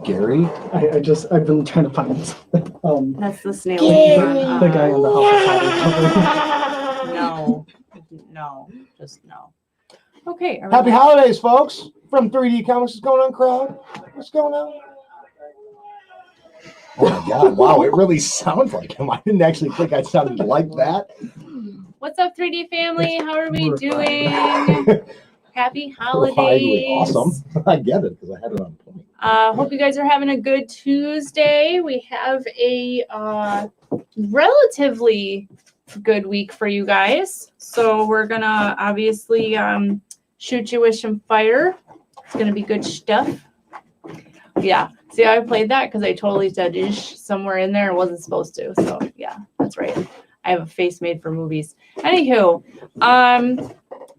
Gary? I've been trying to find this. That's the snail. The guy on the House of No, just no. Okay. Happy holidays, folks! From 3D Comics. What's going on, crowd? What's going on? Oh my God! Wow, it really sounds like him. I didn't actually think I sounded like that. What's up, 3D family? How are we doing? Happy holidays! Awesome. I get it because I had it on point. Hope you guys are having a good Tuesday. We have a relatively good week for you guys. So we're gonna obviously shoot you with some fire. It's gonna be good stuff. Yeah. See how I played that? Because I totally said ish somewhere in there. It wasn't supposed to. So yeah, that's right. I have a face made for movies. Anywho,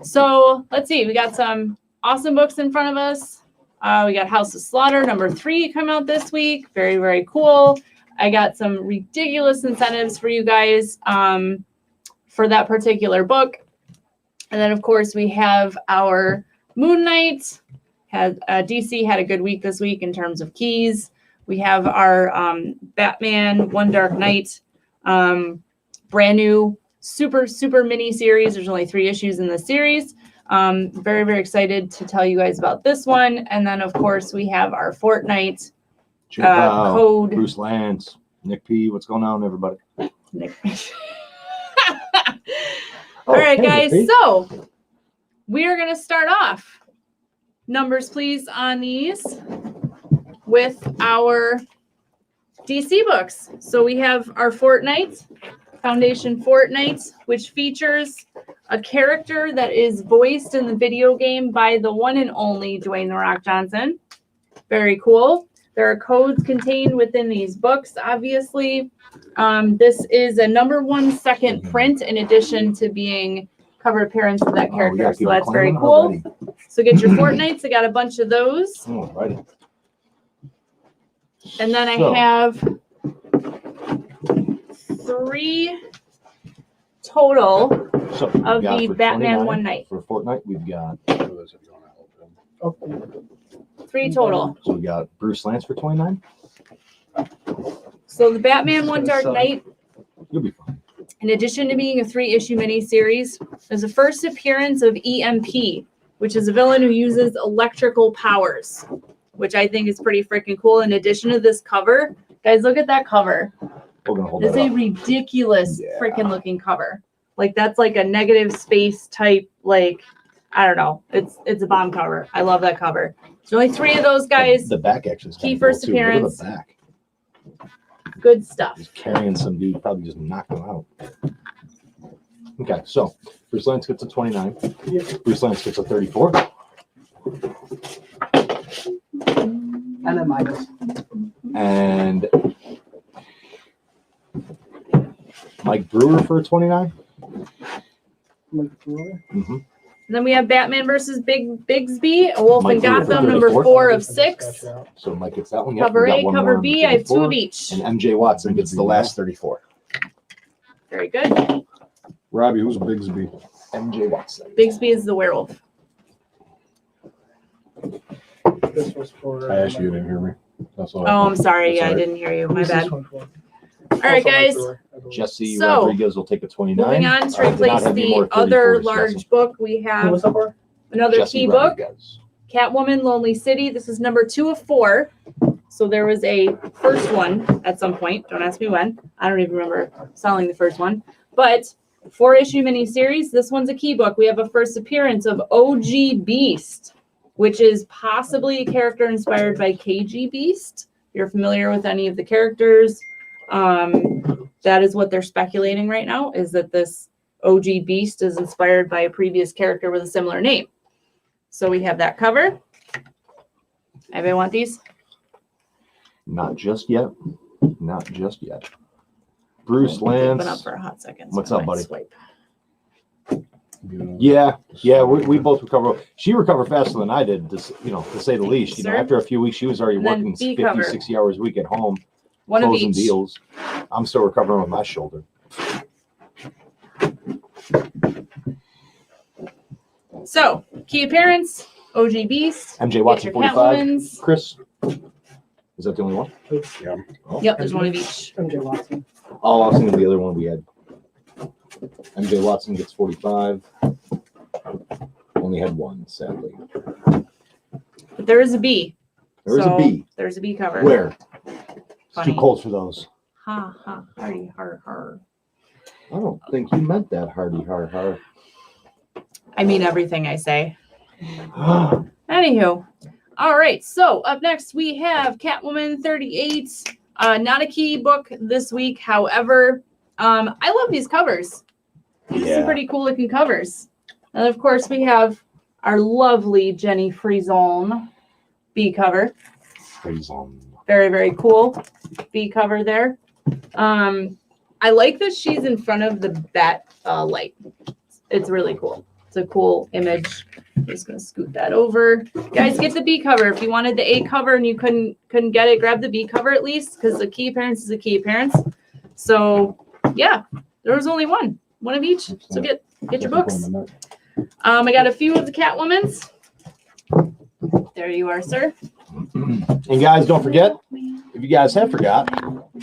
so let's see. We got some awesome books in front of us. We got House of Slaughter #3 come out this week. Very, very cool. I got some ridiculous incentives for you guys for that particular book. And then, of course, we have our Moon Knight. DC had a good week this week in terms of keys. We have our Batman One Dark Knight brand new super mini series. There's only 3 issues in the series. Very, very excited to tell you guys about this one. And then, of course, we have our Fortnite code. Bruce Lance, Nick P. What's going on, everybody? Nick. All right, guys. So we are going to start off. Numbers, please, on these with our DC books. So we have our Fortnite, Foundation Fortnite, which features a character that is voiced in the video game by the one and only Dwayne "The Rock" Johnson. Very cool. There are codes contained within these books, obviously. This is a #1 second print in addition to being cover appearance of that character. So that's very cool. Already. So get your Fortnites. I got a bunch of those. Alrighty. And then I have 3 total of the Batman One Night. For Fortnite, we've got 3 total. So we got Bruce Lance for 29. So the Batman One Dark Knight. You'll be fine. In addition to being a 3-issue miniseries, there's a first appearance of EMP, which is a villain who uses electrical powers, which I think is pretty freaking cool. In addition to this cover, guys, look at that cover. It's a ridiculous freaking looking cover. Like that's like a negative space type, like, I don't know. It's a bomb cover. I love that cover. There's only 3 of those guys. The back actually is key first appearance. Look at the back. Good stuff. He's carrying some dude, probably just knocked him out. Okay, so Bruce Lance gets a 29. Bruce Lance gets a 34. And then minus. And Mike Brewer for a 29. Mike Brewer? Mm-hmm. Then we have Batman versus Bigsby, A Wolf in Gotham, #4 of 6. So Mike gets that one. Cover A, cover B. I have 2 of each. And MJ Watson gets the last 34. Very good. Robbie, who's Bigsby? MJ Watson. Bigsby is the werewolf. This was for. I asked you, you didn't hear me. Oh, I'm sorry. Yeah, I didn't hear you. My bad. All right, guys. Jesse Rodriguez will take a 29. Moving on to replace the other large book, we have another key book, Catwoman, Lonely City. This is #2 of 4. So there was a first one at some point. Don't ask me when. I don't even remember selling the first one. But 4-issue miniseries. This one's a key book. We have a first appearance of OG Beast, which is possibly a character inspired by KG Beast. If you're familiar with any of the characters, that is what they're speculating right now, is that this OG Beast is inspired by a previous character with a similar name. So we have that cover. Anybody want these? Not just yet. Not just yet. Bruce Lance. Been up for a hot second. What's up, buddy? Swipe. Yeah, we both recover. She recovered faster than I did, to say the least. You know, after a few weeks, she was already working 50, 60 hours a week at home. One of closing each. Deals. I'm still recovering with my shoulder. So, key appearance, OG Beast. MJ Watson, 45. Chris. Is that the only one? Yeah. Oh. Yep, there's one of each. MJ Watson. Oh, I was thinking of the other one we had. MJ Watson gets 45. Only had one, sadly. But there is a B. There is a B. There's a B cover. Where? It's Funny. too cold for those. Ha ha. Hardy har har. I don't think you meant that, hardy har har. I mean everything I say. Anywho. All right. So up next we have Catwoman 38. Not a key book this week. However, I love these covers. These are some pretty cool looking covers. And of course we have our lovely Jenny Frison B cover. Frison. Very, very cool B cover there. I like that she's in front of the bat light. It's really cool. It's a cool image. I'm just gonna scoot that over. Guys, get the B cover. If you wanted the A cover and you couldn't get it, grab the B cover at least, because the key appearance is a key appearance. So yeah, there was only one of each. So get your books. I got a few of the Catwomans. There you are, sir. And guys, don't forget, if you guys have forgot,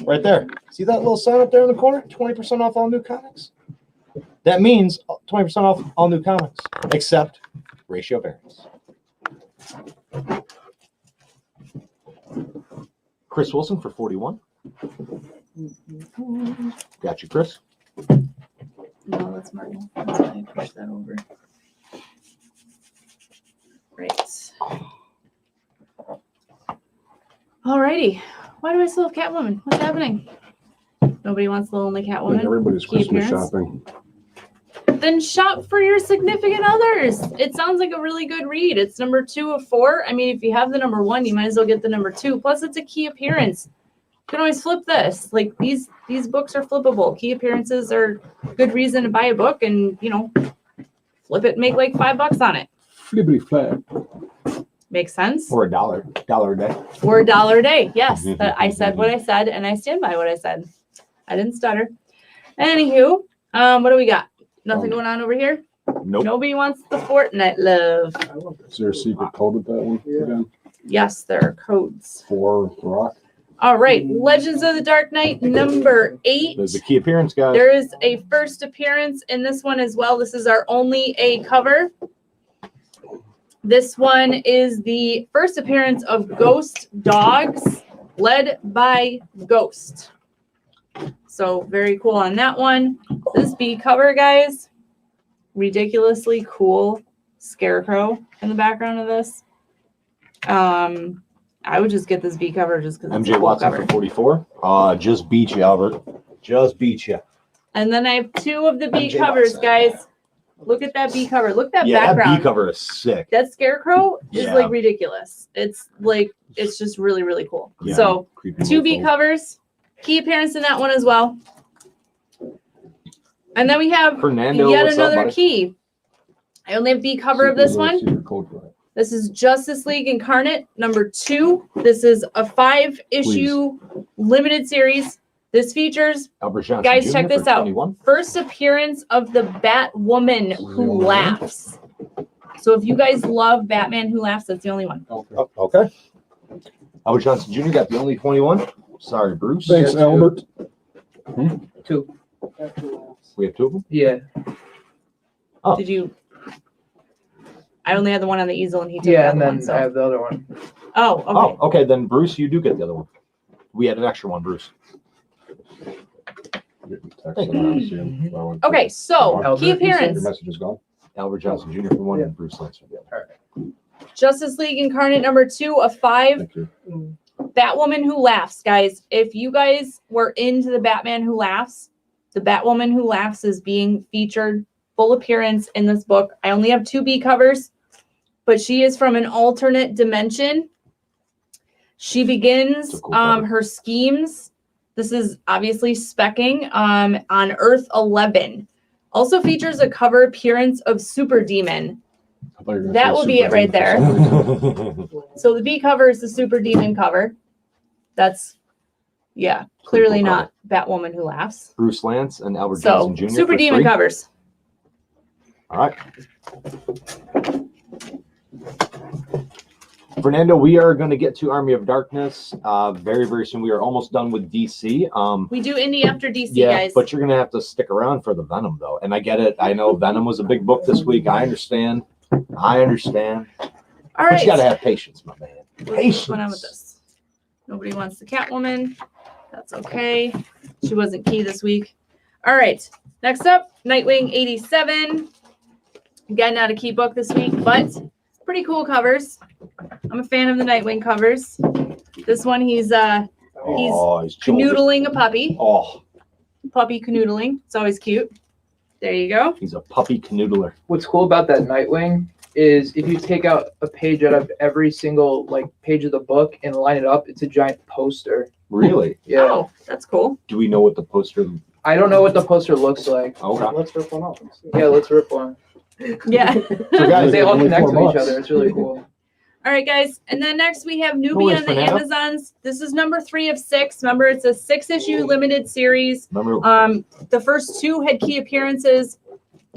right there. See that little sign up there in the corner? 20% off all new comics. That means 20% off all new comics, except ratio variants. Chris Wilson for 41. Got you, Chris. No, that's Martin. That's why I pushed that over. Right. Alrighty. Why do I still have Catwoman? What's happening? Nobody wants the lonely Catwoman. Everybody's Key Christmas appearance? shopping. Then shop for your significant others. It sounds like a really good read. It's number 2 of 4. I mean, if you have the number 1, you might as well get the number 2. Plus, it's a key appearance. You can always flip this. Like these books are flippable. Key appearances are a good reason to buy a book, and flip it and make like $5 on it. Flippity flap. Makes sense. Or $1 a day. Or $1 a day. Yes, I said what I said, and I stand by what I said. I didn't stutter. Anywho, what do we got? Nothing going on over here? Nope. Nobody wants the Fortnite love. Is there a secret code with that one? Again? Yes, there are codes. 4 rock. All right, Legends of the Dark Knight number 8. There's a key appearance, guys. There is a first appearance in this one as well. This is our only A cover. This one is the first appearance of Ghost Dogs, led by Ghost. So very cool on that one. This B cover, guys, ridiculously cool scarecrow in the background of this. I would just get this B cover just because it's a MJ cool Watson cover. for 44. Just beat you, Albert. Just beat you. And then I have 2 of the B MJ covers, Watson. guys. Look at that B cover. Look at that Yeah, background. that B cover is sick. That scarecrow is Yeah. like ridiculous. It's just really, really cool. Yeah. So Creepy 2 B mofo. covers, key appearance in that one as well. And then we have Fernando, yet what's up, another buddy? key. I only have B cover of this Secret- one. secret code for that. This is Justice League Incarnate number 2. This is a 5-issue limited series. This features, Albert Johnson guys, Jr. check this for out. 21. First appearance of the Batwoman Who Laughs. So if you guys love Batman Who Laughs, that's the only one. Okay. Oh, okay. Albert Johnson Jr. got the only 21. Sorry, Bruce. Thanks, Albert. 2. We have 2 of them. Yeah. Oh. Did you? I only had the one on the easel, and he took Yeah, the and other then one. So. I have the other one. Oh, okay. Oh, okay. Then Bruce, you do get the other one. We had an extra one, Bruce. Thank you. Okay, so Albert, key you said Your appearance. message is gone. Albert Johnson Jr. for 1 Yeah. and Bruce Lance for the other. Justice League Incarnate number 2 of 5. Thank you. Batwoman Who Laughs, guys. If you guys were into the Batman Who Laughs, the Batwoman Who Laughs is being featured full appearance in this book. I only have 2 B covers, but she is from an alternate dimension. She begins It's a cool cover. her schemes. This is obviously specking on Earth 11. Also features a cover appearance of Super Demon. I thought you were gonna That say will be it right there. Superman. So the B cover is the Super Demon cover. That's, yeah, clearly Cool not Batwoman Who Laughs. Bruce Lance and Albert So Johnson Jr. Super for Demon 3. covers. All right. Fernando, we are going to get to Army of Darkness very, very soon. We are almost done with DC. We do Indy after DC, yeah, guys. but you're going to have to stick around for the Venom, though. And I get it. I know Venom was a big book this week. I understand. All But right. you got to have patience, my man. What's going on with this? Nobody wants the Catwoman. That's okay. She wasn't key this week. All right. Next up, Nightwing 87. Again, not a key book this week, but pretty cool covers. I'm a fan of the Nightwing covers. This one, he's canoodling a puppy. Oh, Puppy canoodling. It's always cute. There you go. he's a puppy canoodler. What's cool about that Nightwing is if you take out a page out of every single page of the book and line it up, it's a giant poster. Really? Yeah. Oh, that's cool. Do we know what the poster? I don't know what the poster looks like. Okay. Let's rip one off. Yeah, let's rip one. Yeah. So guys, They all only connect to $4. each other. It's really cool. All right, guys. And then next we have Who Newbie is on the Fernando? Amazons. This is number 3 of 6. Remember, it's a 6-issue limited series. remember, The first 2 had key appearances.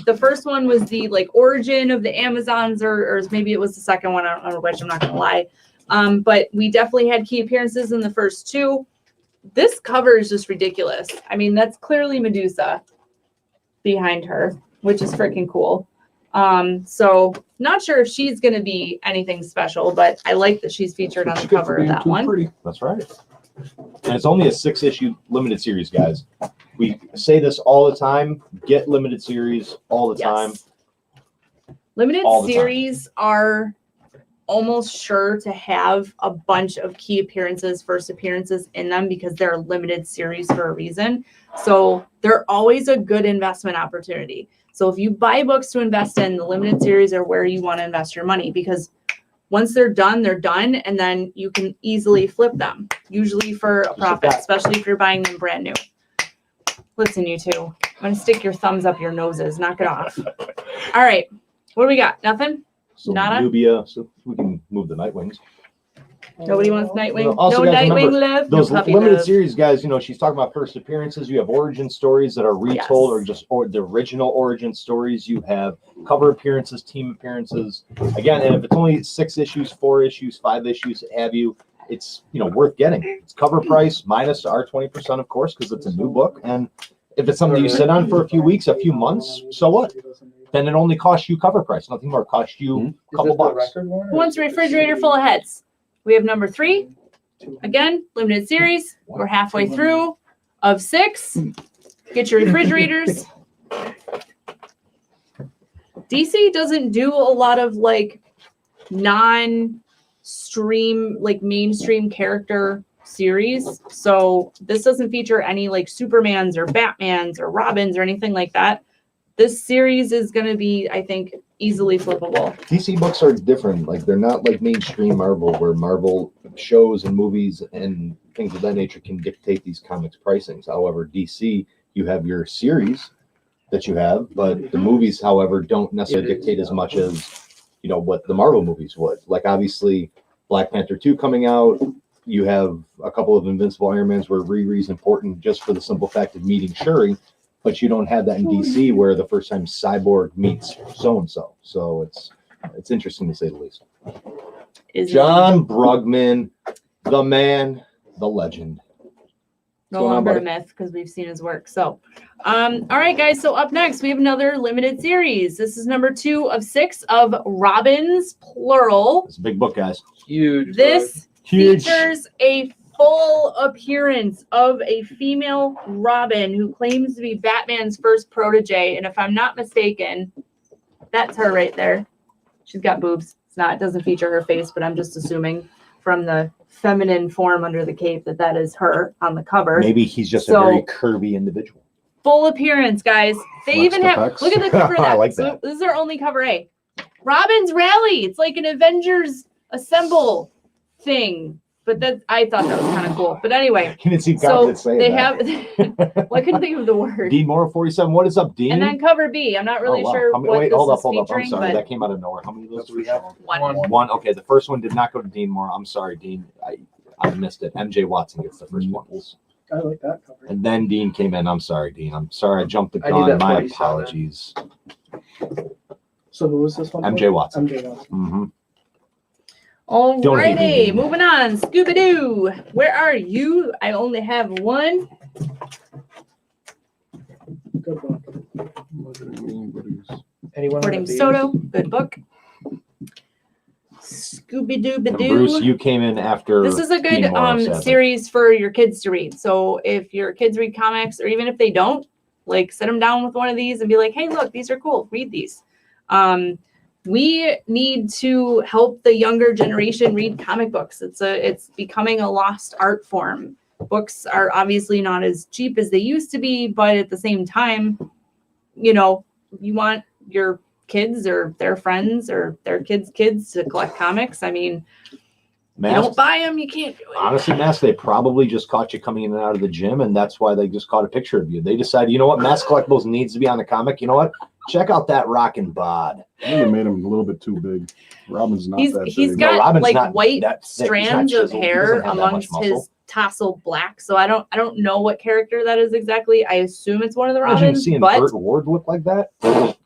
The first one was the origin of the Amazons, or maybe it was the second one. I don't remember which. I'm not gonna lie. But we definitely had key appearances in the first 2. This cover is just ridiculous. I mean, that's clearly Medusa behind her, which is freaking cool. So not sure if she's gonna be anything special, but I like that she's featured on the cover of that one. Pretty. that's right. And it's only a 6-issue limited series, guys. We say this all the time. Get limited series all the time. Limited All the time. series are almost sure to have a bunch of key appearances, first appearances in them because they're a limited series for a reason. So they're always a good investment opportunity. So if you buy books to invest in, the limited series are where you want to invest your money because once they're done, and then you can easily flip them, usually for a profit, especially if you're buying them brand new. Listen, you two, I'm going to stick your thumbs up your noses. Knock it off. All right. What do we got? Nothing? So Nada? Nubia, so we can move the Nightwings. Nobody wants Nightwing? Also, No guys, Nightwing remember, love? Those No puppy limited love. series, guys, she's talking about first appearances. You have origin stories that are retold Yes. or the original origin stories. You have cover appearances, team appearances. Again, and if it's only 6 issues, 4 issues, 5 issues, have you, it's worth getting. It's cover price minus our 20%, of course, because it's a new book. And if it's something you sit on for a few weeks, a few months, so what? Then it only costs you cover price. Nothing more. It costs you a couple bucks. Who wants a refrigerator full of heads? We have number 3. Again, limited series. We're halfway through of 6. Get your refrigerators. DC doesn't do a lot of non-stream, mainstream character series. So this doesn't feature any Supermans or Batmans or Robins or anything like that. This series is going to be, I think, easily flippable. DC books are different. They're not like mainstream Marvel, where Marvel shows and movies and things of that nature can dictate these comics pricings. However, DC, you have your series that you have, but the movies, however, don't necessarily dictate as much as what the Marvel movies would. Obviously, Black Panther 2 coming out. You have a couple of Invincible Iron Mans where Riri's important just for the simple fact of meeting Shuri. But you don't have that in DC where the first time Cyborg meets so-and-so. So it's interesting to say the least. John Brugman, the man, the legend. No longer a myth because we've seen his work. So, all right, guys. So up next, we have another limited series. This is number 2 of 6 of Robins, plural. It's a big book, guys. Huge. This Huge. features a full appearance of a female Robin who claims to be Batman's first protege. And if I'm not mistaken, that's her right there. She's got boobs. It doesn't feature her face, but I'm just assuming from the feminine form under the cape that is her on the cover. Maybe he's just a very curvy individual. Full appearance, guys. They Flex even have, effects. look at the cover of that. I like So that. this is our only cover A. Robin's Rally. It's like an Avengers Assemble thing. But I thought that was kind of cool. But anyway, You didn't see so confidence saying they that. have, well, I couldn't think of the word. Dean Moore, 47. What is up, Dean? And then cover B. I'm not really Oh, wow. sure How many- what wait, this hold up, is hold up. I'm featuring, sorry. but That came out of nowhere. How many of those do we have? one. One. Okay, the first one did not go to Dean Moore. I'm sorry, Dean. I missed it. MJ Watson gets the first one. I like that cover. And then Dean came in. I'm sorry, Dean. I'm sorry I jumped the I need gun. that My 47. apologies. So who was this one? MJ Watson. MJ Watson. Mm-hmm. Don't hate Alrighty, me. moving on. Scooby Doo, where are you? I only have one. Good book. Anybody's- Anyone? Morning want to Soto, good book. Scooby Doo And Bruce, Doo. you came in after. This is a good Teen Morrow, sadly. series for your kids to read. So if your kids read comics, or even if they don't, like sit them down with one of these and be like, hey, look, these are cool. Read these. We need to help the younger generation read comic books. It's becoming a lost art form. Books are obviously not as cheap as they used to be, but at the same time, you know, you want your kids or their friends or their kids' kids to collect comics. I mean, you Mask, don't buy them, you can't do it. honestly, Mask, they probably just caught you coming in and out of the gym, and that's why they just caught a picture of you. They decided, you know what, Mask Collectibles needs to be on the comic. You know what? Check out that rockin' bod. I think they made him a little bit too big. Robin's not He's that he's big. No, got Robin's like not white that thick. He's not strands of chiseled. He hair doesn't have that much amongst muscle. his tassel black. So I don't know what character that is exactly. I assume it's one of the Imagine Robins, seeing but Burt Ward look like that.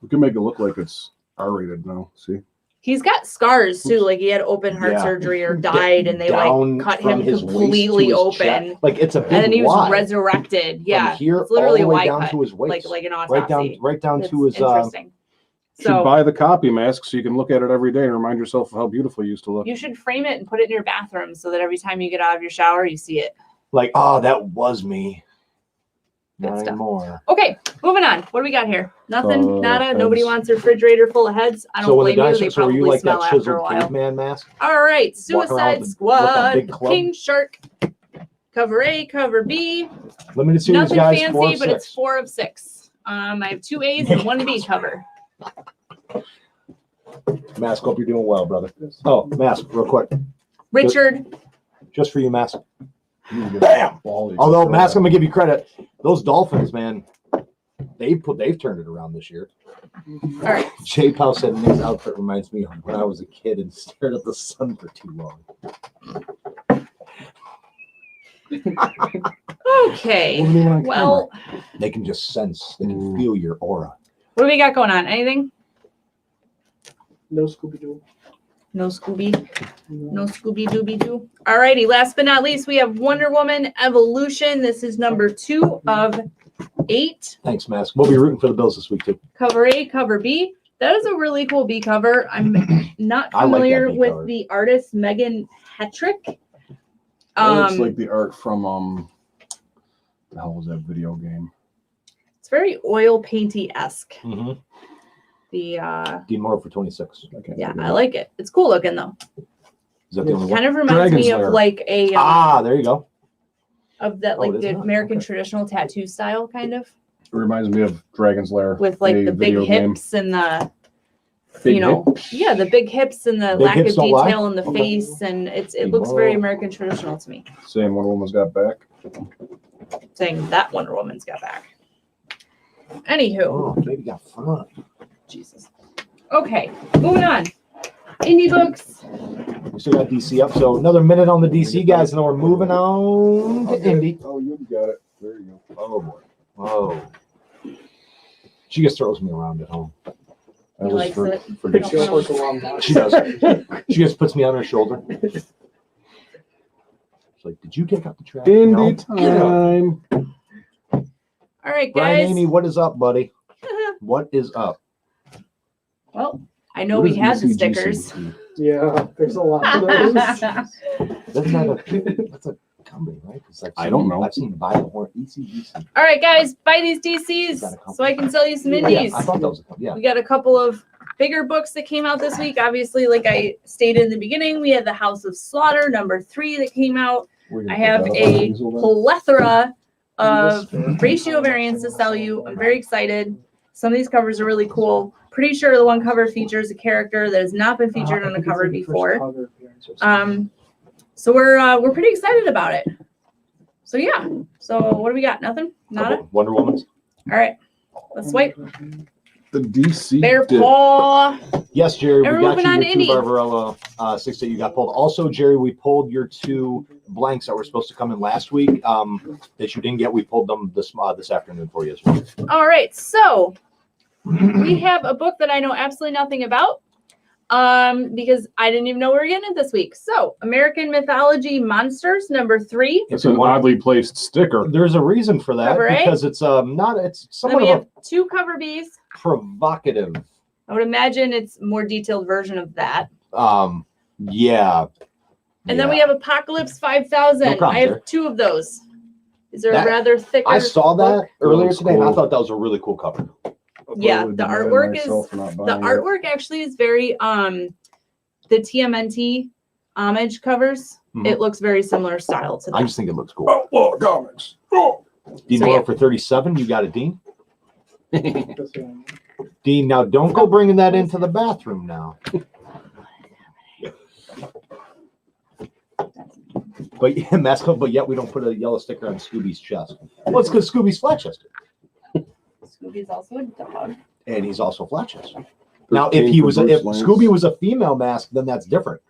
We can make it look like it's R-rated now. See? he's got scars too. Like he had open heart Yeah. surgery or died, and they Down like cut from him his waist to completely his open. chest. Like it's a big And then he was Y. resurrected. From Yeah, here it's literally all the a way Y down cut, to his waist. like an autopsy. right down It's to his interesting. Should So buy the copy Mask so you can look at it every day and remind yourself of how beautiful you used to look. you should frame it and put it in your bathroom so that every time you get out of your shower, you see it. like, oh, that was me. Good Not stuff. anymore. Okay, moving on. What do we got here? Nothing, nada. Nobody heads. wants a refrigerator full of heads. I don't So when the blame you. guys, They so were probably you like smell that after a chiseled while. caveman mask? All right, Walking around Suicide with that big Squad, club? King Shark, cover A, cover B. Limited series, Nothing guys. fancy, 4 of but 6. it's 4 of 6. I have 2 A's and 1 B cover. Mask, hope you're doing well, brother. Oh, Mask, real quick, Richard, just for you, Mask. You need to get Bam! a ball you can Although, throw Mask, at. I'm gonna give you credit. Those Dolphins, man, they've turned it around this year. all right. Jay Powell said Nick's outfit reminds me of when I was a kid and stared at the sun for too long. Okay. Wasn't even on Well, They can just sense, they can Ooh. feel your aura. what do we got going on? Anything? No Scooby Doo. No Scooby. No Scooby Dooby Doo. Alrighty, last but not least, we have Wonder Woman Evolution. This is number 2 of 8. Thanks, Mask. We'll be rooting for the Bills this week, too. Cover A, cover B. That is a really cool B cover. I'm not I like that familiar B with cover. the artist Megan Hetrick. It's like the art from the hell was that video game? It's very oil painty-esque. Mm-hmm. The Dean Moore for 26. I can't yeah, think of I it. like it. It's cool looking though. Is that the only one? Kind of reminds Dragon's me Lair. of like a There you go. of that Oh, like it is the not? American Okay. traditional tattoo style kind of It reminds me of Dragon's Lair. with like a the big video game. hips and the Big you know hip? yeah the big hips and the Big lack of hips don't lie? detail in the Okay. face and it looks very Whoa. American traditional to me. Saying Wonder Woman's got back. Saying that Wonder Woman's got back. Anywho, Oh, baby got fun. Jesus. Okay, moving on. Indie books. We still got DC up, so another minute on the DC, guys, and then we're moving on to Indy. Oh, you got it. There you go. Oh, boy. Whoa. She just throws me around at home. That He was likes for, it. for He DC. don't Work along that. She does. She just puts me on her shoulder. She's like, did you take out the trash? Indy No. Get up. time. All right, Brian, guys. Amy, what is up, buddy? What is up? Well, I know What we is had the ECGC? stickers. Yeah, there's a lot of those. That's a company, right? 'Cause I don't know. I've seen Bible or ECGC. All right, guys, buy these DCs so I can sell you some indies. Yeah, I thought that was a company. Yeah. We got a couple of bigger books that came out this week. Obviously, like I stated in the beginning, we had the House of Slaughter #3 that came out. We're gonna I put have that up on a Diesel then? plethora of ratio variants to sell you. I'm very excited. Some of these covers are really cool. Pretty sure the one cover features a character that has not been featured on a cover before. So we're pretty excited about it. So yeah. So what do we got? Nothing? Nada? Wonder Woman's. All right. Let's swipe. The DC Bear dip. paw. Yes, Jerry, And we we're got moving on you to your two Indy. Barbarella 6 that you got pulled. Also, Jerry, we pulled your 2 blanks that were supposed to come in last week that you didn't get. We pulled them this afternoon for you as well. All right. So we have a book that I know absolutely nothing about. because I didn't even know we were getting it this week. So, American Mythology Monsters, number 3. It's an oddly placed sticker. There's a reason for that Cover A? because it's not. It's Then somewhat we of have 2 cover Bs. a provocative. I would imagine it's a more detailed version of that. Yeah. And then we have Apocalypse 5000. No problem, I have sir. 2 of those. Is there That- a rather thicker? I saw that book? earlier Looks today, and I cool. thought that was a really cool cover. Yeah, the artwork artwork actually is very the TMNT homage covers. Mhm. It looks very similar style to that. I just think it looks cool. Outlaw Comics. Oh. Dean So, Moore yeah. for 37. You got it, Dean. Dean, now don't go bringing that into the bathroom now. But yeah, mascot. But yet we don't put a yellow sticker on Scooby's chest. Well, it's because Scooby's flat chested, Scooby's also a dog. and he's also flat chested. Now, if Scooby was a female mask, then that's different.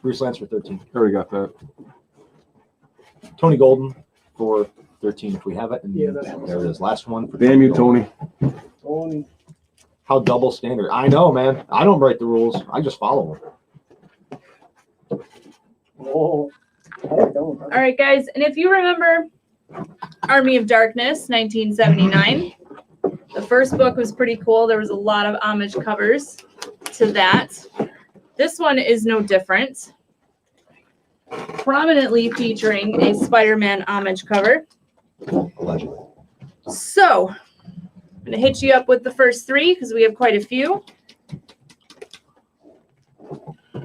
Bruce Lance for 13. Already got that. Tony Golden for 13 if we have it. And Yeah, there it is. Last one. For Damn you, Golden. Tony. How double standard. I know, man. I don't write the rules. I just follow them. Oh. All right, guys, and if you remember Army of Darkness, 1979, the first book was pretty cool. There was a lot of homage covers to that. This one is no different. Prominently featuring a Spider-Man homage cover. Allegedly. So, I'm going to hit you up with the first 3 because we have quite a few.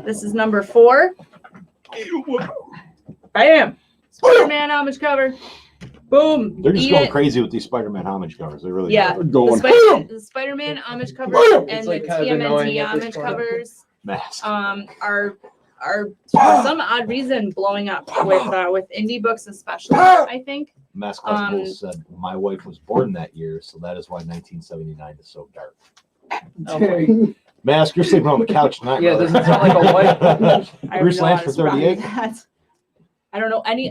This is number 4. Bam! Spider-Man homage cover. Boom. They're just Eat going it. crazy with these Spider-Man homage covers. They really Yeah. are. Going. The Spider-Man homage covers Bam! and It's the like kind of annoying TMNT at this homage point. covers Mask. are for some odd reason blowing up with indie books especially, I think. Mask Collectibles said, my wife was born that year, so that is why 1979 is so dark. Oh, Mask, you're sleeping on the couch tonight. Yeah, brother. doesn't sound like a wife. I Bruce don't know Lance how for to respond to 38. that.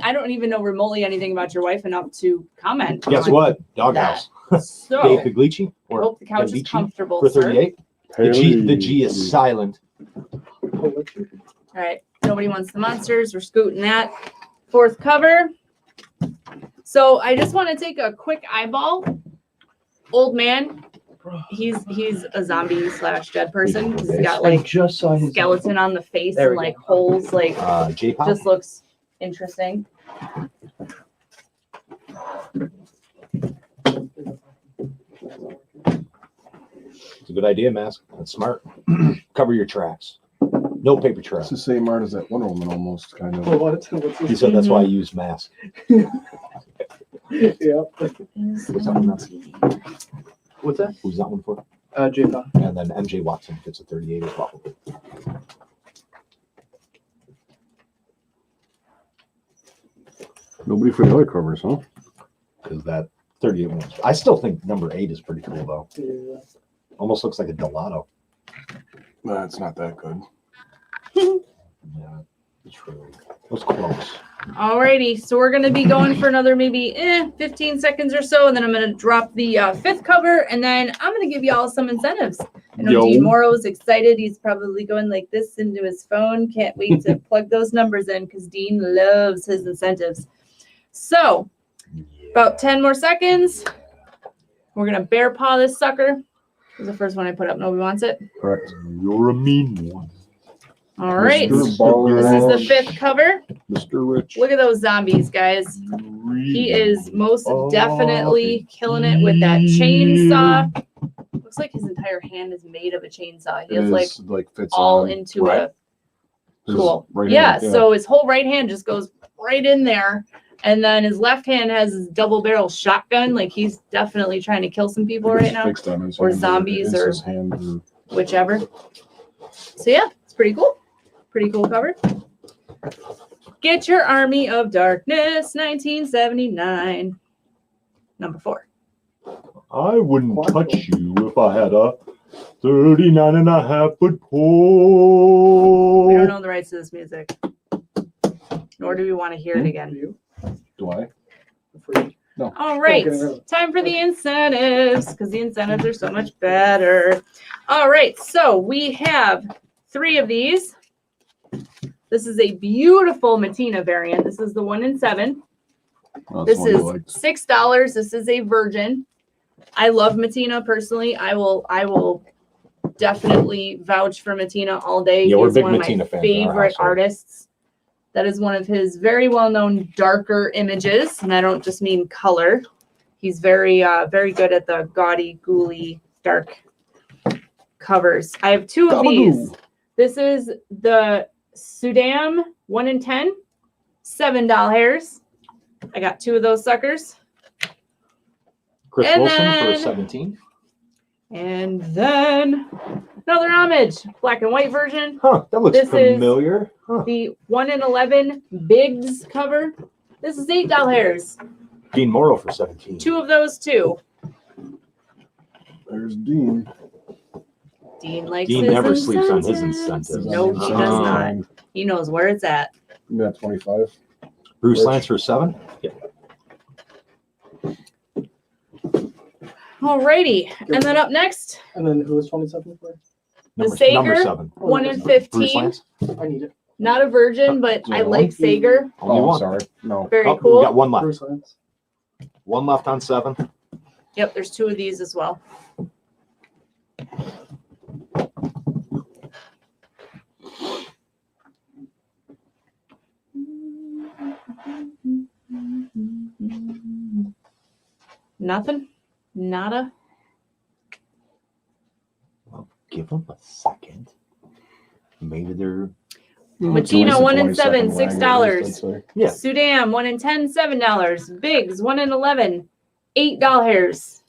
I don't even know remotely anything about your wife enough to comment. Guess on what? Doghouse. So, Dave Puglisi I or hope the couch is Puglisi comfortable, for sir. 38. The G is silent. All right. Nobody wants the monsters. We're scooting that. 4th cover. So I just want to take a quick eyeball. Old man. He's a zombie / dead person. He's got like just saw his skeleton on the face There and we like holes. Like J-Pop. just looks interesting. It's a good idea, Mask. That's smart. Cover your tracks. No paper It's trails. the same art as that Wonder Woman almost, kind of. What's He this? said that's why I use mask. Yeah. What's that one? What's that? Who's that one for? J-Pop. And then MJ Watson gets a 38 as well. Nobody for the other covers, huh? Because that 38 one. I still think number 8 is pretty cool though. Yeah. Almost looks like a Gelato. It's not that good. Yeah, true. It was close. Alrighty, so we're gonna be going for another maybe 15 seconds or so, and then I'm gonna drop the 5th cover, and then I'm gonna give y'all some incentives. I know Yo. Dean Morrow's excited. He's probably going like this into his phone. Can't wait to plug those numbers in because Dean loves his incentives. So about 10 more seconds. We're gonna bear paw this sucker. This is the first one I put up. Nobody wants it. Correct. You're a mean one. All right. Mr. Baller This is the 5th cover. Mr. Rich. Look at those zombies, guys. He is most definitely killing it with that chainsaw. Looks like his entire hand is made of a chainsaw. He has like fits all on. into Right. His cool. right Yeah, hand, so his whole right hand just goes right in there. And then his left hand has his double barrel shotgun. Like he's definitely trying to kill some people right It's now. fixed on his Or hand, zombies it's or- his hand Whichever. So yeah, it's pretty cool. Pretty cool cover. Get Your Army of Darkness, 1979. Number 4. I wouldn't touch you if I had a 39 and a half foot pole. We don't own the rights to this music. Nor do we want to hear it again. You? Do I? Free. No. All right, time for the incentives because the incentives are so much better. All right, so we have 3 of these. This is a beautiful Matina variant. This is the 1 in 7. This is $6. This is a virgin. I love Matina personally. I will definitely vouch for Matina all day. Yeah, we're He's big one of Matina my fans in our favorite household. artists. That is one of his very well-known darker images, and I don't just mean color. He's very good at the gaudy, ghouly, dark covers. I have 2 of these. This is the Sudam 1 in 10, $7. I got 2 of those suckers. Chris And Wilson then- for 17. And then another homage, black and white version. Huh, that looks This is- familiar. Huh. The 1 in 11 Biggs cover. This is $8. Dean Morrow for 17. 2 of those too. There's Dean. Dean likes Dean his never sleeps on his incentives. incentives. No, he does not. He knows where it's at. You got 25. Bruce Rich. Lance for 7. Yeah. Alrighty. And then up next, And then who was 27 for? Number Sager? 7. 1 in Bruce 15. Lance. I need it. Not a virgin, but Do you I want like one? Sager. Only Oh, one. sorry. No. Very Oh, cool. We got 1 left. Bruce Lance. 1 left on 7. Yep, there's 2 of these as well. Nothing? Nada? Give them a second. Maybe they're Matina, 1 in 7, $6. $6. Sudam, 1 in 10, $7. Biggs, 1 in 11, $8.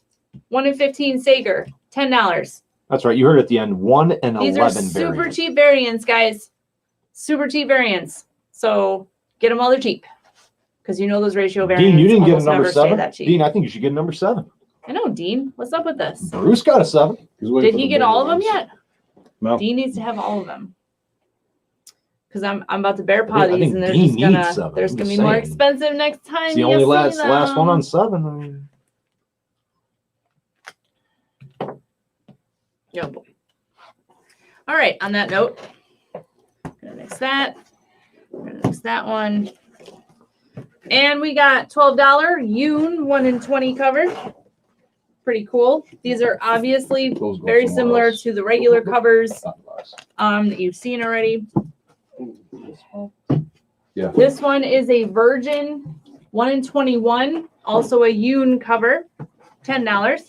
1 in 15, Sager, $10. That's right. You heard at the end 1 and These 11 are super variants. cheap variants, guys. Super cheap variants. So get them while they're cheap. Because you know those ratio variants Dean, you didn't get a almost number never stay 7. that cheap. Dean, I think you should get number 7. I know, Dean. What's up with this? Bruce got a 7. Did he get all of them yet? No. Dean needs to have all of them. Because I'm about to bear I paw think these, and they're Dean just gonna needs 7. there's I'm gonna be just more saying. expensive next time. It's the you only see last one them. on 7. I mean, Oh boy. All right, on that note, I'm gonna mix that. I'm gonna mix that one. And we got $12 Yoon 1 in 20 cover. Pretty cool. These are obviously Those go very somewhere similar else. to the regular covers Not last. that you've seen already. Yeah. This one is a Virgin 1 in 21, also a Yoon cover, $10.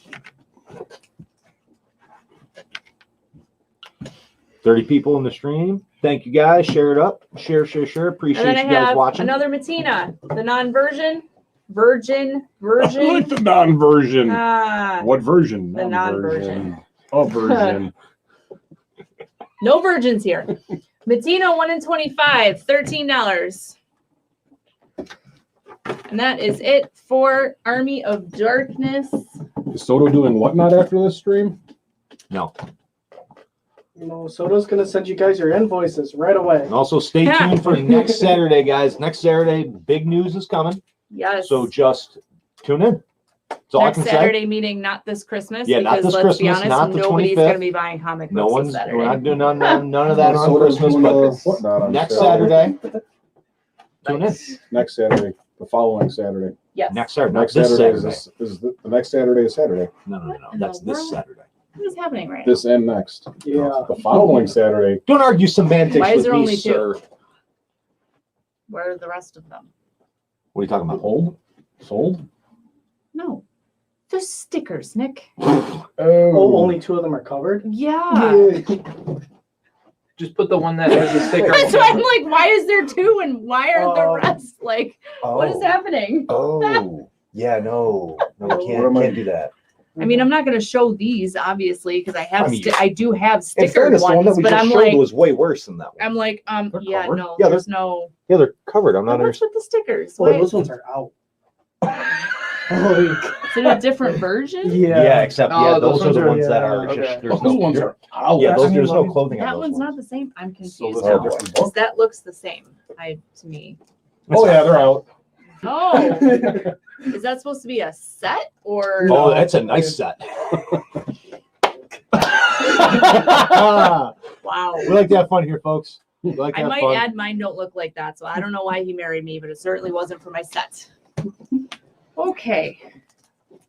30 people in the stream. Thank you guys. Share it up. Share. And Appreciate then I you guys have watching. another Matina, the non-virgin, virgin. I like the non-version. Ah, What version? the non-version. Oh, version. no virgins here. Matina 1 in 25, $13. And that is it for Army of Darkness. Is Soto doing whatnot after this stream? No. You know, Soto's gonna send you guys your invoices right away. And also stay Yeah. tuned for next Saturday, guys. Next Saturday, big news is coming. Yes. So just tune in. That's all Next I can Saturday meeting, not this Christmas. Yeah, not because this let's be Christmas, honest, not the nobody's 25th. gonna be buying comic say. No books one's. this Saturday. We're not doing none of that on Soto's Christmas, doing but whatnot on next Saturday. Tune in. Nice. Next Saturday. The following Saturday. Yes. Next Saturday. Not Next this Saturday Saturday. is the next Saturday is Saturday. No. in That's the this world? Saturday. What is happening right This and next. Yeah. The following Saturday. Don't argue semantics Why is with there me, only 2? sir. now? Where are the rest of them? What are you talking about? Hold? Sold? No. They're stickers, Nick. Oh, Oh, only 2 of them are covered. Yeah. Just put the one that has the sticker. That's why I'm like, why is there 2 and why are the Um, rest like, what is happening? Oh, yeah, no, we What am I- do that. I mean, I'm not going to show these obviously because I have I mean, I do have In sticker fairness, the one that ones, we but just I'm showed like, was way worse than that one. I'm like, They're yeah, covered. no, Yeah, there's no. Yeah, they're covered. I'm not What's with the stickers? Well, Why? those ones are out. Is it a different version? Yeah. except Oh, those those are the ones are- ones that yeah, are okay. just those ones are out. yeah, I mean, there's no like, clothing on That those one's ones. not the same. I'm confused those now. are different. Because that looks the same. To me. Oh yeah, they're out. Oh, is that supposed to be a set or? Oh, that's a nice set. Wow. We like to have fun here, folks. We like to I have might fun. add mine don't look like that, so I don't know why he married me, but it certainly wasn't for my set. Okay,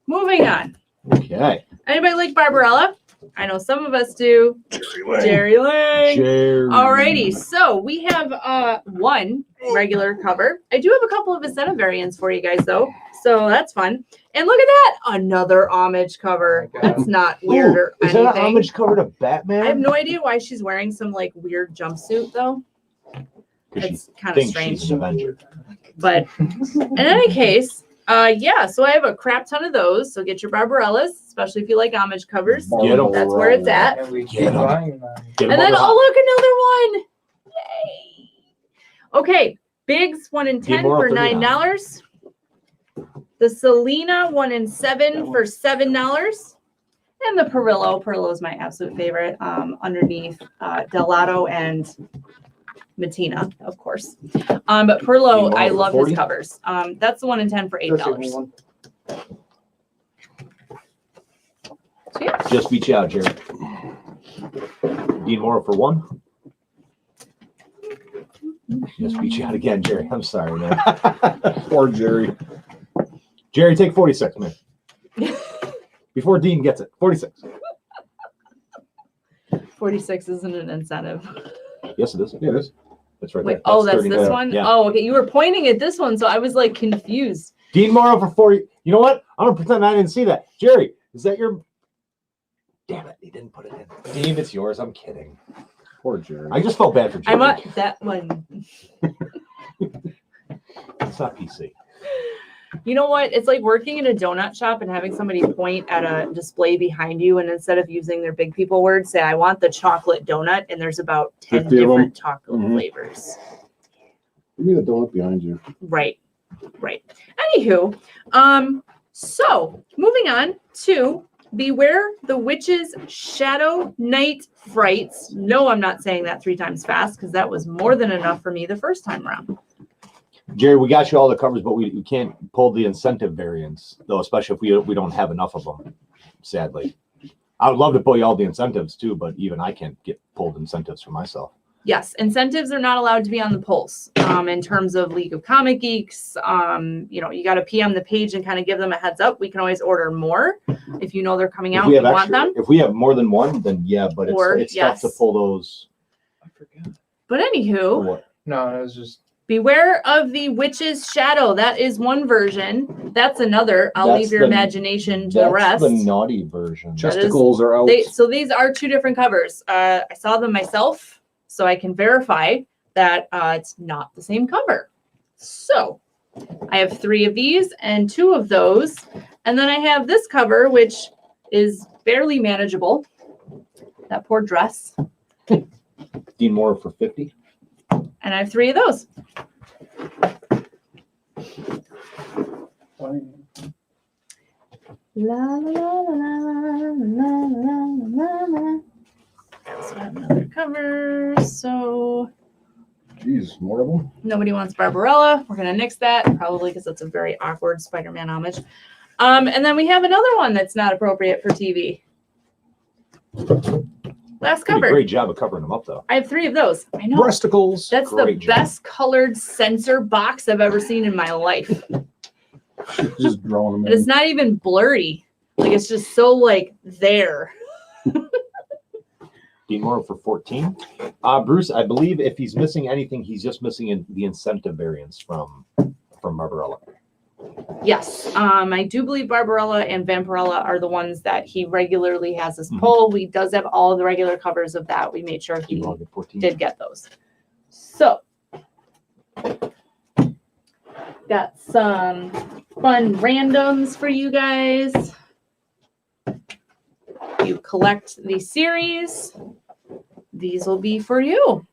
moving on. Okay. Anybody like Barbarella? I know some of us do. Jerry Lang. Jerry. Alrighty, so we have one regular cover. I do have a couple of incentive variants for you guys though, so that's fun. And look at that, another homage cover. That's not weird or Is anything. that an homage cover to Batman? I have no idea why she's wearing some like weird jumpsuit though. It's kind of Thinks strange. she's an Avenger. But in any case, yeah, so I have a crap ton of those. So get your Barbarellas, especially if you like homage covers. Get 'em. That's where it's at. And we Get keep 'em. buying them. Get 'em And on then, the hot. oh, look, another one. Yay. Okay, Bigs 1 in 10 more for up to me now. $9. The Selena 1 in 7 for $7. And the Perillo. Perillo is my absolute favorite. Underneath Delato and Matina, of course. But Perillo, I love 40? his covers. That's the 1 in 10 for $8. So yeah. Just beat you out, Jerry. Dean Morrow for 1. Just beat you out again, Jerry. I'm sorry, man. Poor Jerry. Jerry, take 46, man. Before Dean gets it. 46. 46 isn't an incentive. Yes, it is. Yeah, it is. That's right Wait, there. oh, that's 39. this one? Yeah. Oh, okay. You were pointing at this one, so I was like confused. Dean Morrow for 40. You know what? I'm going to pretend I didn't see that. Jerry, is that your... Damn it. He didn't put it in. Dean, it's yours. I'm kidding. Poor Jerry. I just felt bad for Jerry. I want that one. It's not PC. You know what? It's like working in a donut shop and having somebody point at a display behind you, and instead of using their big people words, say, I want the chocolate donut, and there's about 10 50 of them. different chocolate Mhm. flavors. Give me the donut behind you. Right. Anywho, so moving on to Beware the Witch's Shadow Night Frights. No, I'm not saying that 3 times fast because that was more than enough for me the first time around. Jerry, we got you all the covers, but we can't pull the incentive variants, though, especially if we don't have enough of them, sadly. I would love to pull you all the incentives, too, but even I can't get pulled incentives for myself. Yes, incentives are not allowed to be on the pulse. In terms of League of Comic Geeks, you got to PM the page and kind of give them a heads up. We can always order more if you know they're coming out. If we have and you extra, want them. if we have more than one, then yeah, but it's tough to pull those. I forgot. But For anywho, what? No, it was just Beware of the Witch's Shadow. That is one version. That's another. I'll That's leave your the- imagination to the rest. That's the naughty version. Chesticles are out. So these are 2 different covers. I saw them myself, so I can verify that it's not the same cover. So I have 3 of these and 2 of those. And then I have this cover, which is barely manageable. That poor dress. Dean Moore for 50. And I have 3 of those. La la la la la la la. So I have another cover. So Jeez, more of them. nobody wants Barbarella. We're gonna nix that probably because that's a very awkward Spider-Man homage. And then we have another one that's not appropriate for TV. Last Did a cover. great job of covering them up, though. I have 3 of those. I know. Breasticles. That's the Great job. best colored sensor box I've ever seen in my life. Just drawing them And it's in. not even blurry. Like it's just so like there. Dean Moore for 14. Bruce, I believe if he's missing anything, he's just missing the incentive variants from Barbarella. Yes. I do believe Barbarella and Vampirella are the ones that he regularly has as Mhm. pull. We does have all of the regular covers of that. We made sure Dean he Moore get 14. did get those. So got some fun randoms for you guys. You collect the series. These will be for you.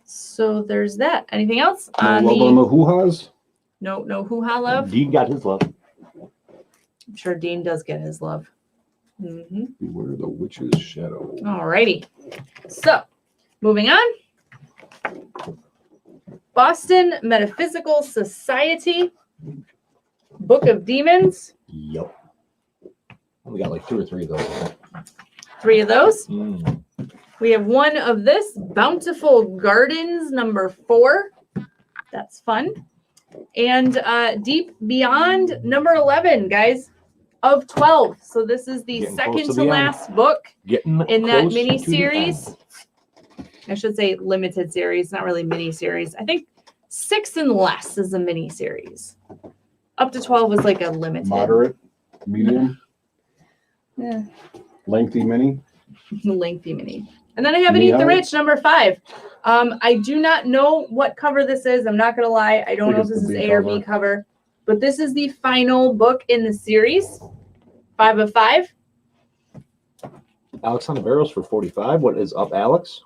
So there's that. Anything else? A little bit of the hoo-has. No hoo-ha love. Dean got his love. I'm sure Dean does get his love. Mm-hmm. Beware the witch's shadow. Alrighty. So, moving on. Boston Metaphysical Society, Book of Demons. Yep. We got like 2 or 3 of those. 3 of those. Mm. We have 1 of this, Bountiful Gardens, number 4. That's fun. And Deep Beyond, number 11, guys, of 12. So this is the Getting second close to to the end. last book Getting in that close mini to the series. end. I should say limited series, not really mini series. I think 6 and less is a mini series. Up to 12 was like a limited. Moderate, medium, Yeah. lengthy, mini. Lengthy mini. And then I have an Eat the Rich, number 5. I do not know what cover this is. I'm not going to lie. I don't know if this is A or B cover. But this is the final book in the series. 5 of 5. Alex on the barrels for 45. What is up, Alex?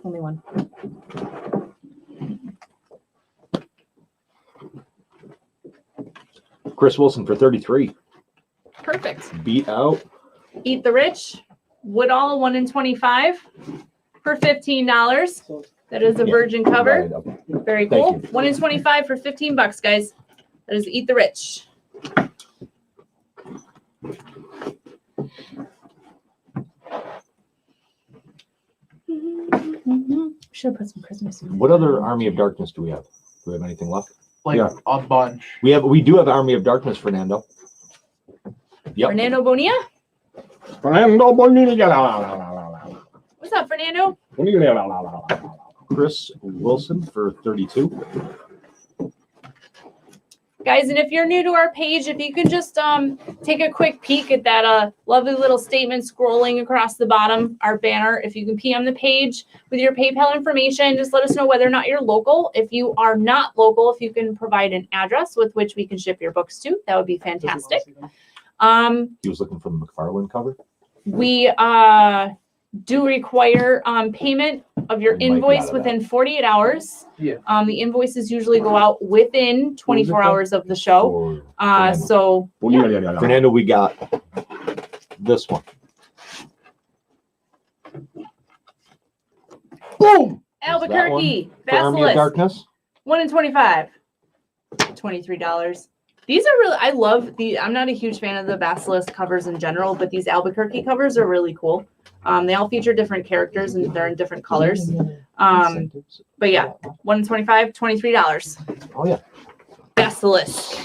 Only one. Chris Wilson for 33. Perfect. Beat out. Eat the Rich. Woodall 1 in 25 for $15. That is a virgin cover. Very cool. Thank you. 1 in 25 for $15, guys. That is Eat the Rich. Should have put some Christmas music. What other Army of Darkness do we have? Do we have anything left? Like Yeah. a bunch. We do have Army of Darkness, Fernando. Yep. Fernando Bonilla? Fernando What's up, Fernando? Chris Wilson for 32. Guys, and if you're new to our page, if you can just take a quick peek at that lovely little statement scrolling across the bottom, our banner. If you can PM the page with your PayPal information, just let us know whether or not you're local. If you are not local, if you can provide an address with which we can ship your books to, that would be fantastic. He was looking for the McFarlane cover. We do require payment of your We might be out invoice of within 48 hours. Yeah. The invoices usually go out within 24 hours of the show. Or So Fernando, we got this one. Boom! Albuquerque, For Army of Basilisk, Darkness. 1 in 25, $23. These are really, I love the, I'm not a huge fan of the Basilisk covers in general, but these Albuquerque covers are really cool. They all feature different characters and they're in different colors. But yeah, 1 in 25, $23. Oh yeah. Basilisk.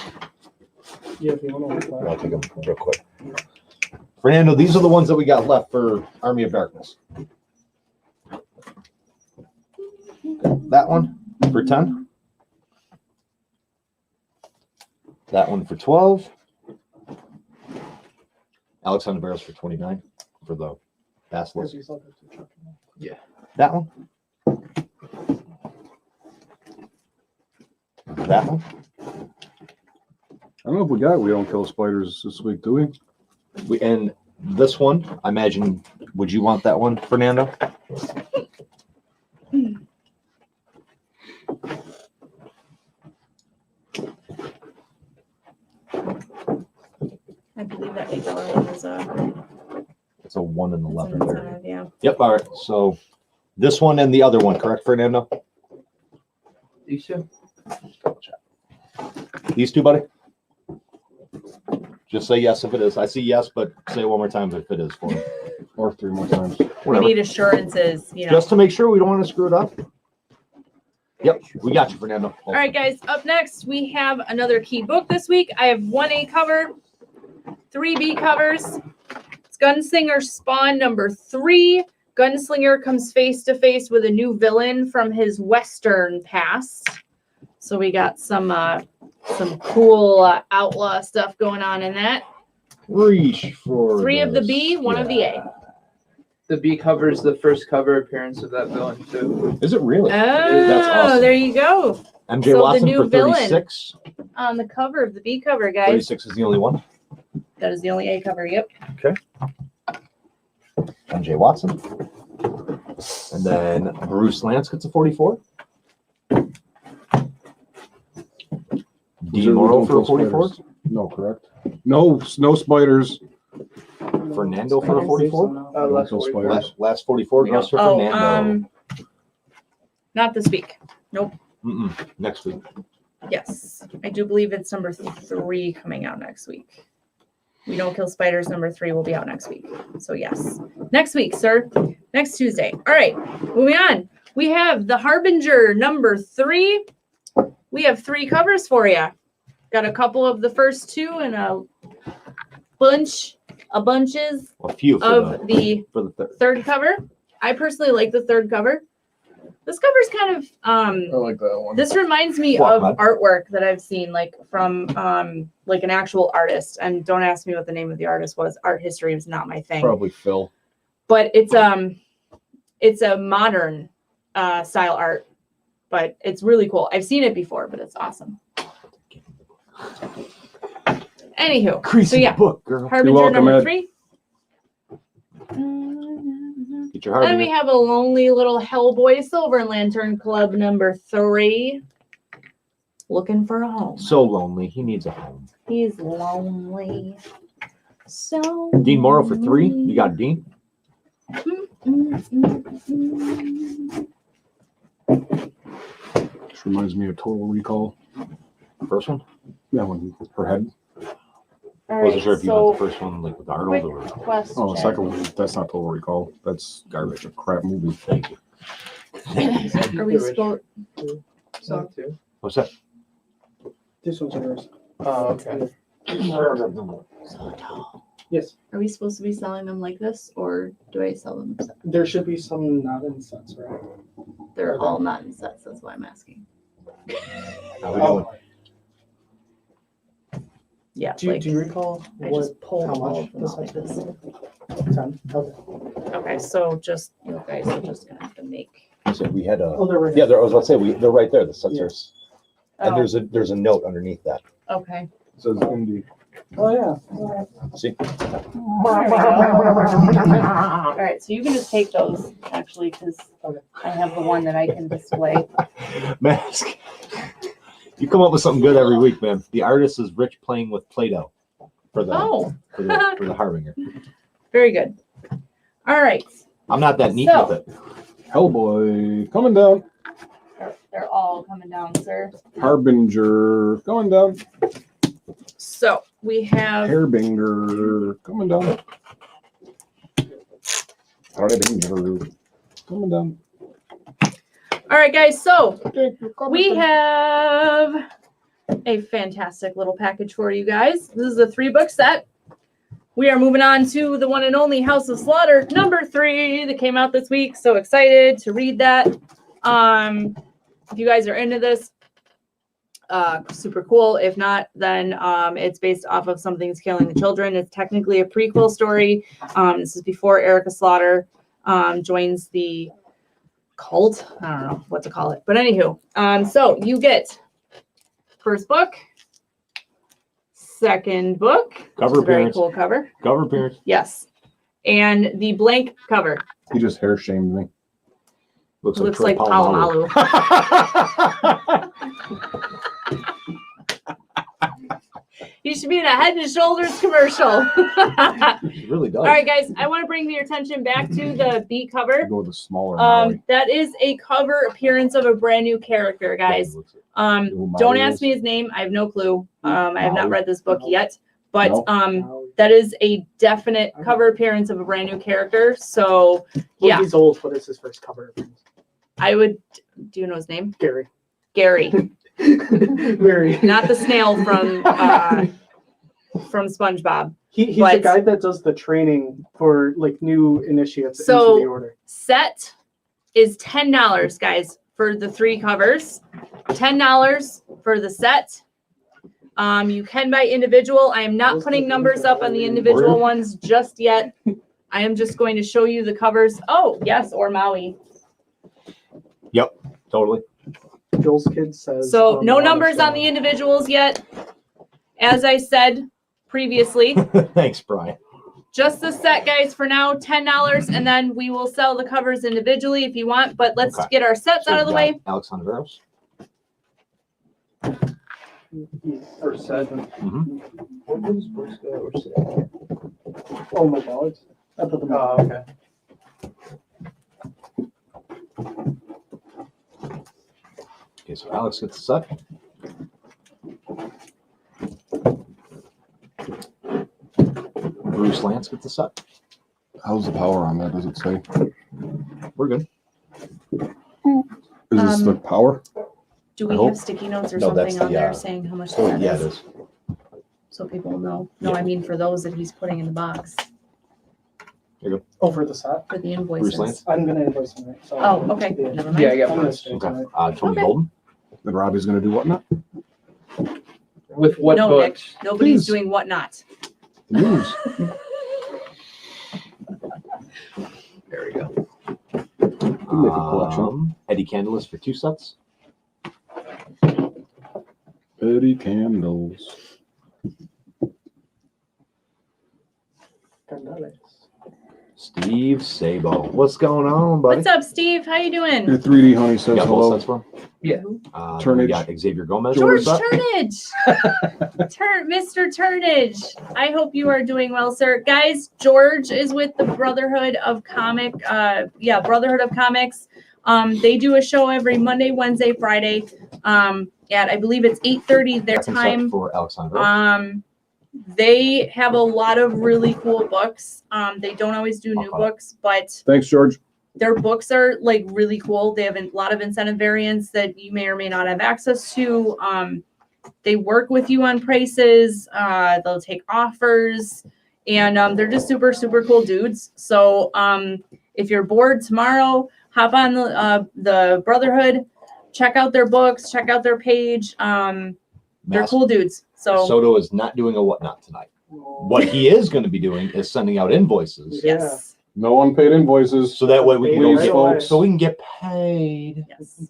Yeah, if you want to I'll take them real quick. Fernando, these are the ones that we got left for Army of Darkness. That one for 10. That one for 12. Alex on the barrels for 29 for the Basilisk. Yeah. That one. That one. I don't know if we don't kill spiders this week, do we? And this one, I imagine, would you want that one, Fernando? I believe that big yellow one is It's a 1 in 11 there. yeah. Yep. All right. So this one and the other one, correct, Fernando? These two? These two, buddy? Just say yes if it is. I see yes, but say it one more time if it is for me. Or 3 more times. We Whatever. need assurances, you know. Just to make sure we don't want to screw it up. Yep. We got you, Fernando. All right, guys. Up next, we have another key book this week. I have 1A cover, 3B covers. It's Gunslinger Spawn number 3. Gunslinger comes face to face with a new villain from his Western past. So we got some cool outlaw stuff going on in that. Reach for 3 of the this. B, 1 of the A. The B cover is the first cover appearance of that villain too. Is it really? Oh, That's awesome. there you go. MJ So the Watson new for villain. 36. On the cover of the B cover, guys. 36 is the only one. That is the only A cover. Yep. MJ Watson. And then Bruce Lance gets a 44. D. Morrow for a 44. No, correct? No spiders Fernando for a 44? Last Those 44. spiders. Last 44 goes to Oh, Fernando. not this week. Nope. Next week. Yes, I do believe it's number 3 coming out next week. We Don't Kill Spiders number 3 will be out next week. So yes, next week, sir. Next Tuesday. All right, moving on. We have The Harbinger number 3. We have 3 covers for you. Got a couple of the first 2 and a bunches A few for of the for the third cover. I personally like the third cover. This cover's kind of I like that one. this reminds me Walk, of bud. artwork that I've seen like from like an actual artist. And don't ask me what the name of the artist was. Art history is not my thing. Probably Phil. But it's a modern style art, but it's really cool. I've seen it before, but it's awesome. Anywho, Crease so in yeah, the book, girl. Harbinger welcome, number Ed. 3. Get your And Harbinger. we have a lonely little Hellboy Silver Lantern Club number 3. Looking for a home. So lonely. He needs a home. He's lonely. So Dean Morrow for 3. You got Dean? This reminds me of Total Recall. First one? That one, her head. All Wasn't sure if you so meant the first one like with Arnold or quick question. Oh, the second one. That's not Total Recall. That's garbage. A crap movie. Thank you. Are we supposed? So too. What's that? This one's yours. Oh, okay. Yes, Are we supposed to be selling them like this, or do I sell them? there should be some not in sets, right? They're all not in sets. That's why I'm asking. How we doing? Yeah, Do like you recall I what, just pulled how all much of them the out like sets this. were? 10? Okay. Okay, so just you guys are just gonna have to make. I said we had a. Oh, they're right Yeah, here. I was about to say they're right there. The sets Yeah. are, and Oh, there's a note underneath that. okay. It says Indy. Oh, yeah. See? All right, so you can just take those actually, because Okay. I have the one that I can display. Mask. You come up with something good every week, man. The artist is Rich playing with Play-Doh for the Oh, for the Harbinger. very good. All right, I'm not that neat So- with it. Hellboy coming down. they're all coming down, sir. Harbinger coming down. So we have Hairbinger coming down. Harbinger coming down. all right, guys. So we have a fantastic little package for you guys. This is a 3-book set. We are moving on to the one and only House of Slaughter number 3 that came out this week. So excited to read that. If you guys are into this, super cool. If not, then it's based off of Something's Killing the Children. It's technically a prequel story. This is before Erica Slaughter joins the cult. I don't know what to call it. But anywho, so you get first book, second book. Cover Very appearance. cool cover. Cover appearance. Yes. And the blank cover. He just hair shamed me. Looks like Palomalu. You should be in a Head and Shoulders commercial. It really does. All right, guys, I want to bring your attention back to the B cover. Go with the smaller Maui. That is a cover appearance of a brand new character, guys. Don't ask me his name. I have no clue. I have not read this book yet, but that is a definite cover appearance of a brand new character. So Well, yeah, he's old, but it's his first cover. I would. Do you know his name? Gary. Gary, Very. not the snail from SpongeBob. He's the but- guy that does the training for like new initiates So- into the order. Set is $10, guys, for the 3 covers. $10 for the set. You can buy individual. I am not putting numbers up on the individual ones just yet. I am just going to show you the covers. Oh, yes, or Maui. Totally. Joel's kid says. So no Mama numbers on Show. the individuals yet. As I said previously, Thanks, Brian. just the set, guys, for now, $10, and then we will sell the covers individually if you want. But let's Okay. get our sets out of the way. Alex Honduras. Or 7. Mm-hmm. What was books go or 7? Oh my God. I put them Oh, on. okay. Okay, so Alex gets the set. Bruce Lance gets the set. How's the power on that? Does it say? We're good. Is this the power? Do I we hope- have sticky notes or No, that's something on the, there saying how much Oh, that yeah, it is? is. So people know. No, Yeah. I mean for those that he's putting in the box Over the set. for the Bruce invoices. Lance. I'm gonna invoice them. Right? So Oh, okay. Yeah. Never Yeah, I mind. got I'm gonna first. stay Okay. tonight. Tony Okay. Golden. Then Robbie's gonna do what now? With what No, books? Nobody's Please. doing what not. The news. There we go. can make a collection. Eddie Candless for 2 sets. Eddie Candles. Candales. Steve Sabo. What's going on, buddy? What's up, Steve? How you doing? Your 3D honey says You got both hello. sets for him? Yeah. We Turnage. got Xavier Gomez. George What's up? Turnage. Mr. Turnage. I hope you are doing well, sir. Guys, George is with the Brotherhood of Comics. They do a show every Monday, Wednesday, Friday. At I believe it's 8:30 their Second set time. for Alexandra. They have a lot of really cool books. They don't always do new Okay. books, but Thanks, George. their books are like really cool. They have a lot of incentive variants that you may or may not have access to. They work with you on prices. They'll take offers, and they're just super, super cool dudes. So if you're bored tomorrow, hop on the Brotherhood, check out their books, check out their page. They're Mass- cool dudes. So Soto is not doing a whatnot tonight. What he is going to be doing is sending out invoices, yes, No unpaid invoices. so that way we can go Please, get, folks. so we can get paid. yes,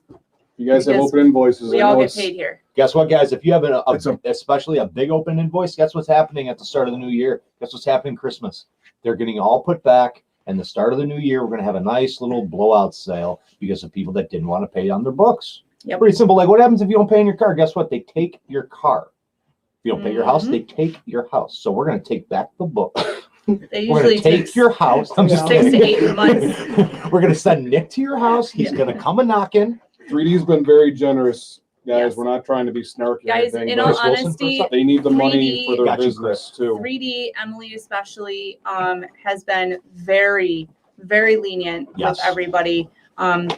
You guys have Because open invoices. we I all know get it's- paid here. Guess what, guys? If you have It's a- especially a big open invoice, guess what's happening at the start of the new year? Guess what's happening Christmas? They're getting all put back, and the start of the new year, we're going to have a nice little blowout sale because of people that didn't want to pay on their books. Yep. Pretty simple. Like, what happens if you don't pay on your car? Guess what? They take your car. If you don't pay your house, Mhm. they take your house. So we're going to take back the book. They We're usually going to take your house. I'm just 6 to kidding. 8 months. We're going to send Nick to your house. He's going to come a knocking. 3D's been very generous, guys. Yes. We're not trying to be snarky or Guys, anything, in but all Chris Wilson honesty, first up. they need the money 3D for their Got you, business too. 3D, Emily especially, has been very, very lenient Yes. with everybody.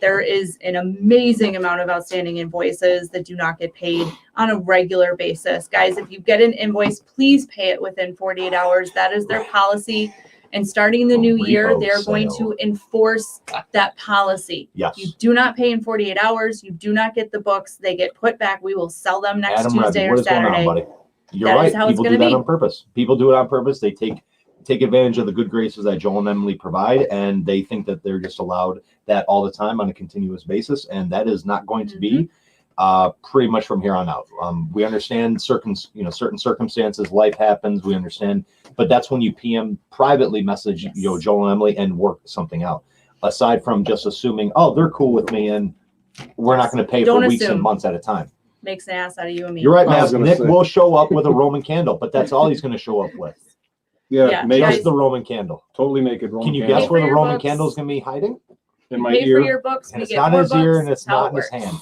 There is an amazing amount of outstanding invoices that do not get paid on a regular basis. Guys, if you get an invoice, please pay it within 48 hours. That is their policy. And starting the new year, Repo they're going sale. to enforce that policy. Yes. You do not pay in 48 hours. You do not get the books. They get put back. We will sell them next Adam Tuesday Revy, or what is going on, Saturday. buddy? You're That right. is how it's People gonna do that be. on purpose. People do it on purpose. They take advantage of the good graces that Joel and Emily provide, and they think that they're just allowed that all the time on a continuous basis, and that is not going to be pretty much from here on out. We understand certain circumstances, life happens. We understand, but that's when you PM privately message Yes. Joel and Emily and work something out. Aside from just assuming, oh, they're cool with me, and we're not going to pay Don't for weeks assume. and months at a time. Makes an ass out of you and me. You're right, I was man. gonna Nick say. will show up with a Roman candle, but that's all he's going to show up with. Yeah, Yeah, naked, guys. Just the Roman candle. totally naked. Roman Can you Pay guess candle for where the your Roman books. candle is going to be hiding? in my Pay ear? for your books. And We it's get not in more his ear, books. and it's That's how not it in his works. hand.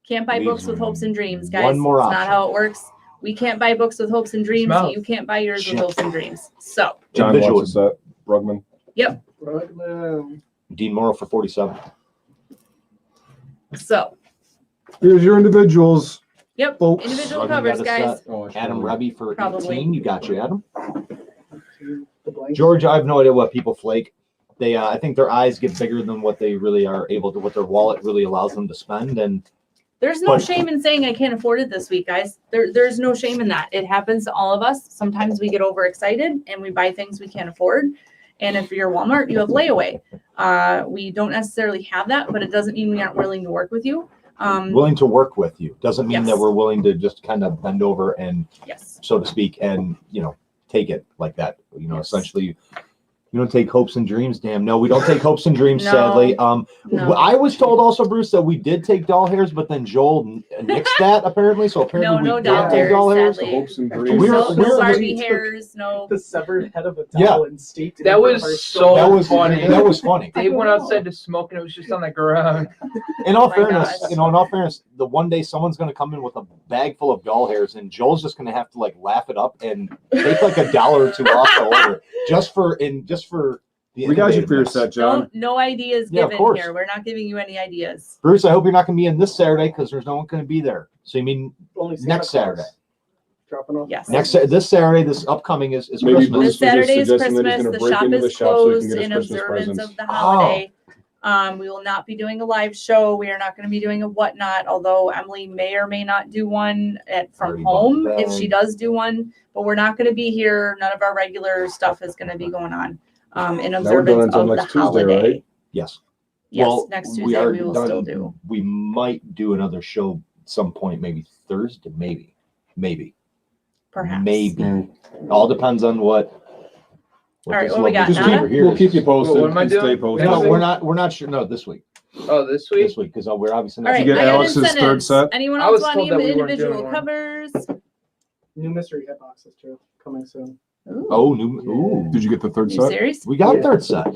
Can't buy Leaves books with hopes and dreams, one guys. more It's option. not how it works. We can't buy books with hopes and dreams. Smell. You can't buy yours with Shit. hopes and dreams. So, John Visual. wants us at Brugman. Brugman. Dean Morrow for 47. Here's your individuals. Yep. Folks. Individual Brugman covers, got a guys. set. Oh, I should Adam have- Revy for Probably. 18. You got you, Adam. The blank. George, I have no idea what people flake. They, I think their eyes get bigger than what they really are able to, what their wallet really allows them to spend. And There's no But- shame in saying I can't afford it this week, guys. There's no shame in that. It happens to all of us. Sometimes we get overexcited and we buy things we can't afford. And if you're Walmart, you have layaway. We don't necessarily have that, but it doesn't mean we aren't willing to work with you. willing to work with you doesn't mean Yes. that we're willing to just kind of bend over and, Yes. so to speak, and, take it like that. Yes. Essentially, You don't take hopes and dreams, damn. No, we don't take hopes and dreams, No. sadly. No. I was told also, Bruce, that we did take doll hairs, but then Joel nixed that apparently. So apparently No we doll did take hairs, doll hairs. sadly. Hopes and We dreams. were- no, we no were- Barbie hairs, no. The severed head of a doll Yeah. and staked it That into was her so shoulder. That was funny. That was funny. Dave went outside to smoke and it was just on the ground. In all Oh my fairness, gosh. in all fairness, the one day someone's going to come in with a bag full of doll hairs, and Joel's just going to have to like laugh it up and take like $1 or $2 off the order just for the. We got you for your innovativeness. set, John. No ideas Yeah, of given course. here. We're not giving you any ideas. Bruce, I hope you're not going to be in this Saturday because there's no one going to be there. So you mean Only Santa next Claus Saturday? dropping off. Yes. This Saturday, this upcoming is Maybe Christmas. Bruce This Saturday is suggesting that he's Christmas. gonna The break shop into the is shop so he can closed get his in Christmas observance presents. of the holiday. We will not be doing a live show. We are not going to be doing a whatnot, although Emily may or may not do one from Already home bought the if she bag. does do one. But we're not going to be here. None of our regular stuff is going to be going on in Now we're done observance until of the next Tuesday, holiday. right? Yes. Yes, Well, next we Tuesday are we will done. still do. We might do another show some point, maybe Thursday, maybe. Perhaps. Maybe. All depends on what. All right, this what we lovely got, Just Nana? creature here we'll keep you is. posted. What am I and stay doing? posted. No, Next we're not sure. No, this week. Oh, this week? This week, because we're obviously All not. right, Did you I get got Alex's third incentives. set? Anyone I else was want told that we weren't individual doing one. covers? New mystery hit boxes too, coming soon. Ooh, Oh, ooh. Did you get the third new set? series? We got Yeah. third set.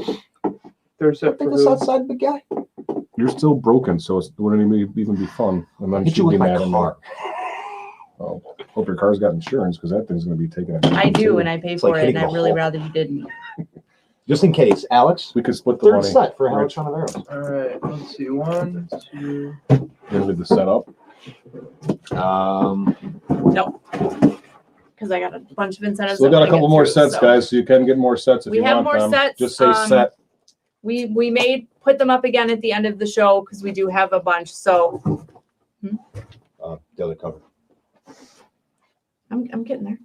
Third set Put for this who? outside, big guy. You're still broken, so it wouldn't even be fun. And then Hit she'd you with be my mad at me. car. Oh, hope your car's got insurance because that thing's going to be taken. I do, and I pay It's for like it, and hitting I'd a really hole. rather you didn't. Just in case, Alex. We could split the Third money. set for Rich. Alex on the arrows. All right, let's see. 1, 2. Gonna leave the set up. No. Because I got a bunch of incentives. Still I got a wanna couple get more through, sets, so. guys, so you can get more sets if We you have want more them. sets, Just say set. We may put them up again at the end of the show because we do have a bunch. So The other cover. I'm getting there.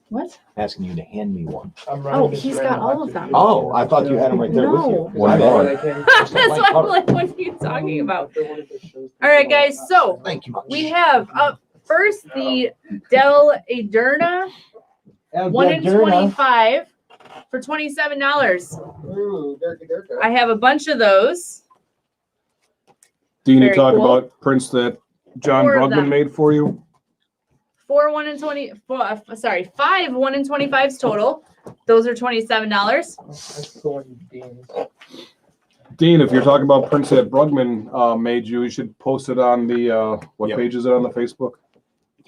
What? Asking you to hand me one. I'm Oh, running this he's random got all of electric them. vehicle. Oh, I thought you had them right there with you. No. One I bar. thought I can- That's why I'm like, what are you talking about? All right, guys, so Thank you. we have up first the Del Aderna 1 in 25 for $27. I have a bunch of those. Dean, you Very talk cool. about prints that John 4 of Brugman them. made for you. 5 1 in 25s total. Those are $27. That's the one Dean's. Dean, if you're talking about prints that Brugman made you should post it on the what Yep. page is it on the Facebook?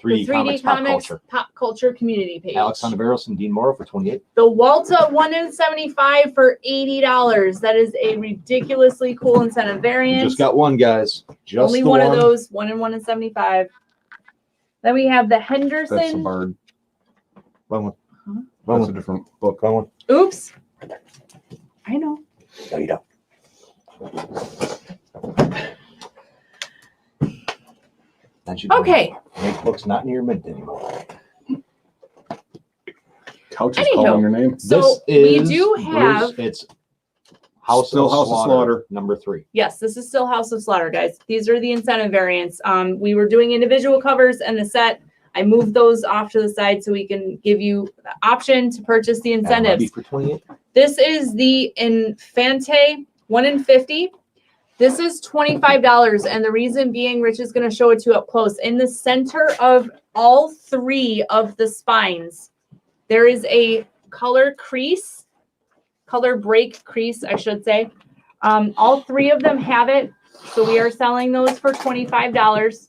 3D, The 3D Comics, Pop Comics Culture. Pop Culture community page. Alex Hontiveros and Dean Morrow for 28. The Walta 1 in 75 for $80. That is a ridiculously cool incentive variant. Just got one, guys. Just Only the one of those, 1 in 75. Then we have the That's a Henderson. bird. Wrong one. Huh? Wrong That's a one. different book. Wrong one. Oops. I know. No, you don't. That should be- Okay. Make books not in your mint anymore. Couch is Anywho, calling your name. So This we is, do Bruce, have. it's House Still of House of Slaughter, Slaughter. number 3. Yes, this is still House of Slaughter, guys. These are the incentive variants. We were doing individual covers and the set. I moved those off to the side so we can give you the option to purchase the incentives. For 28. This is the Infante 1 in 50. This is $25, and the reason being, Rich is going to show it to you up close. In the center of all 3 of the spines, there is a color break crease, I should say. All 3 of them have it, so we are selling those for $25.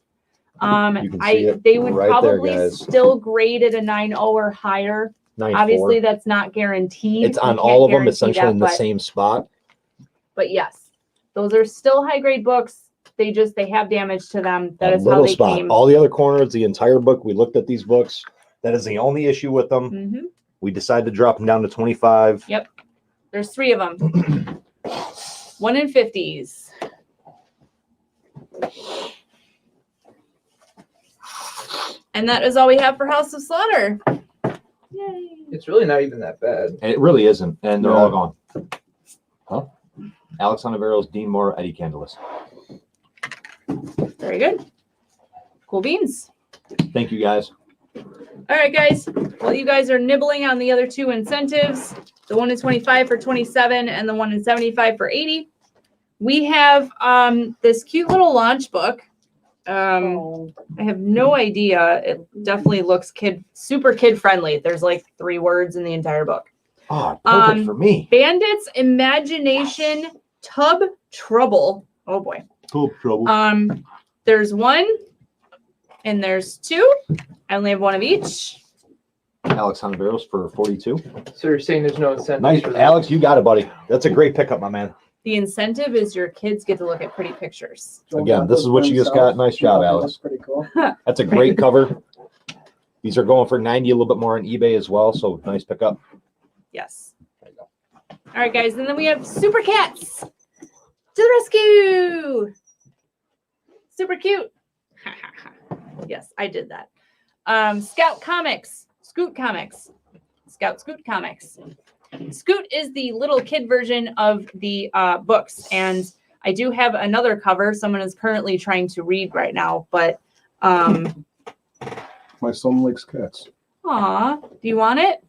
You can see it They would right there, probably guys. still grade at a 9.0 or higher. 9.4. Obviously, that's not guaranteed. It's You on can't all of them, guarantee essentially that, in the but- same spot. But yes, those are still high grade books. They have damage to them. That is how little they spot. came. All the other corners, the entire book. We looked at these books. That is the only issue with them. Mhm. We decided to drop them down to 25. Yep. There's 3 of them. 1 in 50s. And that is all we have for House of Slaughter. Yay. It's really not even that bad. And it really isn't, and they're Yeah. all gone. Huh? Alex Hontiveros, Dean Moore, Eddie Candelas. Very good. Cool beans. Thank you, guys. All right, guys. Well, you guys are nibbling on the other two incentives. The one in 25 for 27 and the one in 75 for 80. We have this cute little launch book. I have no idea. It definitely looks super kid friendly. There's like 3 words in the entire book. Oh, perfect for me. Bandits Imagination Tub Trouble. Oh boy. Tub Trouble. There's 1 and there's 2. I only have 1 of each. Alex Honveros for 42. So you're saying there's no incentive? Nice, Alex. You got it, buddy. That's a great pickup, my man. The incentive is your kids get to look at pretty pictures. Again, this is what you just got. Nice job, Alex. That's pretty cool. That's a great cover. These are going for 90, a little bit more on eBay as well. So nice pickup. Yes. All right, guys. And then we have Super Cats to the rescue. Super cute. Yes, I did that. Scout Comics. Scoot Comics. Scoot Comics. Scoot is the little kid version of the books, and I do have another cover someone is currently trying to read right now, but My son likes cats. aw, do you want it?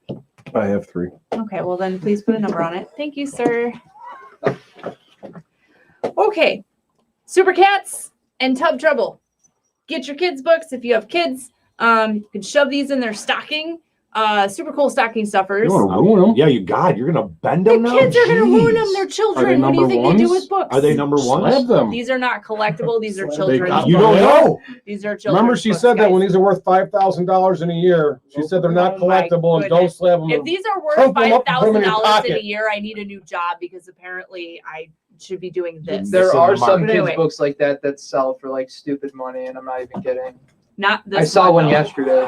I have 3. Okay, well then please put a number on it. Thank you, sir. Okay, Super Cats and Tub Trouble. Get your kids' books if you have kids. You can shove these in their stocking. Super cool stocking stuffers. You want to ruin them? Yeah, you're gonna bend The them now. kids are going to Jeez. ruin them. They're children. What do you number think they do ones? with books? Are they number Slap ones? them. These are not collectible. These are They children's got You books. don't know. These are children's Remember, she books, said that guys. when these are worth $5,000 in a year, she said they're not Oh my collectible and don't goodness. slap them. If these are worth Crumple them up and put them in your $5,000 in a pocket. year, I need a new job because apparently I should be doing this. There Missing are the mark. some But kids' anyway. books like that sell for like stupid money, and I'm not even kidding. Not this. I saw one though. yesterday.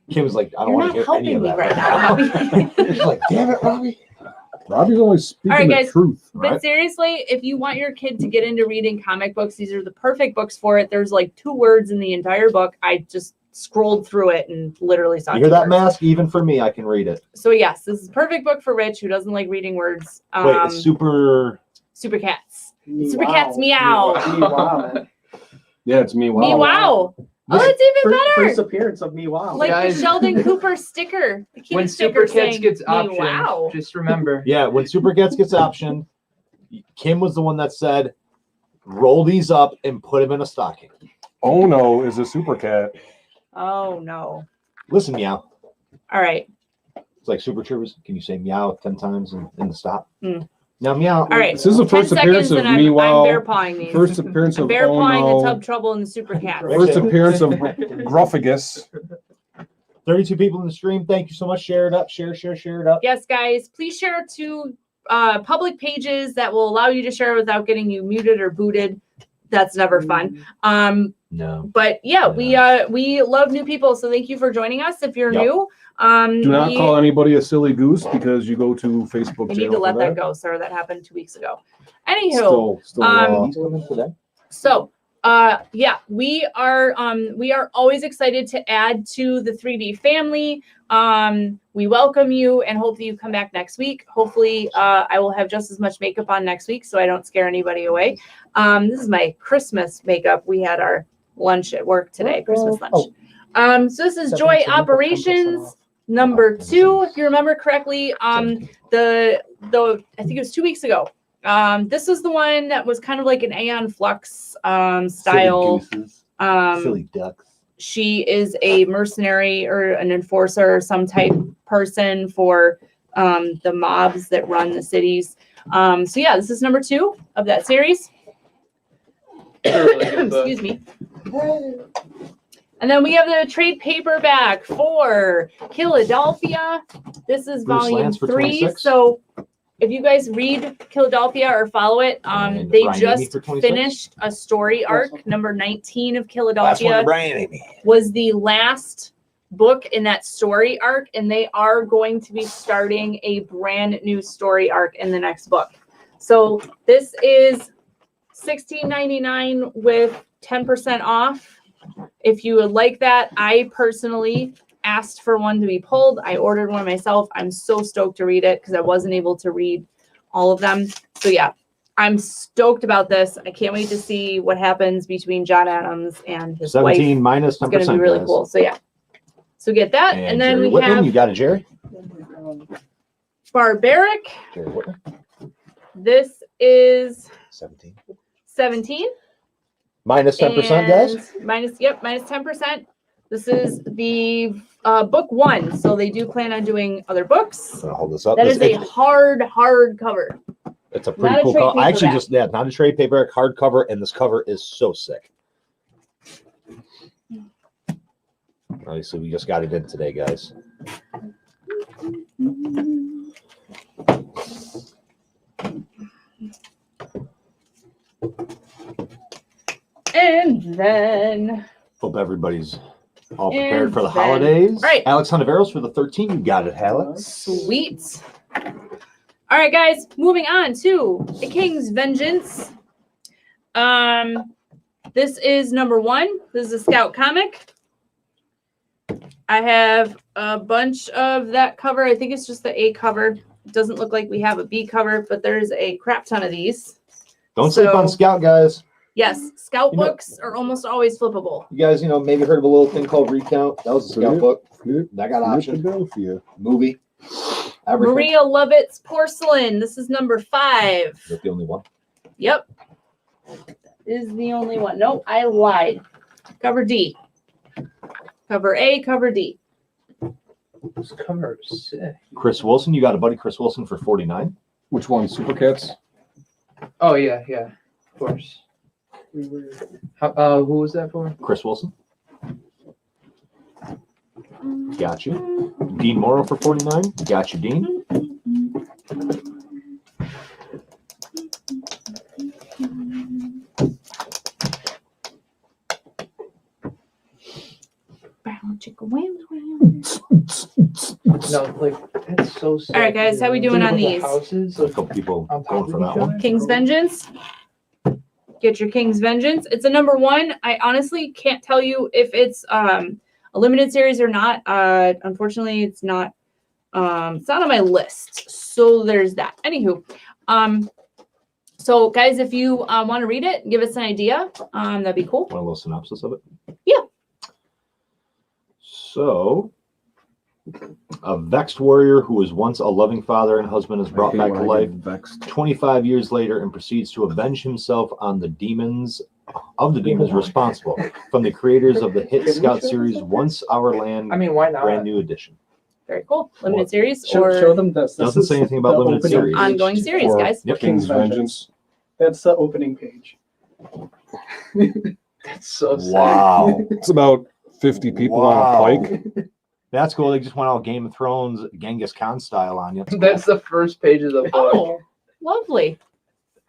Kim was like, I don't You're want to not hear any helping of me that right now. She's like, damn it, Robbie. Robbie's always speaking All right, the guys. truth. But Right. seriously, if you want your kid to get into reading comic books, these are the perfect books for it. There's like 2 words in the entire book. I just scrolled through it and literally saw You hear 2 that words. mask? Even for me, I can read it. So yes, this is a perfect book for Rich who doesn't like reading words. Wait, it's super. Super Cats. Me Super wow. Cats meow. Me wow, man. Yeah, it's me. Wow. Me wow. Oh, it's even better. First appearance of me wow. Like Guys. the Sheldon Cooper sticker. The kitty When sticker Super Kids saying, gets "Me optioned, wow." just remember. Yeah, when Super Cats gets optioned, Kim was the one that said, roll these up and put them in a stocking. Oh no, is a super cat. Oh no. Listen, meow. All right. It's like Super Troopers. Can you say meow 10 times in the stop? Mm. Now, meow. All right. This is the 10 first appearance seconds of and I'm, me. I'm Wow. bear pawing these. First appearance I'm of bear oh pawing the no. Tub Trouble and the Super Cats. First appearance of Gruffagus. 32 people in the stream. Thank you so much. Share it up. Share it up. Yes, guys. Please share to public pages that will allow you to share without getting you muted or booted. That's never fun. No. But yeah, we love new people. So thank you for joining us. If you're Yep. new, Do not call anybody a silly goose because you go to Facebook you jail. need to let for that go, sir. That happened 2 weeks ago. Anywho, Still He's coming today. so yeah, we are always excited to add to the 3D family. We welcome you and hopefully you come back next week. Hopefully I will have just as much makeup on next week so I don't scare anybody away. This is my Christmas makeup. We had our lunch at work today, Christmas lunch. So this is Joy Operations number 2. If you remember correctly, the I think it was 2 weeks ago. This was the one that was kind of like an Aeon Flux style. Silly ducks. She is a mercenary or an enforcer or some type person for the mobs that run the cities. So yeah, this is number 2 of that series. Excuse me. And then we have the trade paperback for Philadelphia. This is Bruce volume Lance for 3. 26. So if you guys read Philadelphia or follow it, And they Brian just Amy for 26. finished a story arc. Number 19 of Last one Philadelphia to Brian Amy. was the last book in that story arc, and they are going to be starting a brand new story arc in the next book. So this is $16.99 with 10% off. If you would like that, I personally asked for one to be pulled. I ordered one myself. I'm so stoked to read it because I wasn't able to read all of them. So yeah, I'm stoked about this. I can't wait to see what happens between John Adams and his 17 wife. minus It's 10%. going to be really guys. cool. So yeah. So get that. And then Jerry we Whitman, have you got it, Jerry? Barbaric. Jerry Whitman. This is 17. 17. Minus 10%, guys? Minus 10%. This is the book 1. So they do plan on doing other books. I'm gonna hold this up. That is a hard cover. It's a Not pretty a cool trade cover. I actually paperback. not a trade paperback, hardcover, and this cover is so sick. Obviously, we just got it in today, guys. And then Hope everybody's all prepared And for the then- holidays. All right. Alex Hontiveros for the 13. You got it, Alex. sweet. All right, guys, moving on to A King's Vengeance. This is number 1. This is a Scout comic. I have a bunch of that cover. I think it's just the A cover. It doesn't look like we have a B cover, but there's a crap ton of these. Don't sleep on So- Scout, guys. Yes, Scout You know- books are almost always flippable. You guys, maybe heard of a little thing called Recount. That was a Scout book. Flip That got the optioned. bill for you. Movie. Everything. Maria Lovett's Porcelain. This is number 5. Is that the only one? Yep. Is the only one. Nope, I lied. Cover D. Cover A, cover D. This cover is sick. Chris Wilson. You got a buddy, Chris Wilson, for 49. Which one? Super Cats? Oh yeah, of course. Who was that for? Chris Wilson. Got you. Dean Morrow for 49. Got you, Dean. No, like that's so sick. All right, guys, how we doing on With the these? Houses, A like, couple people on top going of for each that one. other? King's Vengeance. Get your King's Vengeance. It's a number 1. I honestly can't tell you if it's a limited series or not. Unfortunately, it's not. It's not on my list. So there's that. Anywho, so guys, if you want to read it, give us an idea. That'd be cool. Want a little synopsis of it? Yeah. So, a vexed warrior who was once a loving father and husband is brought back to life Vexed. 25 years later and proceeds to avenge himself on the demons responsible. From the creators of the hit Scout series, Once Our Land, I mean, why not? brand new edition. Very cool. Limited series Show or them this. This Doesn't is say anything about the limited opening series. page ongoing series, Or guys. Yep. King's Vengeance. That's the opening page. That's so sick. Wow. It's about 50 people Wow. on a pike. That's cool. They just went all Game of Thrones, Genghis Khan style on you. That's the first page of the book. Oh, lovely.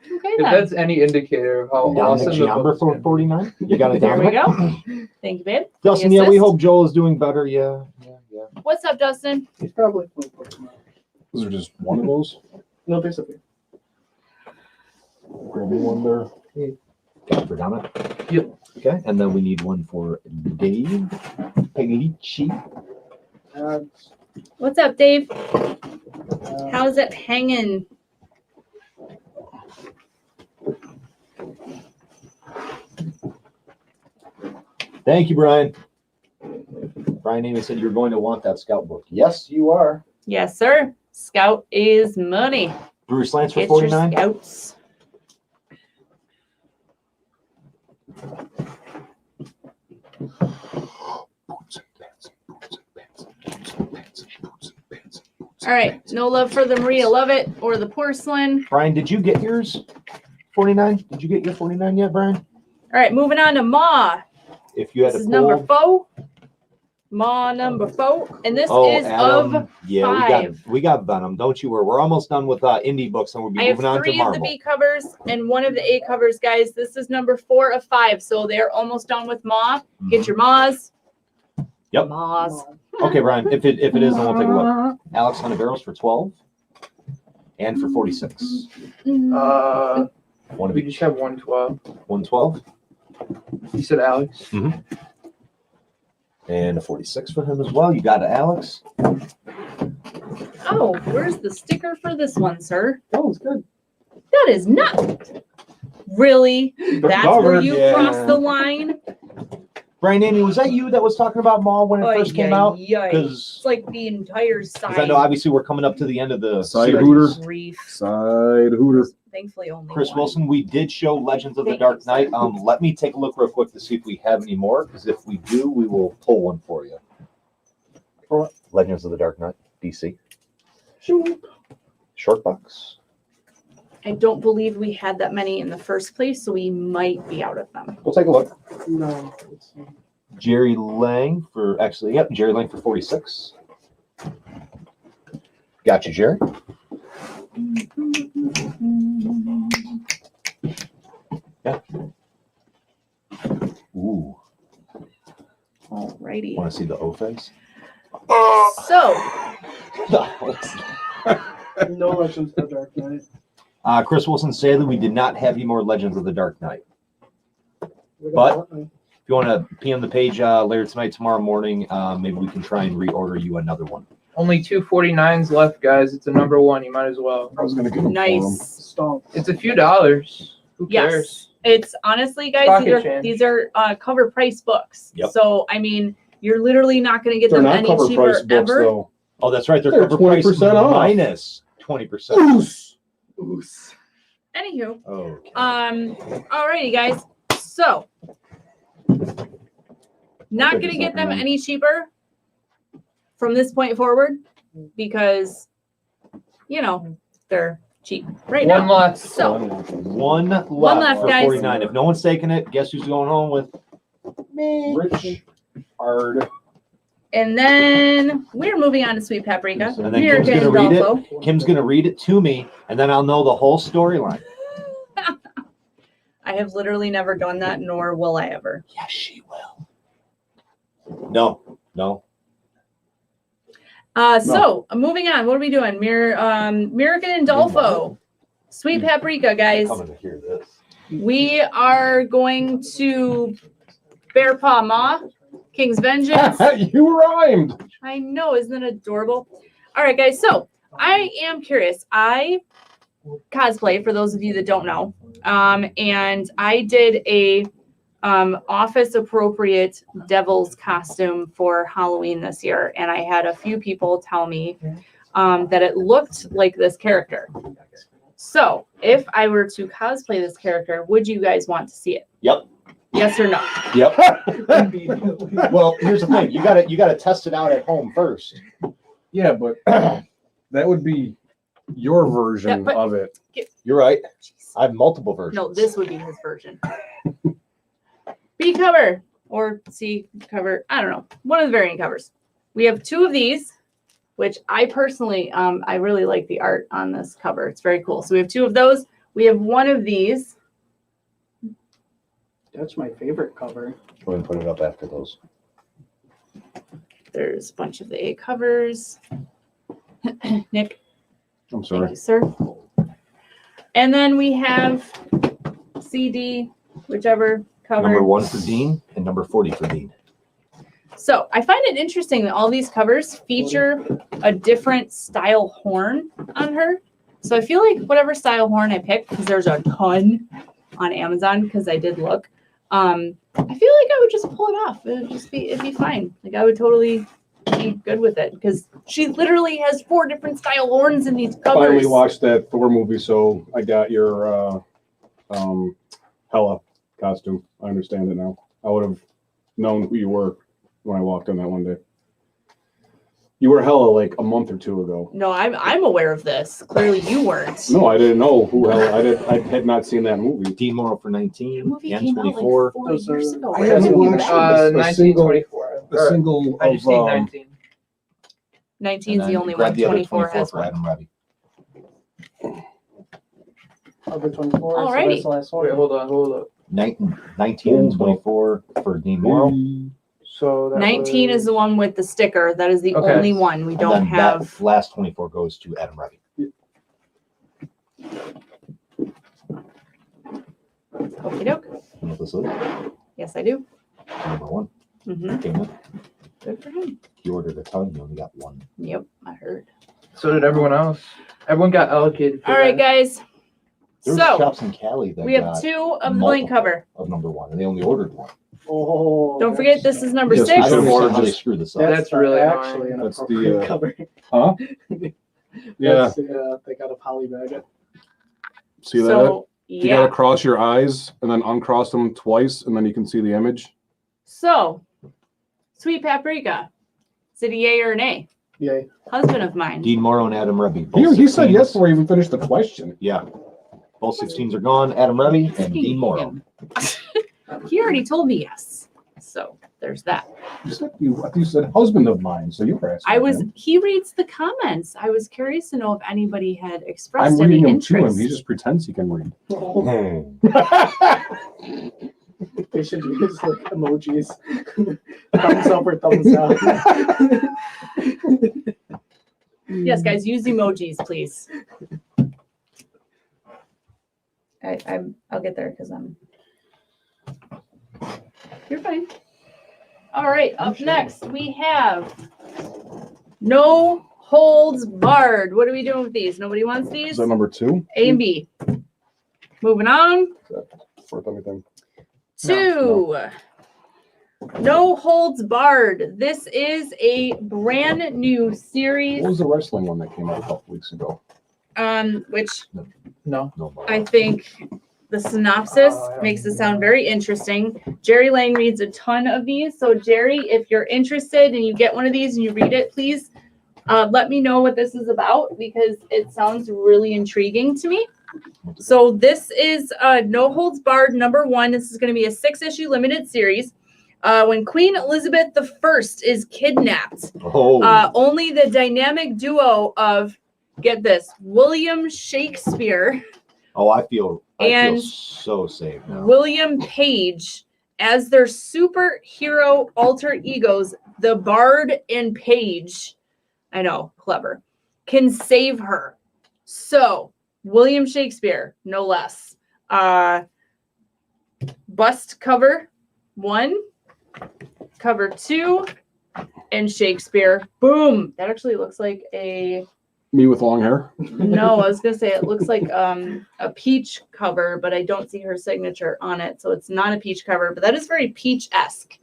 Okay If then. that's any indicator of how Dominic awesome the Giambra book's for gonna be. 49. You got it, There we Dominic. go. Thank you, babe. Dustin, The yeah, we assist. hope Joel is doing better. Yeah. What's up, Dustin? He's probably Those are just one of those. no, there's a few. Grab me one there. Got it for Dominic? Yep. Okay, and then we need one for Dave Paglici. What's up, Dave? Uh, How's it hanging? Thank you, Brian. Brian Amy said you're going to want that Scout book. Yes, you are. Yes, sir. Scout is money. Bruce Lance for Get your 49. scouts. All right. No love for the Maria Lovett or the porcelain. Brian, did you get yours? 49? Did you get your 49 yet, Brian? All right. Moving on to Ma. If you had This to is number pull. 4. Ma number 4. And this Oh, is Adam. of Yeah, 5. we got Venom. Don't you worry. We're almost done with Indy books, and we'll be I have moving on to 3 of Marvel. the B covers and 1 of the A covers, guys. This is number 4 of 5. So they're almost done with Ma. Get your Ma's. Yep. Ma's. Okay, Brian. If it is, then we'll take a look. Alex Hontiveros for 12, and for 46. We One just have 112. 112 You said Alex. and a 46 for him as well. You got it, Alex. Oh, where's the sticker for this one, sir? Oh, it's good. That is not really. That's where covered, you yeah. cross the line. Brian, Andy, was that you that was talking about Maul when it first came out? It's like the entire side. I know obviously we're coming up to the end of the Side series. hooter. Grief. Side hooter. Thankfully, only Chris one. Wilson, we did show Legends of the Thank Dark you, Knight. sir. Let me take a look real quick to see if we have any more, because if we do, we will pull one for you. For what? Legends of the Dark Knight, DC. Shoot. Short box. I don't believe we had that many in the first place, so we might be out of them. We'll take a look. No. Jerry Lang for, actually, yep, Jerry Lang for 46. Got you, Jerry. Yeah. Ooh. Alrighty. Want to see the O face? So, No Legends of the Dark Knight. Chris Wilson, sadly, we did not have any more Legends of the Dark Knight. We got But- one. If you want to PM the page later tonight, tomorrow morning, maybe we can try and reorder you another one. Only 249s left, guys. It's a number one. You might as well. I was gonna get them nice. Stomp. It's a few dollars. Who cares? Yes. It's honestly, guys, Pocket change. these are cover price books. Yep. So, I mean, you're literally not going to get They're them not any cover cheaper price books ever. though. Oh, that's right. They're They're cover price 20% off. minus 20%. Oos. Oos. Anywho, Okay. alrighty, guys. So, not think going to it's get not them gonna- any cheaper from this point forward because, you know, they're cheap right One now. left. So, One left, left, for guys. 49. If no one's taking it, guess who's going home with me? Rich. Hard. and then we're moving on to Sweet Paprika. And then American Kim's gonna read it. Adolfo. Kim's going to read it to me, and then I'll know the whole storyline. I have literally never done that, nor will I ever. Yes, she will. No. So moving on, what are we doing? American Adolfo, Sweet Paprika, guys. Coming to hear this. We are going to Bear Paw Ma, King's Vengeance. You rhymed. I know, isn't it adorable? All right, guys. So I am curious. I cosplay, for those of you that don't know, and I did a office appropriate devil's costume for Halloween this year, and I had a few people tell me that it looked like this character. So if I were to cosplay this character, would you guys want to see it? Yep. Yes or no? Yep. Well, here's the thing. You gotta test it out at home first. Yeah, but that would be your version Yeah, but- of it. You're right. I have multiple versions. No, this would be his version. B cover or C cover. I don't know. One of the variant covers. We have two of these, which I personally, I really like the art on this cover. It's very cool. So we have two of those. We have one of these. That's my favorite cover. Go ahead and put it up after those. There's a bunch of the A covers. Nick, I'm thank sorry. you, sir. And then we have CD, whichever cover. Number 1 for Dean and number 40 for Dean. So I find it interesting that all these covers feature a different style horn on her. So I feel like whatever style horn I pick, because there's a ton on Amazon, because I did look, I feel like I would just pull it off. It'd be fine. Like I would totally be good with it because she literally has 4 different style horns in these covers. Finally watched that Thor movie, so I got your Hela costume. I understand it now. I would have known who you were when I walked in that one day. You were Hela like a month or two ago. No, I'm aware of this. Clearly you weren't. No, I didn't know who Hela. I had not seen that movie. Dean Morrow for The 19 movie and came out like 24. 4 Those are- years ago. I haven't Or watched a 1924. A single I just seen of 19. 19 And is the then only grab one. the other 24 has for one. Adam Ravi. Other 24. Alrighty. So that's the last one. Wait, hold on. 19 and 24 for Dean Morrow. So that 19 was... is the one with the sticker. That is the Okay. only one. We And don't then have. that last 24 goes to Adam Ravi. Okie doke. You know what this is? Yes, I do. Number 1. Mm-hmm. Came in. Good for him. You ordered a ton, you only got 1. Yep, I heard. So did everyone else. Everyone got allocated. For All right, that. guys. There's So shops in Cali that we have got 2 of the blank cover. of number 1, and they only ordered 1. Oh, Don't forget, this is number Yes, we 6. I don't should've understand how they just- screwed this up. That's really actually annoying. an That's the, appropriate cover. Huh? Yeah. That's, they got a polybag it. See that? So You gotta yeah. cross your eyes and then uncross them twice, and then you can see the image. So Sweet Paprika. Is it a yay or an A? Yay. Husband of mine. Dean Morrow and Adam Revy. He said yes before he even finished the question. Yeah. Both 16s are gone. Adam Revy and Dean Morrow. He already told me yes. So there's that. You said husband of mine, so you were asking. He reads the comments. I was curious to know if anybody had I'm expressed any reading them to interest. him. He just pretends he can read. They should use like emojis. Thumbs up or thumbs down. Yes, guys, use emojis, please. I'll get there because you're fine. All right, up next we have No Holds Barred. What are we doing with these? Nobody wants these? Is that number 2? A and B. Moving on. Fourth anything? 2. No Holds Barred. This is a brand new series. What was the wrestling one that came out a couple weeks ago? Which No. I think the synopsis makes it sound very interesting. Jerry Lang reads a ton of these. So Jerry, if you're interested and you get one of these and you read it, please let me know what this is about because it sounds really intriguing to me. So this is No Holds Barred number 1. This is going to be a 6-issue limited series. When Queen Elizabeth I is kidnapped, only the dynamic duo of, get this, William Shakespeare Oh, I feel And so safe now. William Page as their superhero alter egos, the Bard and Page, I know, clever, can save her. So, William Shakespeare, no less. Bust cover 1, cover 2, and Shakespeare. Boom! That actually looks like a... Me with long hair? No, I was going to say it looks like a peach cover, but I don't see her signature on it. So it's not a peach cover, but that is very peach-esque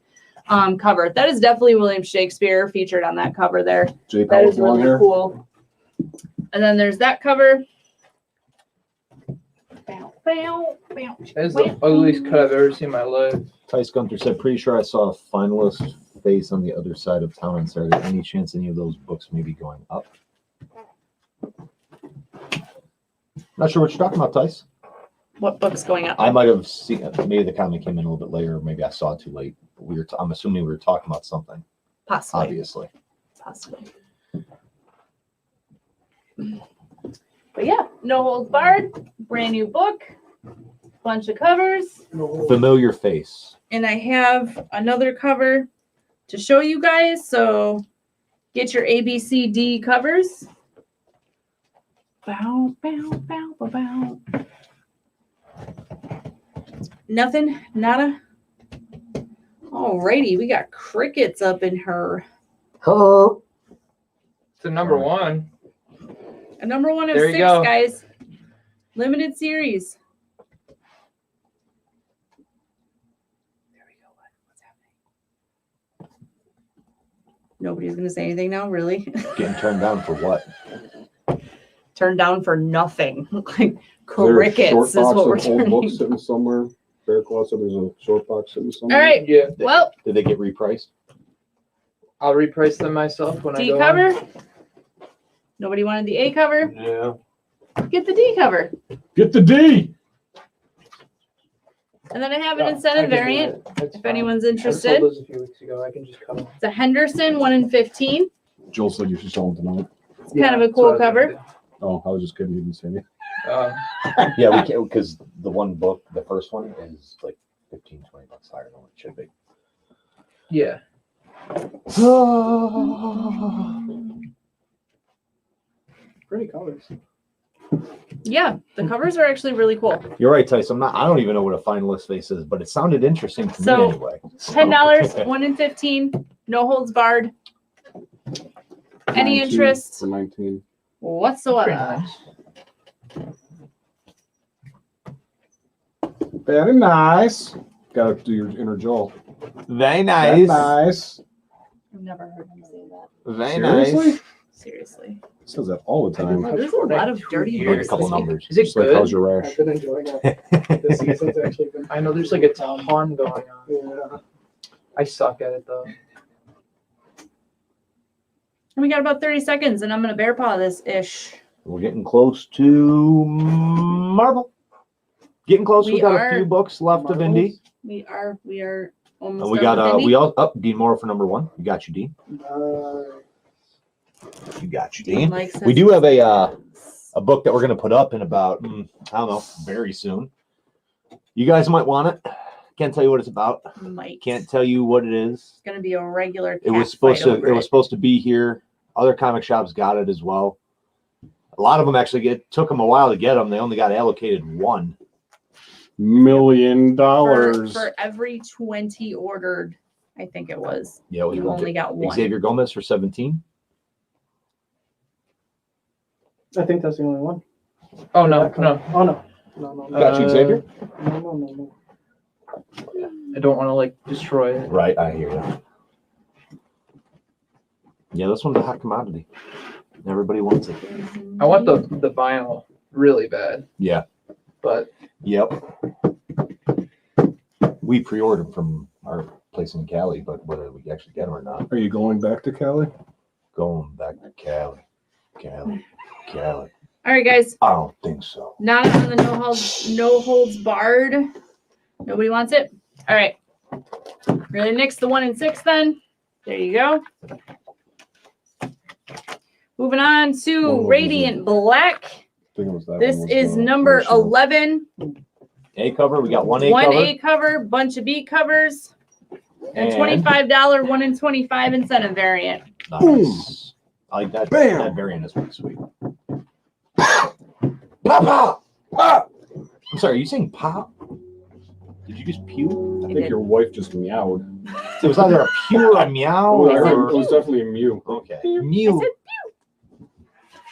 cover. That is definitely William Shakespeare featured on that cover there. J. That Powell is with long really hair? cool. And then there's that cover. That is the ugliest cut I've ever seen in my life. Tice Gunther said, pretty sure I saw a finalist face on the other side of town on Saturday. Any chance any of those books may be going up? Not sure what you're talking about, Tice. What book's going up? I might have seen, maybe the comment came in a little bit later, or maybe I saw it too late. But I'm assuming we were talking about something, Possibly. obviously. Possibly. But yeah, No Holds Barred, brand new book, bunch of covers. Familiar face. And I have another cover to show you guys. So get your ABCD covers. Bow, bow, bow, bow, bow. Nothing, nada. Alrighty, we got crickets up in her. Oh. It's the number 1. A number 1 of There you 6, go. guys. Limited series. There we go. What's happening? Nobody's gonna say anything now, really? Getting turned down for what? Turned down for nothing. Like Is there a crickets short is box what we're of old turning. books sitting somewhere? Bear Claw said there's a short box sitting somewhere. All right. Yeah. Well, Did they get repriced? I'll reprice them myself when I D go cover. on. Nobody wanted the A cover. Yeah. Get the D cover. Get the D! And then I have an Yeah, I incentive can do variant. it. That's If fine. anyone's I just interested, sold those a few weeks ago. I can just cut them. it's a Henderson 1 in 15. Joel said you should sell them tonight. It's kind of a cool cover. Oh, I was just kidding. You didn't say anything. Yeah, we can, because the one book, the first one, is like 15, 20 bucks higher than what it should be. Yeah. Pretty colors. Yeah, the covers are actually really cool. You're right, Tice. I don't even know what a finalist face is, but it sounded interesting to So, me anyway. $10, 1 in 15, no holds barred. Any 19 interest For 19. whatsoever? Pretty nice. Very nice. Gotta do your inner Joel. Very Very nice. I've never heard him say that. Very Seriously? nice. Seriously. He says that all the time. Wow, there's a lot of dirty Here's books a couple this week. numbers. Is it Just like, how's good? your I've rash? been enjoying it. This season's actually been. I know there's like a ton going on. Yeah. I suck at it though. And we got about 30 seconds, and I'm gonna bear paw this ish. We're getting close to Marvel. Getting close. We We got are. a few books left of Indy. We are almost. We done got with Indy. we all up Dean Morrow for number 1. You got you, Dean. You got you, Dean. Mike says We do have yes. a book that we're gonna put up in about I don't know, very soon. You guys might want it. Can't tell you what it's about. Mike. Can't tell you what it is. It's gonna be a regular. It was supposed to. It was supposed to be here. Other comic shops got it as well. A lot of them actually took them a while to get them. They only got allocated 1 $1 million. for every 20 ordered. I think it was. Yeah, we You only got 1. Xavier Gomez for 17. I think that's the only one. Oh no, no. Oh no. No. Got you, Xavier. No. I don't want to like destroy it. Right, I hear you. Yeah, this one's a hot commodity. Everybody wants it. I want the vinyl really bad, Yeah. but Yep. We pre-ordered from our place in Cali, but whether we actually get them or not, Are you going back to Cali? going back to Cali. All right, guys. I don't think so. Not on the no holds barred. Nobody wants it. All right. We're gonna nix the 1 and 6 then. There you go. Moving on to What Radiant Black. I think it was that This one was is the number original. 11. A cover. We got 1 A One cover. A cover, bunch of B covers, and And- $25 1 and 25 incentive variant. Nice. I like that. Bam. That variant is pretty sweet. Pop! Pop! I'm sorry. Are you saying pop? Did you just pew? I think your wife just meowed. So it was either a pew or a meow It or was definitely a mew. okay. Mew.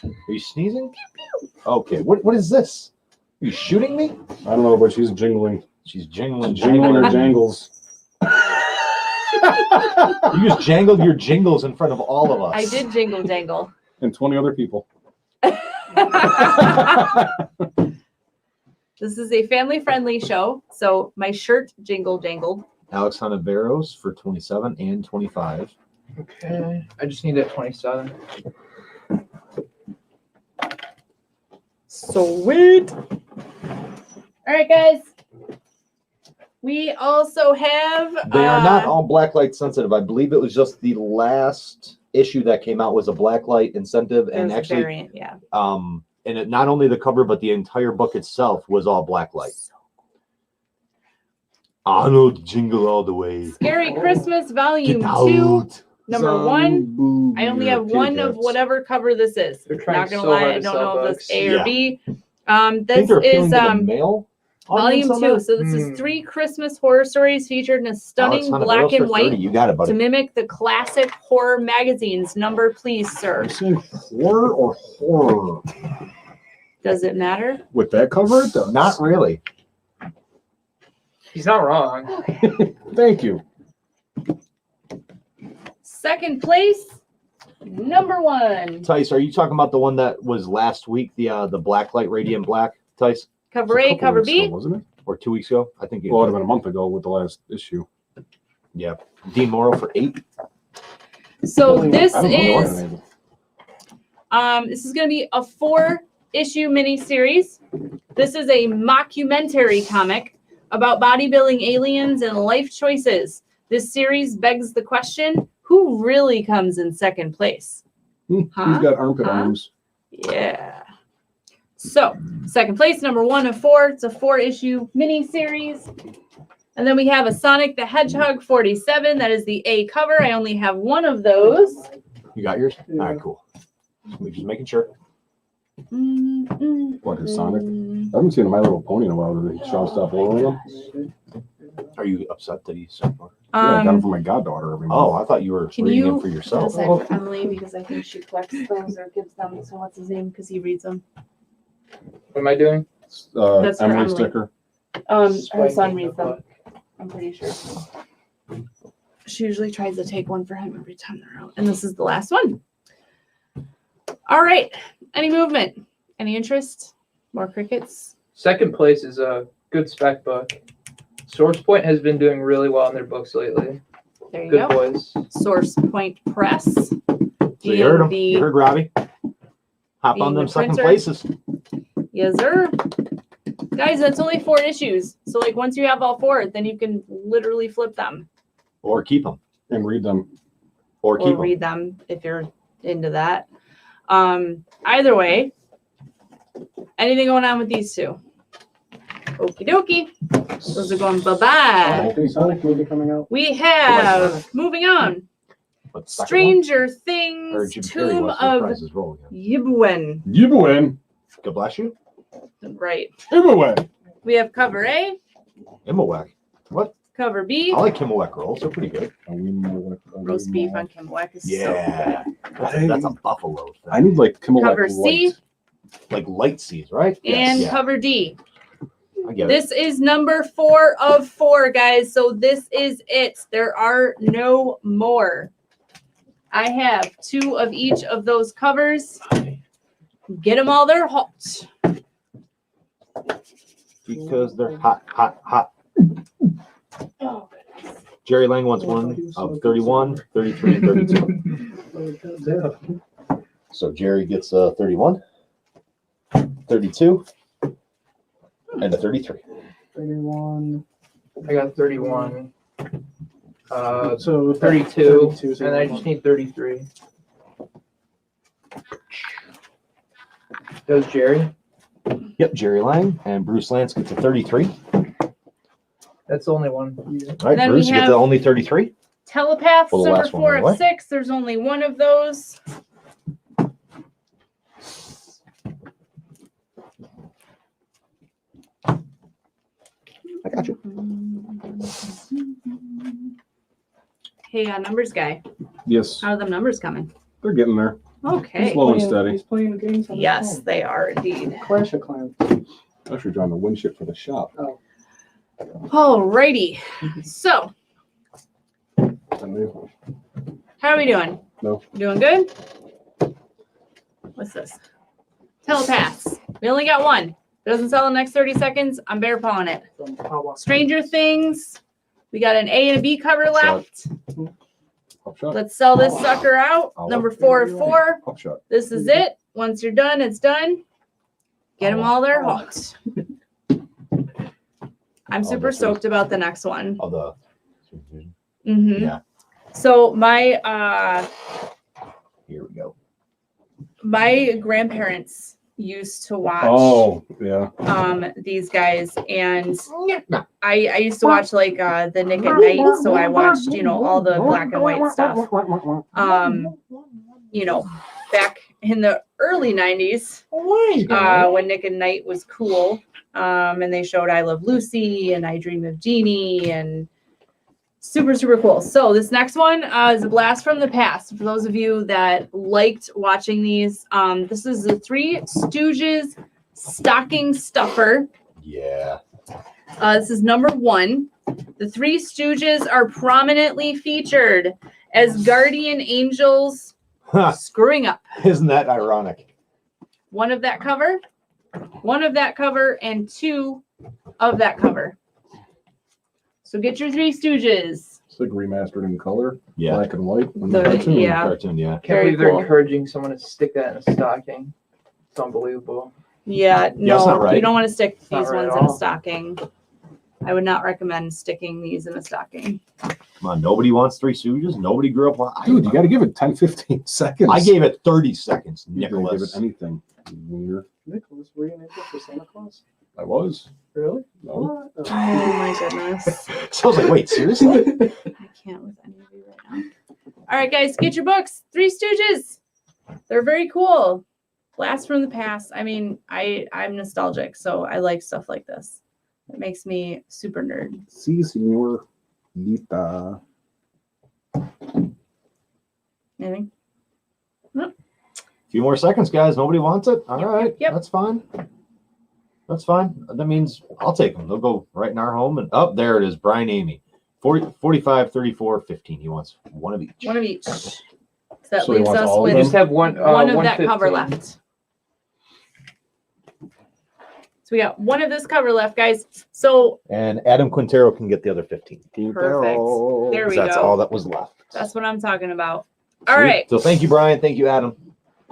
Are you sneezing? Okay. What is this? Are you shooting me? I don't know, but she's jingling. She's jingling. Jingling her jangles. You just jangled your jingles in front of all of us. I did jingle jangle. And 20 other people. This is a family-friendly show, so my shirt jingled. Alex Honaveros for 27 and 25. okay. I just need it 27. Sweet. All right, guys. We also have. They are not all blacklight sensitive. I believe it was just the last issue that came out was a blacklight incentive, and actually, variant, yeah. and it, not only the cover but the entire book itself was all blacklight. Arnold, jingle all the way. Scary Christmas Volume Get 2, out. number 1. I only have one of whatever cover this is. They're trying Not gonna so lie, hard I to don't sell know if books. it's A or Yeah. B. I think This they're appealing is to the male audience Volume on 2. that. So this is 3 Christmas horror stories featured in a stunning Alex black Honaveros and for 30. white You got it, to buddy. mimic the classic horror magazines. Number, please, Are sir. you saying horror or horror? Does it matter? With that cover, it does. Not really. He's not wrong. Thank you. Second place, number 1. Tice, are you talking about the one that was last week, the blacklight radiant black, Tice? Cover It was A, couple cover weeks B. ago, wasn't it? Or 2 weeks ago? I think it Well, it would have been a month ago with the last issue. Yeah. Dean Morrow for 8. So this I don't know what is it is. this is going to be a 4-issue miniseries. This is a mockumentary comic about bodybuilding aliens and life choices. This series begs the question, who really comes in second place? He's Huh? got armpit Huh? arms. Yeah. So, second place, number 1 of 4. It's a 4-issue miniseries. And then we have a Sonic the Hedgehog 47. That is the A cover. I only have one of those. You got yours? Yeah. All right, cool. Just making sure. What, his Sonic? I haven't seen My Little Pony in a while. Did Sean stop ordering them? Are you upset that he said more? Yeah, I got them Um, for my goddaughter every Oh, month. I thought you were Can reading you- them for yourself. for Emily, because I think she collects those or gives them. So what's his name? Because he reads them. What am I doing? That's for Emily Emily. sticker. Her Spanking son the reads them. book. I'm pretty sure. She usually tries to take one for him every time they're out. And this is the last one. All right. Any movement? Any interest? More crickets? Second place is a good spec book. Source Point has been doing really well in their books lately. There you Good go. boys. Source Point Press. So you heard him. You heard Robbie. Hop on being them the second printer. places. Yes, sir. Guys, that's only 4 issues. So like once you have all 4, then you can literally flip them. Or keep them. And read them. Or keep Or them. read them if you're into that. Either way, anything going on with these two? Okie dokie. Those are going bye-bye. Sonic movie coming out. We have, moving on, But second Stranger one? Or Things, Jim Carrey Tomb wants the of prizes rolling. Yibwen. You win. God bless you. Right. Giveaway. We have cover A, Imawek. What? cover B. I like Kimawek rolls. They're pretty good. Roast beef on Kimwek is Yeah. That's a buffalo thing. I need like Kimmel Cover C. Like light seas, right? And Yeah. cover D. I get it. This is number 4 of 4, guys. So this is it. There are no more. I have 2 of each of those covers. Get them all. They're hot. Because they're hot, hot, hot. Oh, Jerry Lang wants one of 31, 33, and 32. So Jerry gets 31, 32, and a 33. 31. I got 31. So 32, 32, so and I just need 33. That was Jerry. Yep, Jerry Lang and Bruce Lance get to 33. That's the only one. All right, Then Bruce, we you get have- to only 33. Telepaths, Well, the number last one 4 went of away. 6. There's only one of those. I got you. Hey, numbers guy. Yes, How are them numbers coming? they're getting there. Okay. Slow and steady. He's playing games on his Yes, phone. they are indeed. Clash of Clans. Actually trying to win shit for the shop. Alrighty. So, how are we doing? No. Doing good? What's this? Telepaths. We only got one. If it doesn't sell in the next 30 seconds, I'm bear pawing it. From Power. Stranger Things. We got an A and a B cover left. Pop shot. Let's sell this sucker out. Number 4 of 4. Pop shot. This is it. Once you're done, it's done. Get them all there hot. I'm super stoked about the next one. Of the Mm-hmm. Yeah. So my Here we go. my grandparents used to watch Oh, yeah. these guys, and I used to watch like the Nick at Night, so I watched all the black and white stuff. Back in the early 90s when Nick and Night was cool, and they showed I Love Lucy and I Dream of Jeannie and super, super cool. So this next one is a blast from the past. For those of you that liked watching these, this is the Three Stooges stocking stuffer. Yeah. This is number 1. The Three Stooges are prominently featured as guardian angels Huh. screwing up. Isn't that ironic? One of that cover, and 2 of that cover. So get your Three Stooges. It's like remastered in color, Yeah. black and white. And The- cartoon. yeah. Cartoon, yeah. Can't Very believe they're cool. encouraging someone to stick that in a stocking. It's unbelievable. Yeah, that's no, not right. you don't want to stick Not these right ones at in a all. stocking. I would not recommend sticking these in a stocking. Come on, nobody wants Three Stooges. Nobody grew up. Dude, you got to give it 10, 15 seconds. I gave it 30 seconds, You didn't give Nicholas. it anything. you wiener. Nicholas, were you an angel for Santa Claus? I was. Really? No. Oh my goodness. So I was like, wait, seriously? I can't with any of you right now. All right, guys, get your books. Three Stooges. They're very cool. Blast from the past. I mean, I'm nostalgic, so I like stuff like this. It makes me super nerd. Si, senor. Lita. Anything? A few more seconds, guys. Nobody wants it. All right, yep. that's fine. That's fine. That means I'll take them. They'll go right in our home. And up there it is, Brian Amy. 40, 45, 34, 15. He wants one of each. One of each. So that So he leaves wants us all of We with just have one. one of that 115. cover left. So we got one of this cover left, guys. So And Adam Quintero can get the other 15. perfect. There we That's go. all that was left. That's what I'm talking about. All Sweet. right. So thank you, Brian. Thank you, Adam.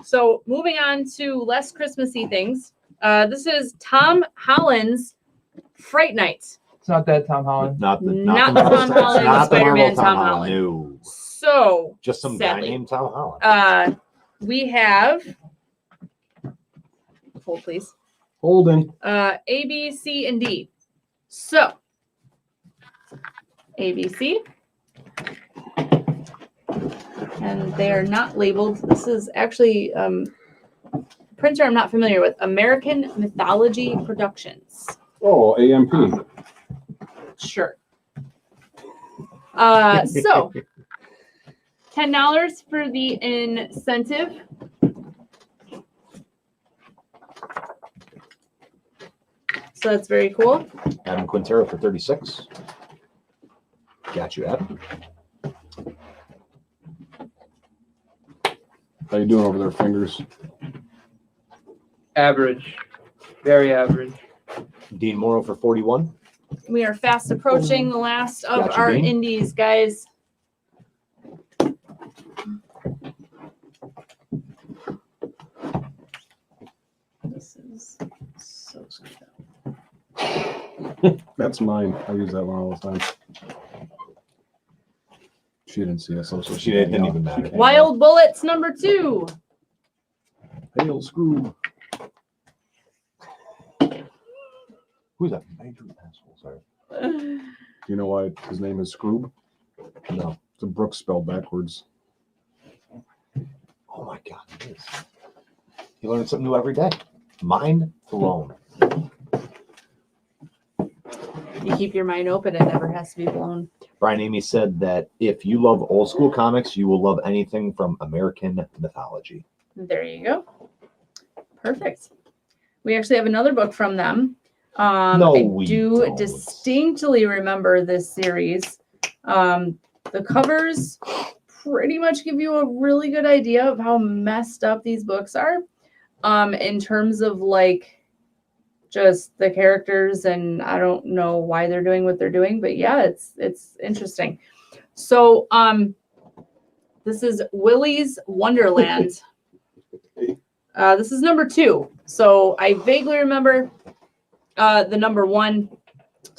So moving on to less Christmassy things. This is Tom Holland's Fright Night. It's not that Tom Holland. Not the Marvel Tom stuff. Holland, Not the Spider-Man Marvel Tom Holland. No. So Just some guy sadly, named Tom Holland. we have, hold please, Holden. A, B, C, and D. So A, B, C. And they are not labeled. This is actually printer I'm not familiar with. American Mythology Productions. Oh, AMP. Sure. So $10 for the incentive. So that's very cool. Adam Quintero for 36. Got you, Adam. How you doing over there, fingers? Average. Very average. Dean Morrow for 41. We are fast approaching the last of Gotcha, our Dean. indies, guys. This is so screwed up. That's mine. I use that one all the time. She didn't see us. So She didn't even matter. Wild Bullets #2. Hail Scroob. Who's that major asshole? Sorry. Do you know why his name is Scroob? No. It's a Brooks spelled backwards. Oh my God. It is. You learn something new every day. Mind blown. You keep your mind open, it never has to be blown. Brian Amy said that if you love old school comics, you will love anything from American mythology. There you go. Perfect. We actually have another book from them. No, I we do don't. distinctly remember this series. The covers pretty much give you a really good idea of how messed up these books are. In terms of like just the characters, and I don't know why they're doing what they're doing, but yeah, it's interesting. So this is Willy's Wonderland. This is #2. So I vaguely remember the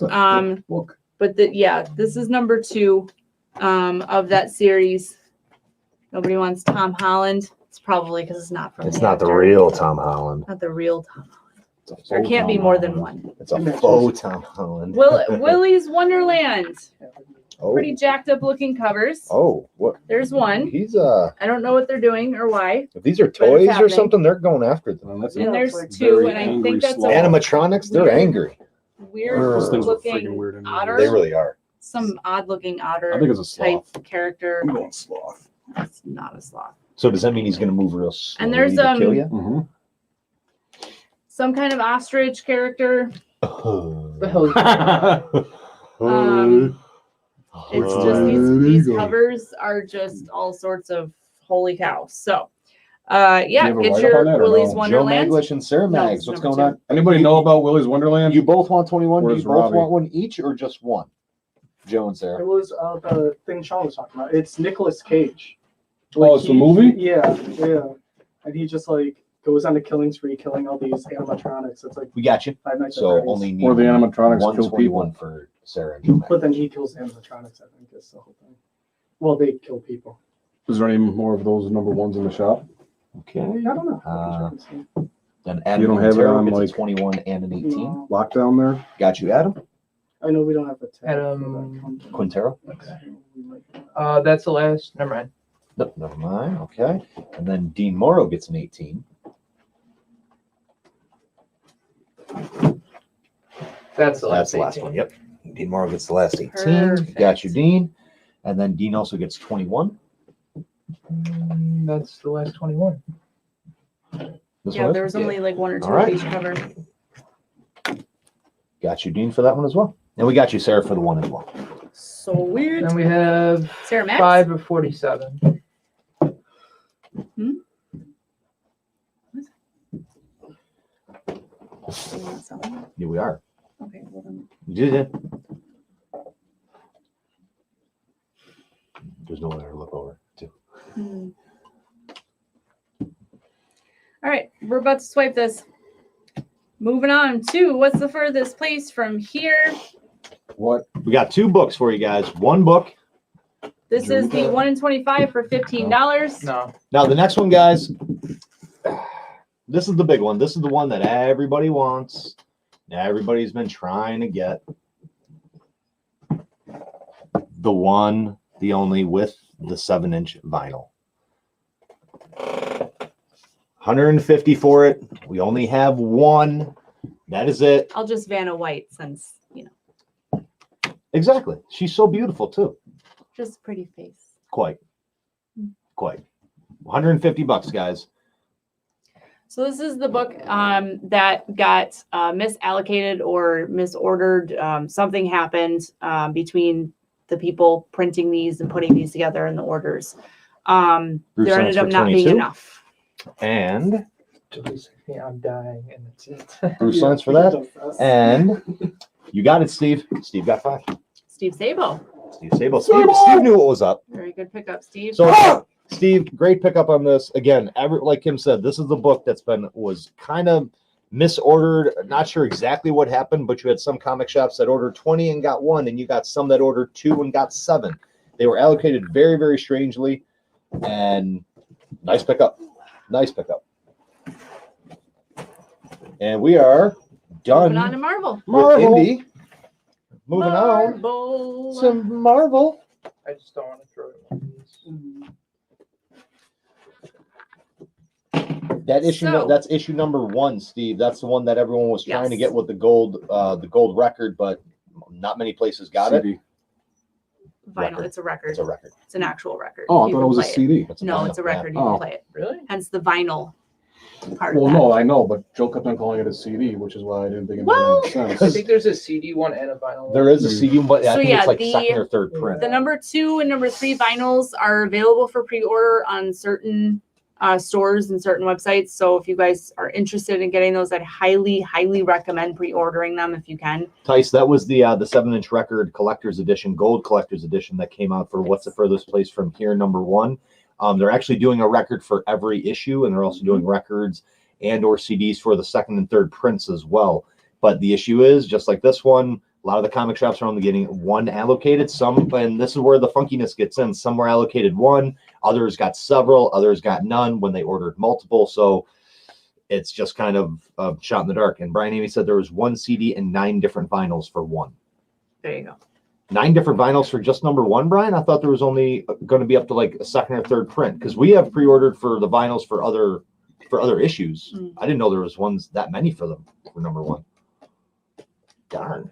#1. Look. But this is #2 of that series. Nobody wants Tom Holland. It's probably because it's not from It's the not the actor. real Tom Holland. Not the real Tom Holland. It's a There faux can't be Tom more than Holland. one. It's a faux Tom Holland. Willy's Wonderland. Oh. Pretty jacked up looking covers. Oh, what? There's one. He's I don't know what they're doing or why. If these are it's toys or happening. something, they're going after them. And that's And Yeah, there's it's like two, very and I angry think that's sloth. a Animatronics, they're Weird. angry. weird Those things were freaking looking weird anyway. otter. They really are. Some odd looking I otter think it's a sloth. type character. I'm going sloth. That's not a sloth. So does that mean he's going to move real slowly And there's, to kill you? Mm-hmm. Some kind of ostrich character. The hell is It's just these covers are just all sorts of holy cow. So yeah, Do you have a get write-up your on that or Willy's no? Joe Wonderland. Maglish and Sarah No, Mags. it's What's number going two. on? Anybody know about Willy's Wonderland? You both want 21? Do Where's you both Robbie? want one each or just one? Joe and It Sarah. was the thing Sean was talking about. It's Nicolas Cage. Oh, it's the movie? Yeah. And he just like goes on a killing spree, killing all these animatronics. It's like We got you. Five Nights at So Freddy's. only need Or the animatronics kill 121 people. for Sarah and Joe Maglish. But then he kills animatronics, I think, is the whole thing. Well, they kill people. Is there any more of those #1s in the shop? Okay. I don't know. Then Adam You don't have it Quintero on, gets like- a 21 and an 18. No, Lockdown there? Got you, Adam. I know we don't have a tag. Adam Quintero. That's the last. Never mind. Nope, never mind. Okay. And then Dean Morrow gets an 18. That's the That's last. the last 18. one. Yep. Dean Morrow gets the last 18. Perfect. Got you, Dean. And then Dean also gets 21. That's the last 21. This Yeah, one is? there was only like one or two All right. of each cover. Got you, Dean, for that one as well. And we got you, Sarah, for the one as well. So weird. Then we have Sarah Max? 5 of 47. Here we are. Okay, hold on. You did it. There's no one there to look over to. All right, we're about to swipe this. Moving on to what's the furthest place from here? What? We got 2 books for you guys. One book. This is the 1 in 25 for $15. No. Now the next one, guys. This is the big one. This is the one that everybody wants. Everybody's been trying to get. The one, the only with the 7-inch vinyl. 150 for it. We only have one. That is it. I'll just Vanna White since, you know. Exactly. She's so beautiful too. Just pretty face. Quite. 150 bucks, guys. So this is the book that got misallocated or misordered. Something happened between the people printing these and putting these together in the orders. There ended up not being enough. And Yeah, I'm dying, and that's it. Bruce signs for that. And you got it, Steve. Steve got 5. Steve Sabo. Steve Sable. Steve knew what was up. Very good pickup, Steve. So, Steve, great pickup on this. Again, like Kim said, this is the book was kind of misordered. Not sure exactly what happened, but you had some comic shops that ordered 20 and got 1, and you got some that ordered 2 and got 7. They were allocated very, very strangely, and nice pickup. Nice pickup. And we are done. Moving on to Marvel. With Indy. Moving Marvel. on to Marvel. I just don't want to throw it in these. That issue, So- that's issue number 1, Steve. That's the one that everyone was trying to Yes. get with the gold record, but not many places got it. CD. Vinyl. Record. It's a record. It's a record. It's an actual record. Oh, I You thought can it was a play CD. No, vinyl, it's a yeah. record. You Oh. can play it. Really? Hence the vinyl part. Well, of that. no, I know, but Joe kept on calling it a CD, which is why I didn't think it Well- made any I sense. think there's a CD one and a vinyl one. There is a CD, but I So, think yeah, it's like the- second or third print. The number 2 and number 3 vinyls are available for pre-order on certain stores and certain websites. So if you guys are interested in getting those, I'd highly, highly recommend pre-ordering them if you can. Tice, that was the 7-inch record collector's edition, gold collector's edition that came out for What's the Furthest Place from Here, number 1. They're actually doing a record for every issue, and they're also doing records and or CDs for the 2nd and 3rd prints as well. But the issue is, just like this one, a lot of the comic shops are only getting 1 allocated. Some, and this is where the funkiness gets in. Some were allocated 1, others got several, others got none when they ordered multiple. So it's just kind of shot in the dark. And Brian Amy said there was 1 CD and 9 different vinyls for 1. There you go. 9 different vinyls for just number 1, Brian? I thought there was only going to be up to like a 2nd or 3rd print, because we have pre-ordered for the vinyls for other issues. I didn't know there was ones that many for them for number 1. Darn.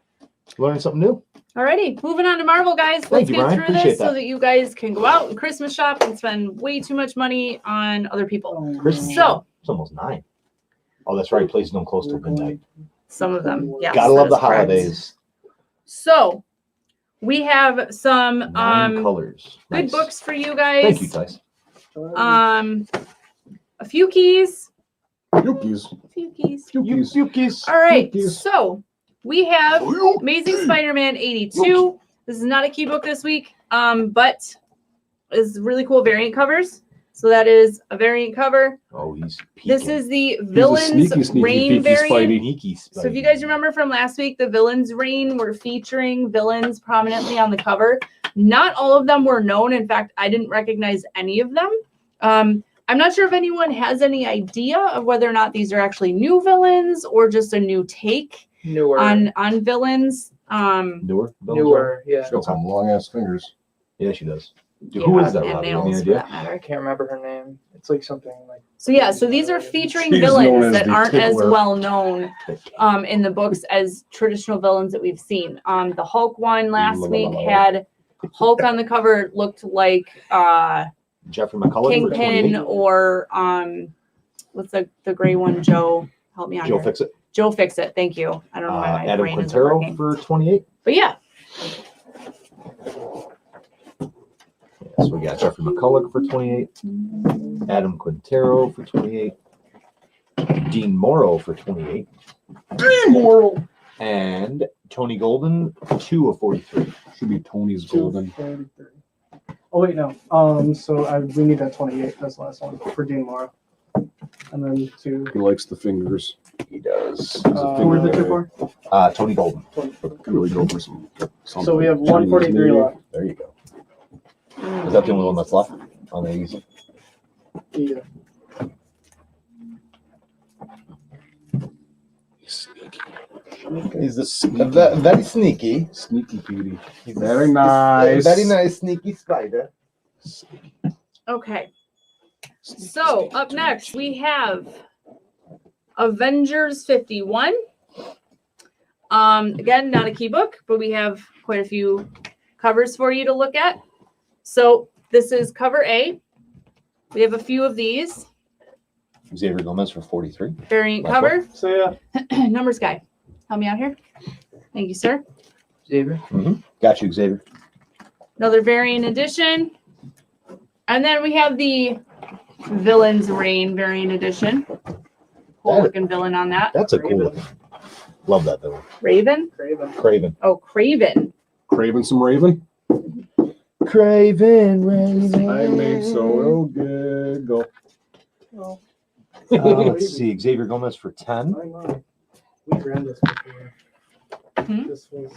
Learning something new. Alrighty, moving on to Marvel, guys. Let's you, get Brian. through Appreciate this so that. that you guys can go out and Christmas shop and spend way too much money on other people. Christmas. So It's almost 9. Oh, that's right. Places don't close till midnight. some of them, yes. Gotta love that the is correct. holidays. So we have some 9 colors. good Nice. books for you guys. Thank you, Tice. A few keys. Yuki's. A few keys. Yuki's. All right, Cookies. so we have Amazing Spider-Man 82. This is not a key book this week, but it's really cool variant covers. So that is a variant cover. Oh, he's peeking. This is the Villains sneaky, Reign peeky variant. Spidey. Sneaky So if you guys remember from last week, the Villains Reign were featuring villains prominently on the cover. Not all of them were known. In fact, I didn't recognize any of them. I'm not sure if anyone has any idea of whether or not these are actually new villains or just a new take Newer. on villains. newer. Newer, yeah. She's got some long ass fingers. Yeah, she does. Dude, who is that, and Robbie? Any nails, for idea? that matter. I can't remember her name. It's like something like. So yeah, so these are featuring She's known villains as that the aren't as Tickler. well known in the books as traditional villains that we've seen. The Hulk one last week had Hulk on the cover. It looked like Jeffrey McCullough. Kingpin or what's the gray one? Joe, help me out. Joe here. Fix It. Joe Fix It. Thank you. I don't know why my Adam brain isn't Quintero working. for 28. But yeah, So we got Jeffrey McCulloch for 28. Adam Quintero for 28. Dean Morrow for 28. Dean Morrow. And Tony Golden, 2 of 43. Should be Tony's Golden. 243. Oh wait, no. So we need that 28. That's the last one for Dean Morrow. And then 2. He likes the fingers. He does. Who were the 2 for? Tony Golden. Could really go for some. So we have 143 left. There you go. Is that the only one that's left on the easy? Yeah. He's very sneaky. Sneaky Petey. He's Very nice. Very nice, sneaky spider. okay. So up next we have Avengers 51. Again, not a key book, but we have quite a few covers for you to look at. So this is cover A. We have a few of these. Xavier Gomez for 43. Variant Last cover. So yeah. Numbers guy. Help me out here. Thank you, sir. Xavier. Got you, Xavier. Another variant edition. And then we have the Villain's Reign variant edition. Cool looking villain on that. That's a cool Raven. looking. Love that villain. Raven? Craven. Oh, Craven. Craving some Raven. Craven, Raven. I made so good. Go. Well, Let's see. Xavier Gomez for 10. I know. We ran this before. Hmm? This was.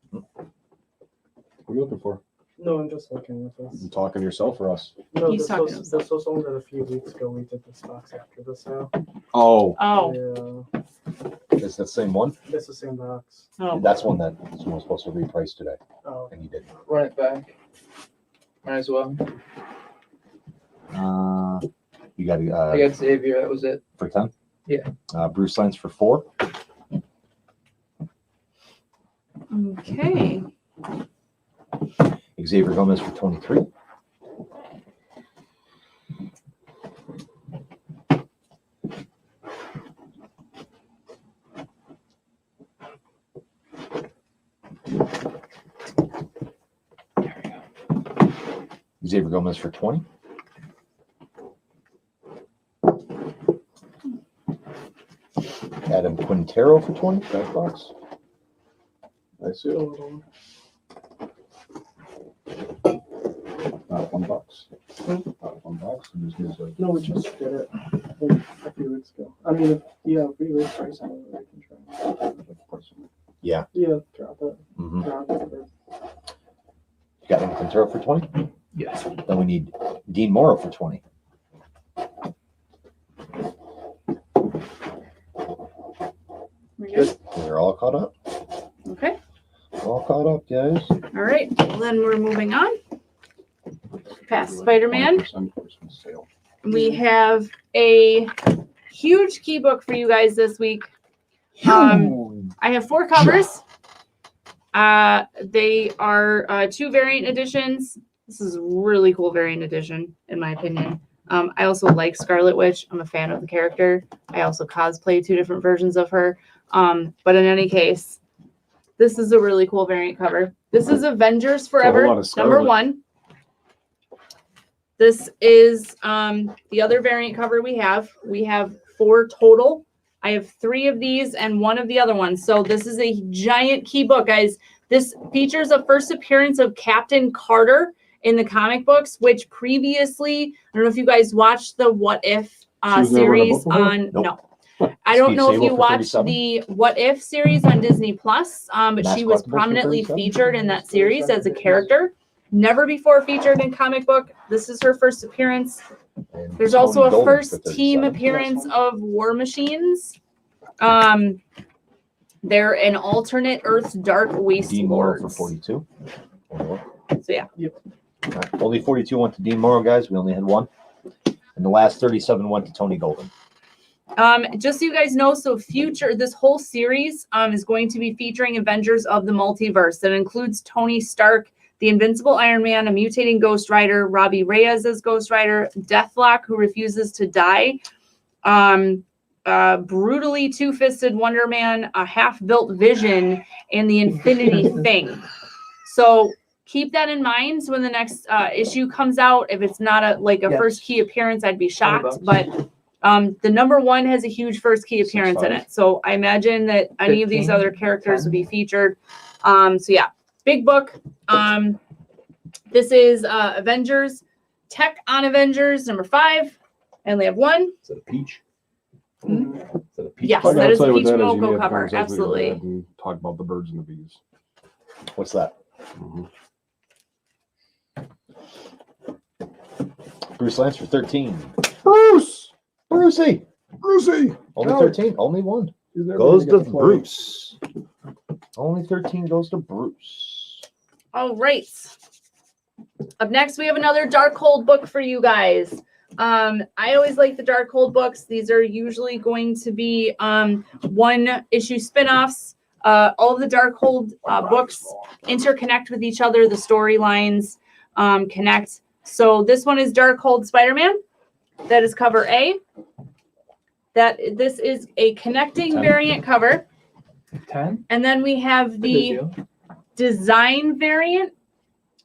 What are you looking for? No, I'm just looking at this. You talking to yourself or us? No, He's talking to himself. this was only that a few weeks ago we did this box after the sale. Oh. Oh. Yeah. Is that the same one? It's the same box. Oh. That's one that was supposed to reprice today, Oh. and he didn't. Run it back. Might as well. You got I got Xavier. That was it. for 10? Yeah. Bruce Lines for 4. Okay. Xavier Gomez for 23. Xavier Gomez for 20. Adam Quintero for 20. Back box. I see it. Not $1. Not $1. It just needs a- No, we just did it a few weeks ago. I mean, yeah, we repriced it. We can try. Yeah. Yeah, drop it. Mm-hmm. Drop it. You got Adam Quintero for 20. Yes. Then we need Dean Morrow for 20. We're good. We're all caught up. Okay. All caught up, guys. All right. Well, then we're moving on. Past Spider-Man. 20% Christmas sale. We have a huge key book for you guys this week. I have 4 covers. They are 2 variant editions. This is a really cool variant edition, in my opinion. I also like Scarlet Witch. I'm a fan of the character. I also cosplay 2 different versions of her. But in any case, this is a really cool variant cover. This is Avengers Forever, lot of Scarlet. number 1. This is the other variant cover we have. We have 4 total. I have 3 of these and 1 of the other ones. So this is a giant key book, guys. This features a first appearance of Captain Carter in the comic books, which previously, I don't know if you guys watched the What If was never in a series book before? on, Nope. no. I don't Steve know if Sable you for watched 37? the What If series on Disney Plus, but Mass she was Collectibles for prominently 37? featured in that series as a character. Never before featured in comic book. This is her first appearance. And There's Tony also a Golden first for team 37. appearance of War Machines. They're an alternate Earth's dark waste Dean Morrow for lords. 42. So yeah. All right. Only 42 went to Dean Morrow, guys. We only had 1. And the last 37 went to Tony Golden. Just so you guys know, so this whole series is going to be featuring Avengers of the Multiverse. That includes Tony Stark, the Invincible Iron Man, a mutating Ghost Rider, Robbie Reyes as Ghost Rider, Deathlock, who refuses to die, brutally two-fisted Wonder Man, a half-built Vision, and the Infinity Thing. So keep that in mind when the next issue comes out. If it's not a first key appearance, I'd be shocked. But the number 1 has a huge first key appearance in it. So I imagine that any of these other characters would be featured. So yeah, big book. This is Avengers, Tech on Avengers, number 5. I only have 1. Is that a peach? Hmm? Is that a peach? Yes, I that gotta is tell the you what Peach that is. You Momoko need to cover. conversate with your Absolutely. dad and talk about the birds and the bees. What's that? Mhm. Bruce Lance for 13. Brucey. Brucey! Only No. 13. Only 1. He's never Goes gonna to get play. Bruce. Only 13 goes to Bruce. All right. Up next, we have another Darkhold book for you guys. I always like the Darkhold books. These are usually going to be 1-issue spin-offs. All of the Darkhold books interconnect with each other. The storylines connect. So this one is Darkhold Spider-Man. That is cover A. This is a connecting 10. variant cover. 10. And then we have the design variant.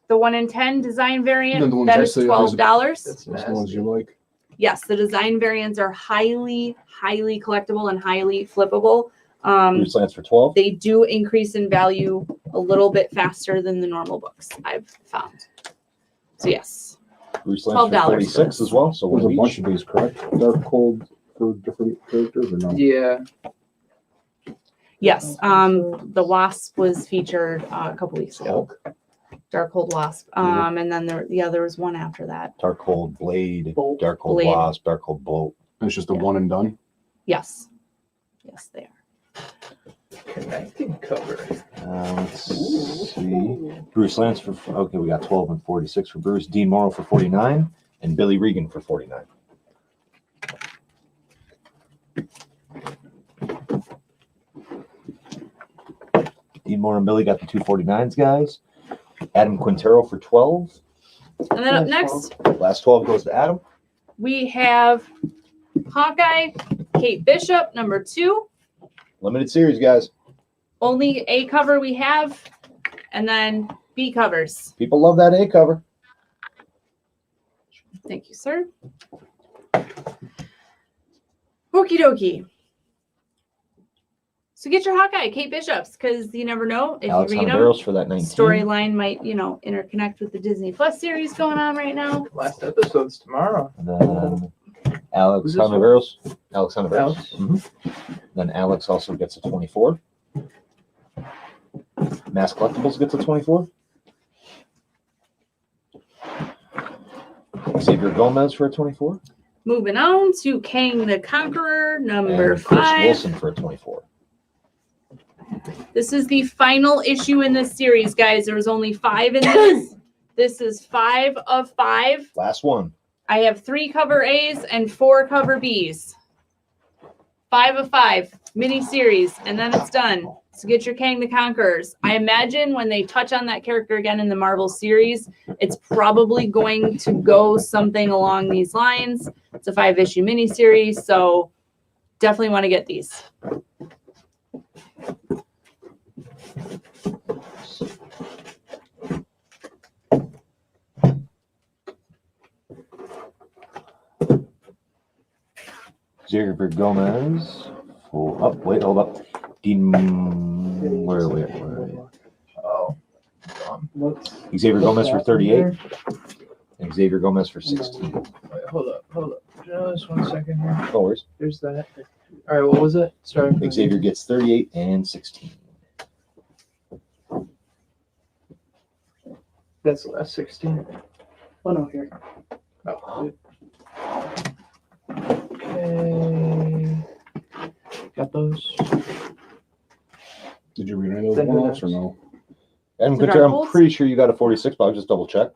The 1 in 10 design Then variant, the ones that I is say are $12. That's Those the ones you like. Yes, the design variants are highly collectible and highly flippable. Bruce Lance for 12. They do increase in value a little bit faster than the normal books, I've found. So yes, Bruce Lance for $12 46 as well. So There's a one bunch each. of these, correct? Dark Cold for different characters or no? Yeah. yes. The Wasp was featured a couple weeks ago. Hulk, Darkhold Wasp. And then there was one after that. Darkhold Blade, Bolt. Darkhold Blade. Wasp, Darkhold Bolt. It's just a Yeah. one and done. Yes, yes, they are. Connecting cover. Let's see. Bruce Lance for okay. We got 12 and 46 for Bruce. Dean Morrow for 49, and Billy Regan for 49. Dean Morrow and Billy got the 249s, guys. Adam Quintero for 12. And then up next, Last 12 goes to Adam. we have Hawkeye, Kate Bishop, number 2. Limited series, guys. Only A cover we have, and then B covers. People love that A cover. Thank you, sir. Okie dokie. So get your Hawkeye, Kate Bishop's, because you never know if Alex you read them. Barros for that 19. Storyline might, interconnect with the Disney Plus series going on right now. Last episode's tomorrow. And then Alex Who's this one? Barros. Alex Barros. Alex. Then Alex also gets a 24. Mass Collectibles gets a 24. Xavier Gomez for a 24. Moving on to Kang the Conqueror, number And Chris 5. Wilson for a 24. This is the final issue in this series, guys. There was only 5 in this. This is 5 of 5. Last one. I have 3 cover A's and 4 cover B's. 5 of 5 mini series, and then it's done. So get your Kang the Conquerors. I imagine when they touch on that character again in the Marvel series, it's probably going to go something along these lines. It's a 5-issue mini series, so definitely want to get these. Xavier Gomez. Full up. Wait, hold up. Dean. Where are we? Oh. Xavier Gomez for 38. And Xavier Gomez for 16. Wait, hold up. Just 1 second here. No worries. There's that. All right, what was it? Sorry. Xavier gets 38 and 16. That's the last 16. Oh no, here. Oh. Okay. Got those. Did you read any of those Then who one-offs or knows? no? And The Quintero, I'm Dark pretty sure you got a 46, but I'll just double check.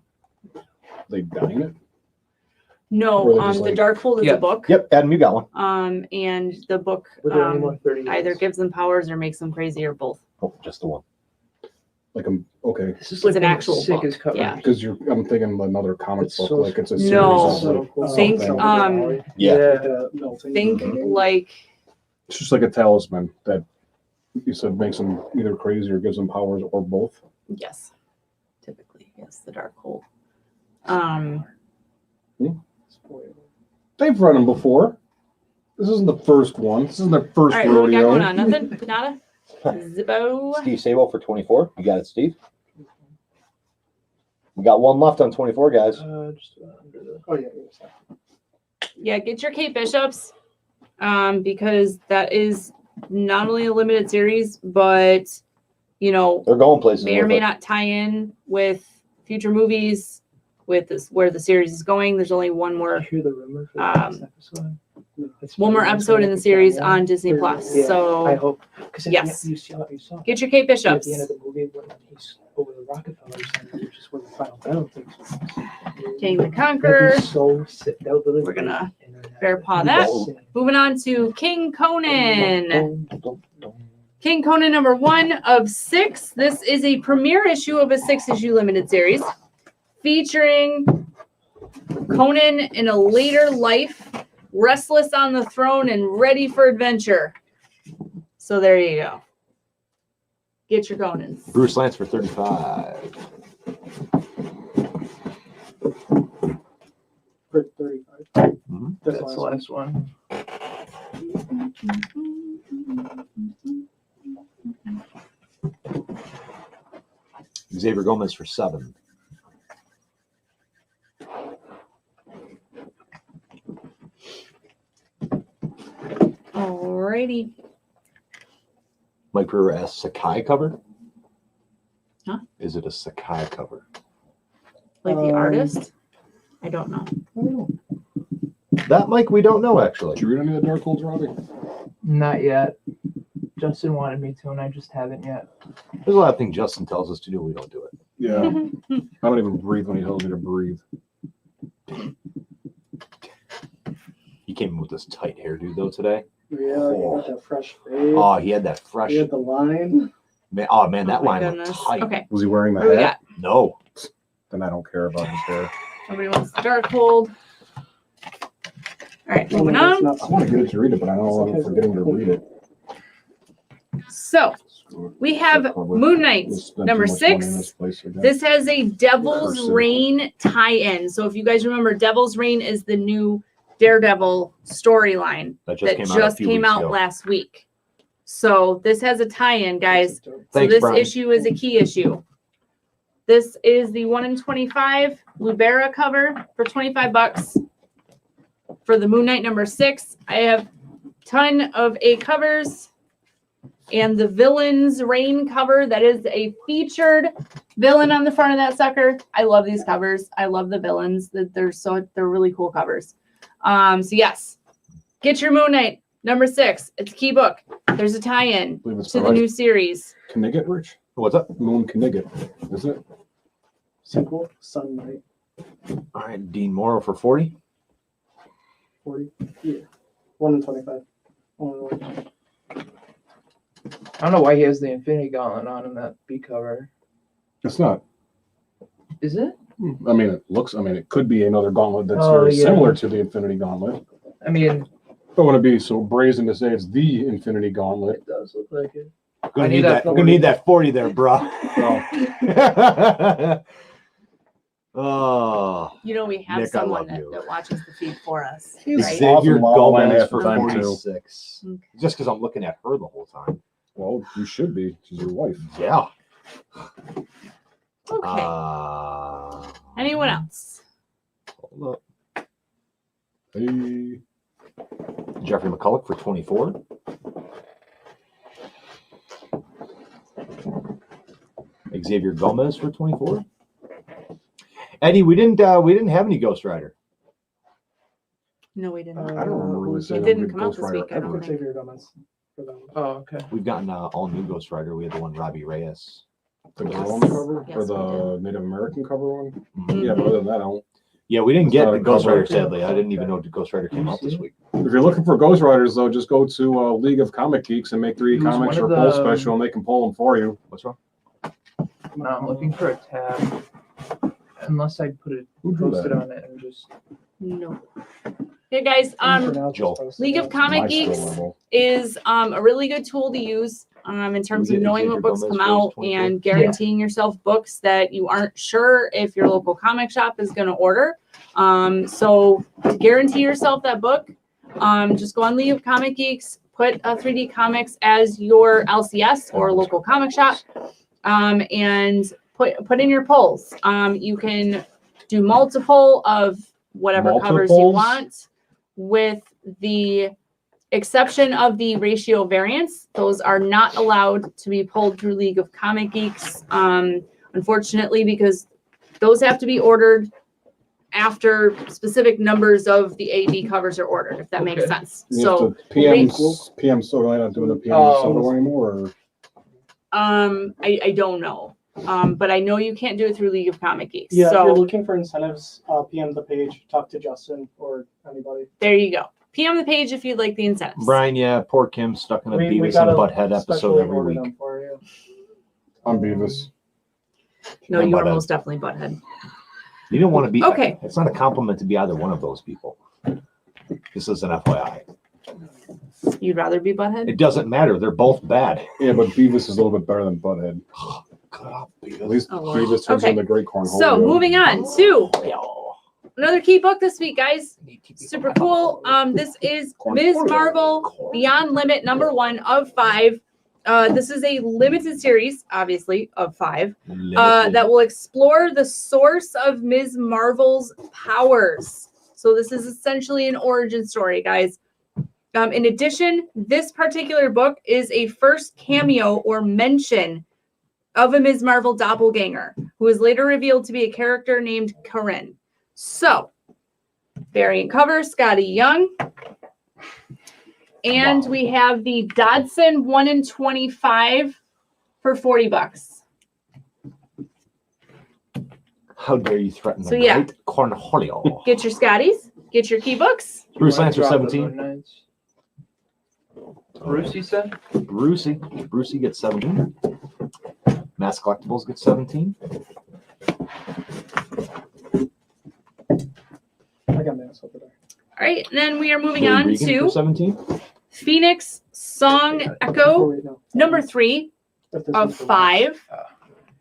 They dying it? No, Or just the like- Darkhold is Yeah. a book. Yep, Adam, you got one. And the book Were there any more 30? either gives them powers or makes them crazy or both. Oh, just the one. Like I'm okay. This is It's an one of the actual sickest book, cover. yeah. Because I'm thinking of another comic It's book, so- like it's a series No. of like Think, something. Yeah. Think like It's just like a talisman that you said makes them either crazy or gives them powers or both. Yes. Typically, yes, the dark hold. They've run them before. This isn't the first one. This isn't their All first right, what we got rodeo. going on? Nothing? Nada? Zippo? Steve Sable for 24. You got it, Steve. We got one left on 24, guys. Just under the. Oh yeah. Yeah, get your Kate Bishops, because that is not only a limited series, but They're going places. may or with may it. not tie in with future movies, with this where the series is going. There's only one more Hear the rumor for the next episode. one more episode in the series on Disney Plus. Yeah, I So hope. Because yes. you saw get your Kate at the Bishops. end of the movie when he's over the Rockefellers, which is where the final battle takes place. King the Conqueror. So sick. That would literally We're gonna be internet. bear paw that. Insane. Moving on to King Conan. King Conan number 1 of 6. This is a premiere issue of a 6-issue limited series featuring Conan in a later life, restless on the throne and ready for adventure. So there you go. Get your Conans. Bruce Lance for 35. For 35. Mhm. That's That's the last one. Xavier Gomez for 7. Alrighty. Mike Brewer asks, Sakai cover? Huh? Is it a Sakai cover? Like the artist? I don't know. That, Mike, we don't know, actually. Did you read any of the Dark Holds, Robbie? Not yet. Justin wanted me to, and I just haven't yet. There's a lot of things Justin tells us to do. We don't do it. Yeah. I don't even breathe when he tells me to breathe. He came in with this tight hairdo, though, today. Yeah, you got that fresh fade. Oh, he had that fresh. You had the line. Man, oh, man, that Oh my line was goodness. tight. Okay. Was he wearing the What do we hat? got? No. Then I don't care about his hair. Nobody wants the dark hold. All right, moving on. I want to get it to read it, but I know I'm forgetting to read it. So we have Moon Knight number 6. This has a Devil's Reign tie-in. So if you guys remember, Devil's Reign is the new Daredevil storyline that that just came out last week. So this has a tie-in, guys. So Thanks, this Brian. issue is a key issue. This is the 1 in 25 Lubera cover for $25 for the Moon Knight number 6. I have a ton of A covers. And the Villain's Reign cover, that is a featured villain on the front of that sucker. I love these covers. I love the villains. They're really cool covers. So yes, get your Moon Knight number 6. It's a key book. There's a tie-in to the new series. Knigget, Rich? What's up? Moon Knigget, isn't it? Sequel, Sun Knight. All right, Dean Morrow for 40. 40. Yeah. 1 in 25. Only one. I don't know why he has the Infinity Gauntlet on in that B cover. It's not. Is it? I mean, it could be another gauntlet that's Oh, very yeah. similar to the Infinity Gauntlet. I mean, I don't want to be so brazen to say it's the Infinity Gauntlet. it does look like it. Gonna I need need that that. Gonna need that 40 there, bro. Oh, You know, we have Nick, I someone love you. that watches the feed for us. He's right? Xavier Awesome Wild Man Gomez half the for time, too. 46. Okay. Just because I'm looking at her the whole time. Well, you should be. She's your wife. Yeah. Okay. Anyone else? Hold up. Hey. Jeffrey McCulloch for 24. Xavier Gomez for 24. Eddie, we didn't have any Ghost Rider. No, we didn't. I don't remember really saying didn't I'm a come out Ghost this Rider week, I don't ever. think. Xavier Gomez. For that one. Oh, okay. We've gotten all new Ghost Rider. We had the one Robbie Reyes. The Yes. girl on the cover? Yes, or we the Native American cover one? Mhm. Yeah, but other than that, I don't. Yeah, we didn't It's get not the a Ghost cover. Rider, sadly. I didn't even know the Ghost Rider came out this week. If you're looking for Ghost Riders, though, just go to League of Comic Geeks and make 3 Who's comics one or of pull the- special, and they can pull them for you. What's wrong? No, I'm looking for a tab. Unless I put it Who drew posted that? on it and just No. Yeah, guys. For now, it's Joel. just posted League of out. Comic My skill Geeks level. is a really good tool to use in terms of get knowing Xavier what books Gomez come for his out 24? and guaranteeing yourself books that you aren't sure if your local comic shop is going to order. So to guarantee yourself that book, just go on League of Comic Geeks, put 3D Comics as your LCS or local comic shop, and put in your polls. You can do multiple of whatever covers you Multiples? want, with the exception of the ratio variants. Those are not allowed to be pulled through League of Comic Geeks, unfortunately, because those have to be ordered after specific numbers of the A/B covers are ordered, if that makes Okay. sense. Is So the PM so they're not doing the PM solo anymore? Or? I don't know. But I know you can't do it through League of Comic Geeks. Yeah, if you're So looking for incentives, PM the page, talk to Justin or anybody. there you go. PM the page if you'd like the incentives. Brian, yeah, poor Kim's stuck in a We Beavis got and a Butthead episode specially every ordered week. them for you. I'm Beavis. No, And you are Butthead. most definitely Butthead. You don't want to be. Okay. It's not a compliment to be either one of those people. This is an FYI. You'd rather be Butthead? It doesn't matter. They're both bad. Yeah, but Beavis is a little bit better than Butthead. Cut off, At least Oh, Lord. Beavis turns Okay. into Great Cornholio. So moving on to another key book this week, guys. Super cool. This is Ms. Marvel Beyond Limit #1 of 5. This is a limited series, obviously, of 5, that will explore the source of Ms. Marvel's powers. So this is essentially an origin story, guys. In addition, this particular book is a first cameo or mention of a Ms. Marvel doppelganger, who is later revealed to be a character named Corinne. So, variant cover, Scotty Young. And we have the Dodson 1 in 25 for $40. How dare you threaten the So, yeah. great Cornholio? Get your Scotties, get your key books. Bruce Lance for Drop the 17. Moon Knights. Bruce, you said? Brucey gets 17. Mass Collectibles gets 17. I got minutes over there. All right, and then we are moving Billy on Regan for to 17. Phoenix Song Oh, Echo wait, no. #3 If this of one's the 5.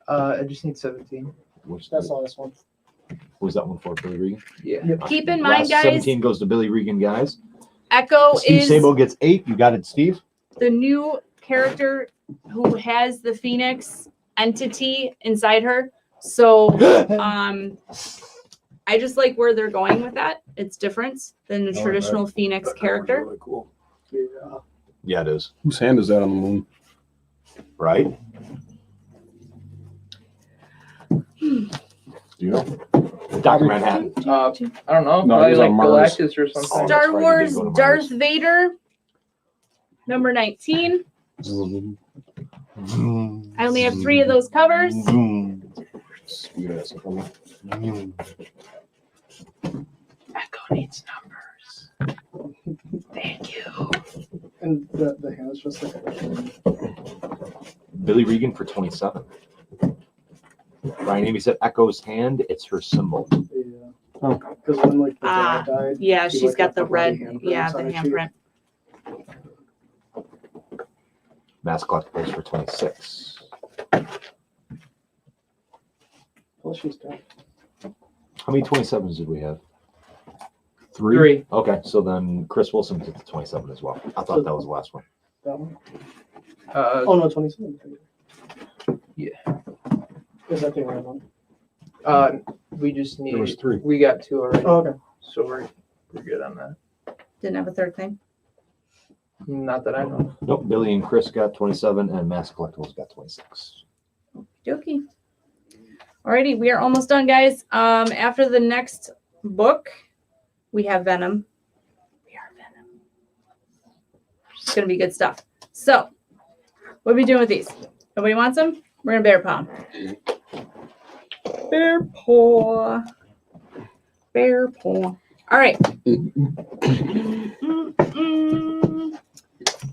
I just need 17. Which, That's the last one. was that one for Billy Regan? Yeah. Yep. Keep in mind, Last guys, 17 goes to Billy Regan, guys. Echo Steve is Sabo gets 8. You got it, Steve? the new character who has the Phoenix entity inside her. So I just like where they're going with that. It's different than the traditional Phoenix character. Really cool. Yeah. Yeah, it is. Whose hand is that on the moon? Right? Do you know? Dr. Manhattan. I don't know. No, Probably he's like on Mars. Galactus or something. Oh, Star that's right, he Wars did go to Darth Mars. Vader #19. I only have 3 of those covers. Sweet ass. Echo needs numbers. Thank you. And the hand is just like Billy Regan for 27. Ryan Amy said Echo's hand, it's her symbol. yeah. Because when like the dad died, Yeah, she, she's like, got the bloody red, handprint yeah, the on her cheek. handprint. Mass Collectibles for 26. Well, she's dead. How many 27s did we have? 3. Okay, so then Chris Wilson did the 27 as well. I thought that was the last one. That one? Oh, No, 27. Yeah. Is that the right one? we just need. There was 3. We got 2 already, Oh, okay. so we're good on that. Didn't have a third thing. Not that I know. Nope, Billy and Chris got 27 and Mass Collectibles got 26. Dokey. Alrighty, we are almost done, guys. After the next book, we have Venom. We are Venom. It's gonna be good stuff. So, what are we doing with these? Nobody wants them? We're gonna bear paw. Bear paw. Bear paw. All right.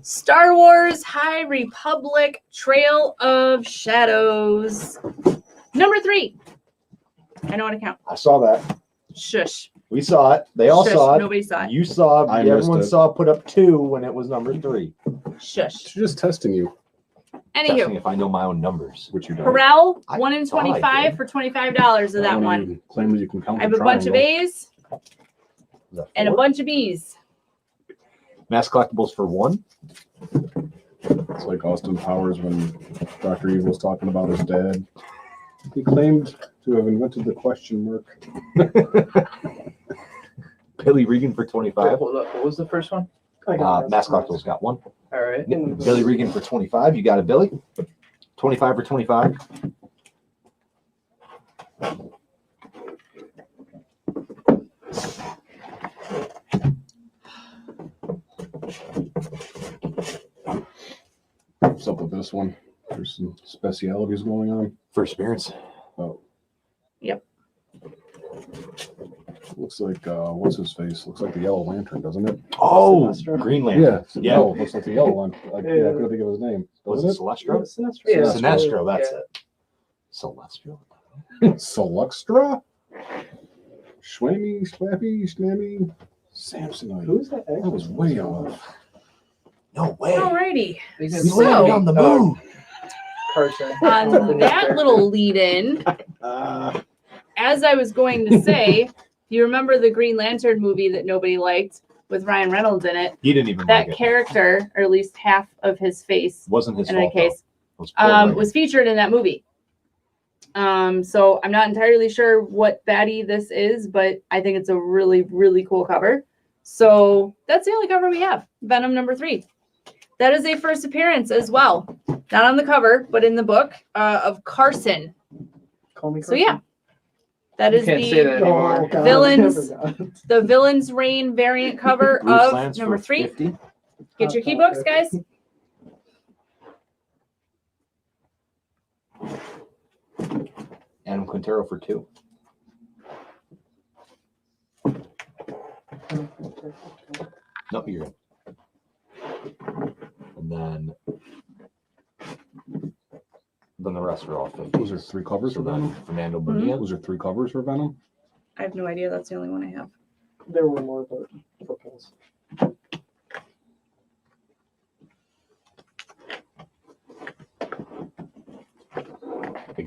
Star Wars High Republic Trail of Shadows. #3. I know how to count. I saw that. Shush. We saw it. They all Shush, saw it. nobody saw it. You saw it. I missed Everyone it. saw it put up 2 when it was number 3. Shush. She's just testing you, Testing Anywho, if I know my own numbers. which you don't. Corral, I 1 in thought I 25 did. for $25 of that one. You claim that you can count I have the a bunch of triangle. A's Is that and a 4? bunch of B's. Mass collectibles for 1. It's like Austin Powers when Dr. Evil's talking about his dad. He claimed to have invented the question mark. Billy Regan for Wait, 25. hold up. What was the first one? Mass collectibles got 1. All right. Billy Regan for 25. You got it, Billy. 25 for 25. What's up with this one? There's some specialities going on. First appearance. Oh. Yep. Looks like what's his face? Looks like the Yellow Lantern, doesn't it? Oh, Sinestro? Green Lantern. Yeah. Yeah. No, looks like the Yellow one. I couldn't think of his name. Was Doesn't it Celestro? Yeah. Sinestro, that's Yeah. it. Celestial. it? Seluxtra? Schwammy, Swappy, Snammy, Samsonite. Who's that? That was way off. No way. Alrighty. We We So- landed on the moon. Carson. On that little lead in, as I was going to say, you remember the Green Lantern movie that nobody liked with Ryan Reynolds in it? He didn't even That like it. character, or at least half of his face, Wasn't his in any fault. though. case, It was poor writing. was featured in that movie. So I'm not entirely sure what baddie this is, but I think it's a really, really cool cover. So that's the only cover we have. Venom number 3. That is a first appearance as well. Not on the cover, but in the book of Carson. Call me So yeah, that You is can't say that anymore. God. Villains. I forgot. the Villain's Reign variant cover Bruce of Lance number for 3. 50. Get your key books, guys. Adam Quintero for 2. No, you're in. And then the rest are all 50. Was there 3 covers So for then Venom? Fernando Bonilla. Was there 3 covers for Venom? I have no idea. That's the only one I have. There were more, but for polls.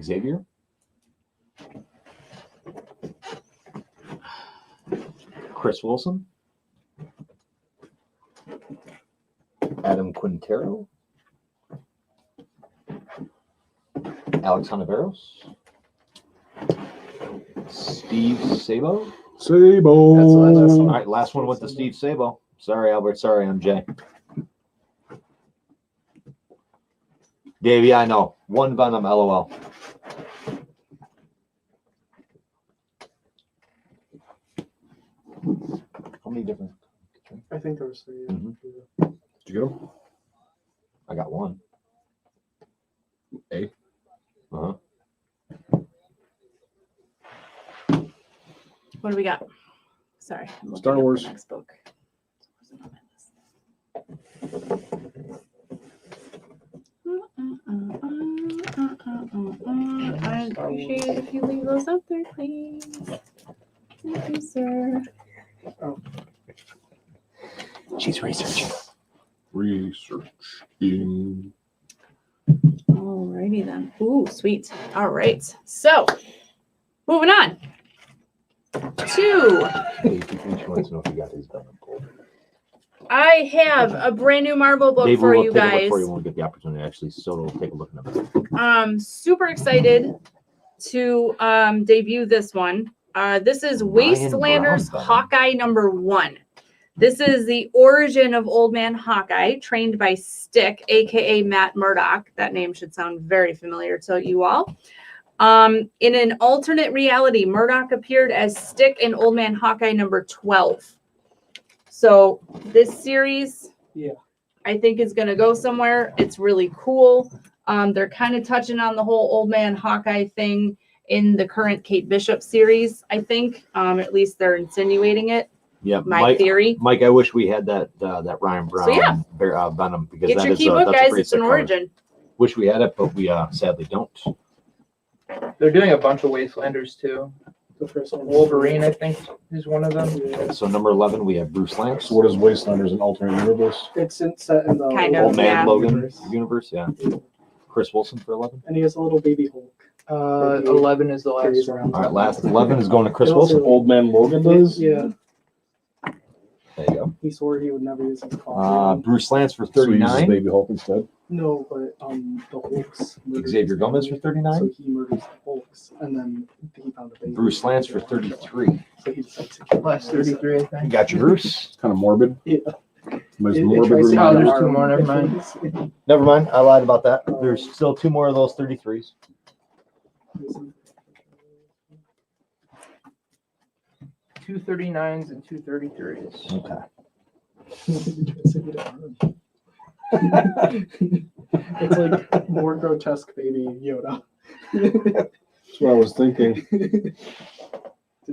Xavier. Chris Wilson. Adam Quintero. Alex Honoveros. Steve Sabo. Sabo. That's the last All right, last one went to Steve Sabo. Sorry, Albert. Sorry, I'm Jay. Davey, I know. 1 Venom, LOL. How many different? I think there was 3. Yeah. Mhm. Did you get him? I got 1. A. Uh-huh. What do we got? Sorry. I'm looking Star up the Wars. Next book. I'd appreciate it if you leave those up there, please. Thank you, sir. She's researching. Researching. Alrighty then. Ooh, sweet. All right. So, moving on to Hey, if you finish, wants to know if you got these Venom pulled. I have a brand new Marvel book Dave, for we'll you take a look guys. for you when we get the opportunity. Actually, so we'll take a look at them. Super excited to debut this one. This is Ryan Wastelanders Brown, Hawkeye number 1. This is the origin of Old Man Hawkeye, trained by Stick, aka Matt Murdock. That name should sound very familiar to you all. In an alternate reality, Murdock appeared as Stick in Old Man Hawkeye number 12. So this series, Yeah. I think is going to go somewhere. It's really cool. They're kind of touching on the whole Old Man Hawkeye thing in the current Kate Bishop series, I think. At least they're insinuating it. Yeah, My theory. Mike, I wish we had that Ryan Brown yeah. Venom because Get that your is key book, that's a guys. pretty It's an sick cover. origin. Wish we had it, but we sadly don't. They're doing a bunch of Wastelanders too. The first one. Wolverine, I think, is one of them. Yeah. So number 11, we have Bruce Lance. So what is Wastelanders, an alternate universe? It's set in the Kind of, Old Man yeah. Logan universe, yeah. Chris Wilson for 11. And he has a little baby Hulk. 11 is the Carries last one. around. All right, last 11 is going to Chris It also- Wilson. Old Man Logan does? Yeah, There you go. he swore he would never use his coffee. Bruce Lance for So he uses 39. Baby Hulk instead? No, but the Hulks. murdered Xavier his Gomez family, for 39. So he murders the Hulks, and then he found a baby. Bruce Lance for 33. So he decided to kill Last him. 33, I You think. got your Bruce. Kind of morbid. Yeah. Nice It morbid tries to Oh, reminder. there's two more, never mind. Never mind. I lied about that. There's still 2 more of those 33s. 2 39s and 2 33s. Okay. It's like more grotesque baby Yoda. That's what I was thinking.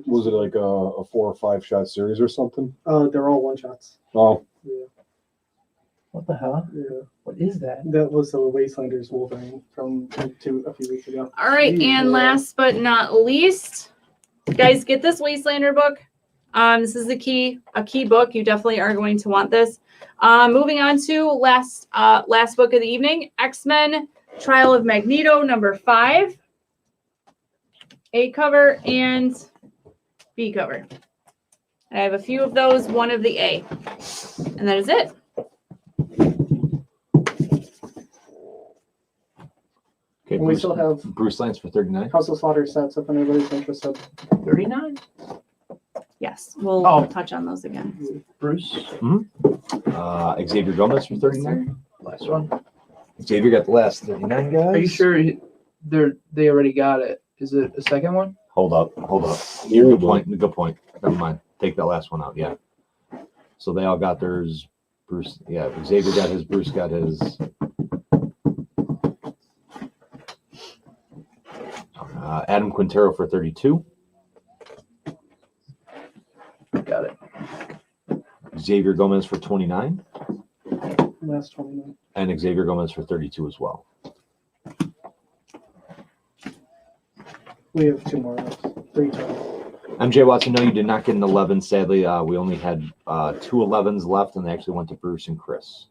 Was it like a 4 or 5 shot series or something? They're all one shots. Oh, Yeah, What the hell? yeah. What is that? That was the Wastelanders Wolverine from a few weeks ago. All right, and last but not least, guys, get this Wastelander book. This is a key book. You definitely are going to want this. Moving on to last book of the evening, X-Men Trial of Magneto, number 5. A cover and B cover. I have a few of those, one of the A. And that is it. Okay, And we still have Bruce Lance for 39. House of Slaughter sets if anybody's interested. 39? Yes, we'll Oh. touch on those again. Bruce? Xavier Gomez for 39. Last one. Xavier got the last 39, guys. Are you sure they already got it? Is it a second one? Hold up. Good point. Never mind. Take that last one out. Yeah. So they all got theirs. Bruce, yeah. Xavier got his. Bruce got his. Adam Quintero for 32. Got it. Xavier Gomez for 29. Last 29. And Xavier Gomez for 32 as well. We have 2 more left. 3 total. MJ Watson, no, you did not get an 11. Sadly, we only had 2 11s left, and they actually went to Bruce and Chris.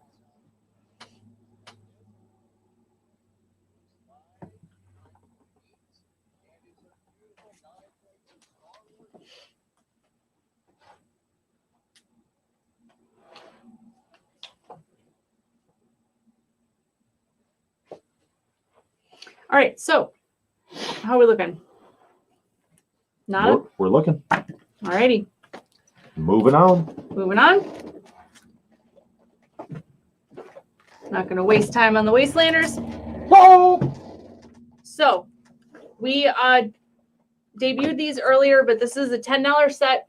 All right, so how are we looking? Nada? We're looking. All righty, Moving on. moving on. Not going to waste time on the Wastelanders. So we debuted these earlier, but this is a $10 set.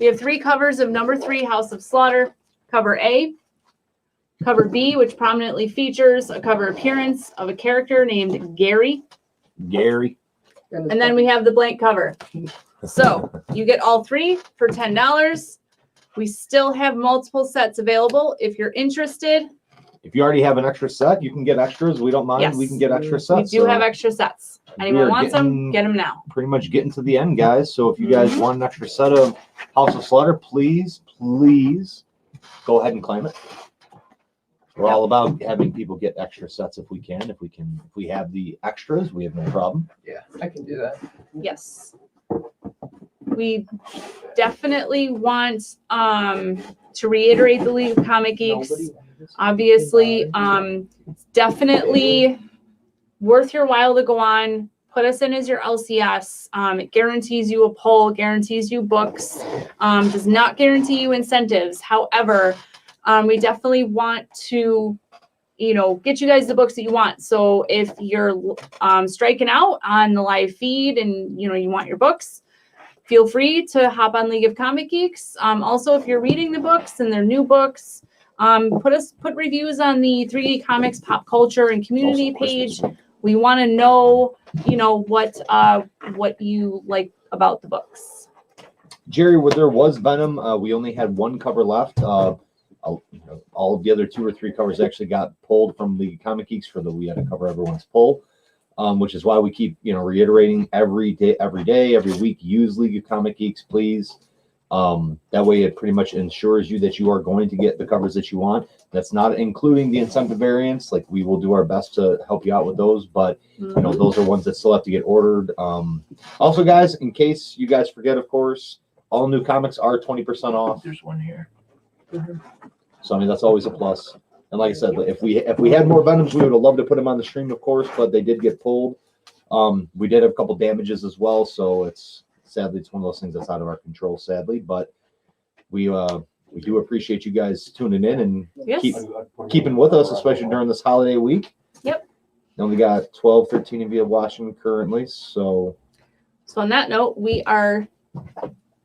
We have 3 covers of number 3, House of Slaughter. Cover A. Cover B, which prominently features a cover appearance of a character named Gary. And then we have the blank cover. So you get all 3 for $10. We still have multiple sets available. If you're interested, If you already have an extra set, you can get extras. We don't mind. Yes. We can get extra we sets. do So have extra sets. we Anyone are wants them, getting- get them now. pretty much getting to the end, guys. So if you guys want an extra set of House of Slaughter, please go ahead and claim it. We're all about having people get extra sets if we can. If we have the extras, we have no problem. Yeah, I can do that. Yes. We definitely want to reiterate the League of Comic Geeks. Obviously, it's definitely worth your while to go on. Put us in as your LCS. It guarantees you a poll, guarantees you books, does not guarantee you incentives. However, we definitely want to, get you guys the books that you want. So if you're striking out on the live feed and, you want your books, feel free to hop on League of Comic Geeks. Also, if you're reading the books and they're new books, put reviews on the 3D Comics Pop Culture and Community page. We want to know, what you like about the books. Jerry, where there was Venom, we only had 1 cover left. All of the other 2 or 3 covers actually got pulled from the Comic Geeks we had to cover everyone's pull. which is why we keep, reiterating every day, every week, use League of Comic Geeks, please. That way it pretty much ensures you that you are going to get the covers that you want. That's not including the incentive variants. Like, we will do our best to help you out with those, but those are ones that still have to get ordered. Also, guys, in case you guys forget, of course, all new comics are 20% off. There's one here. So I mean, that's always a plus. And like I said, if we had more Venoms, we would have loved to put them on the stream, of course, but they did get pulled. We did have a couple damages as well, so sadly it's one of those things that's out of our control, sadly. But we do appreciate you guys tuning in and keeping with us, especially during this holiday week. Yep. We only got 12, 13 of you watching currently, so. So on that note, we are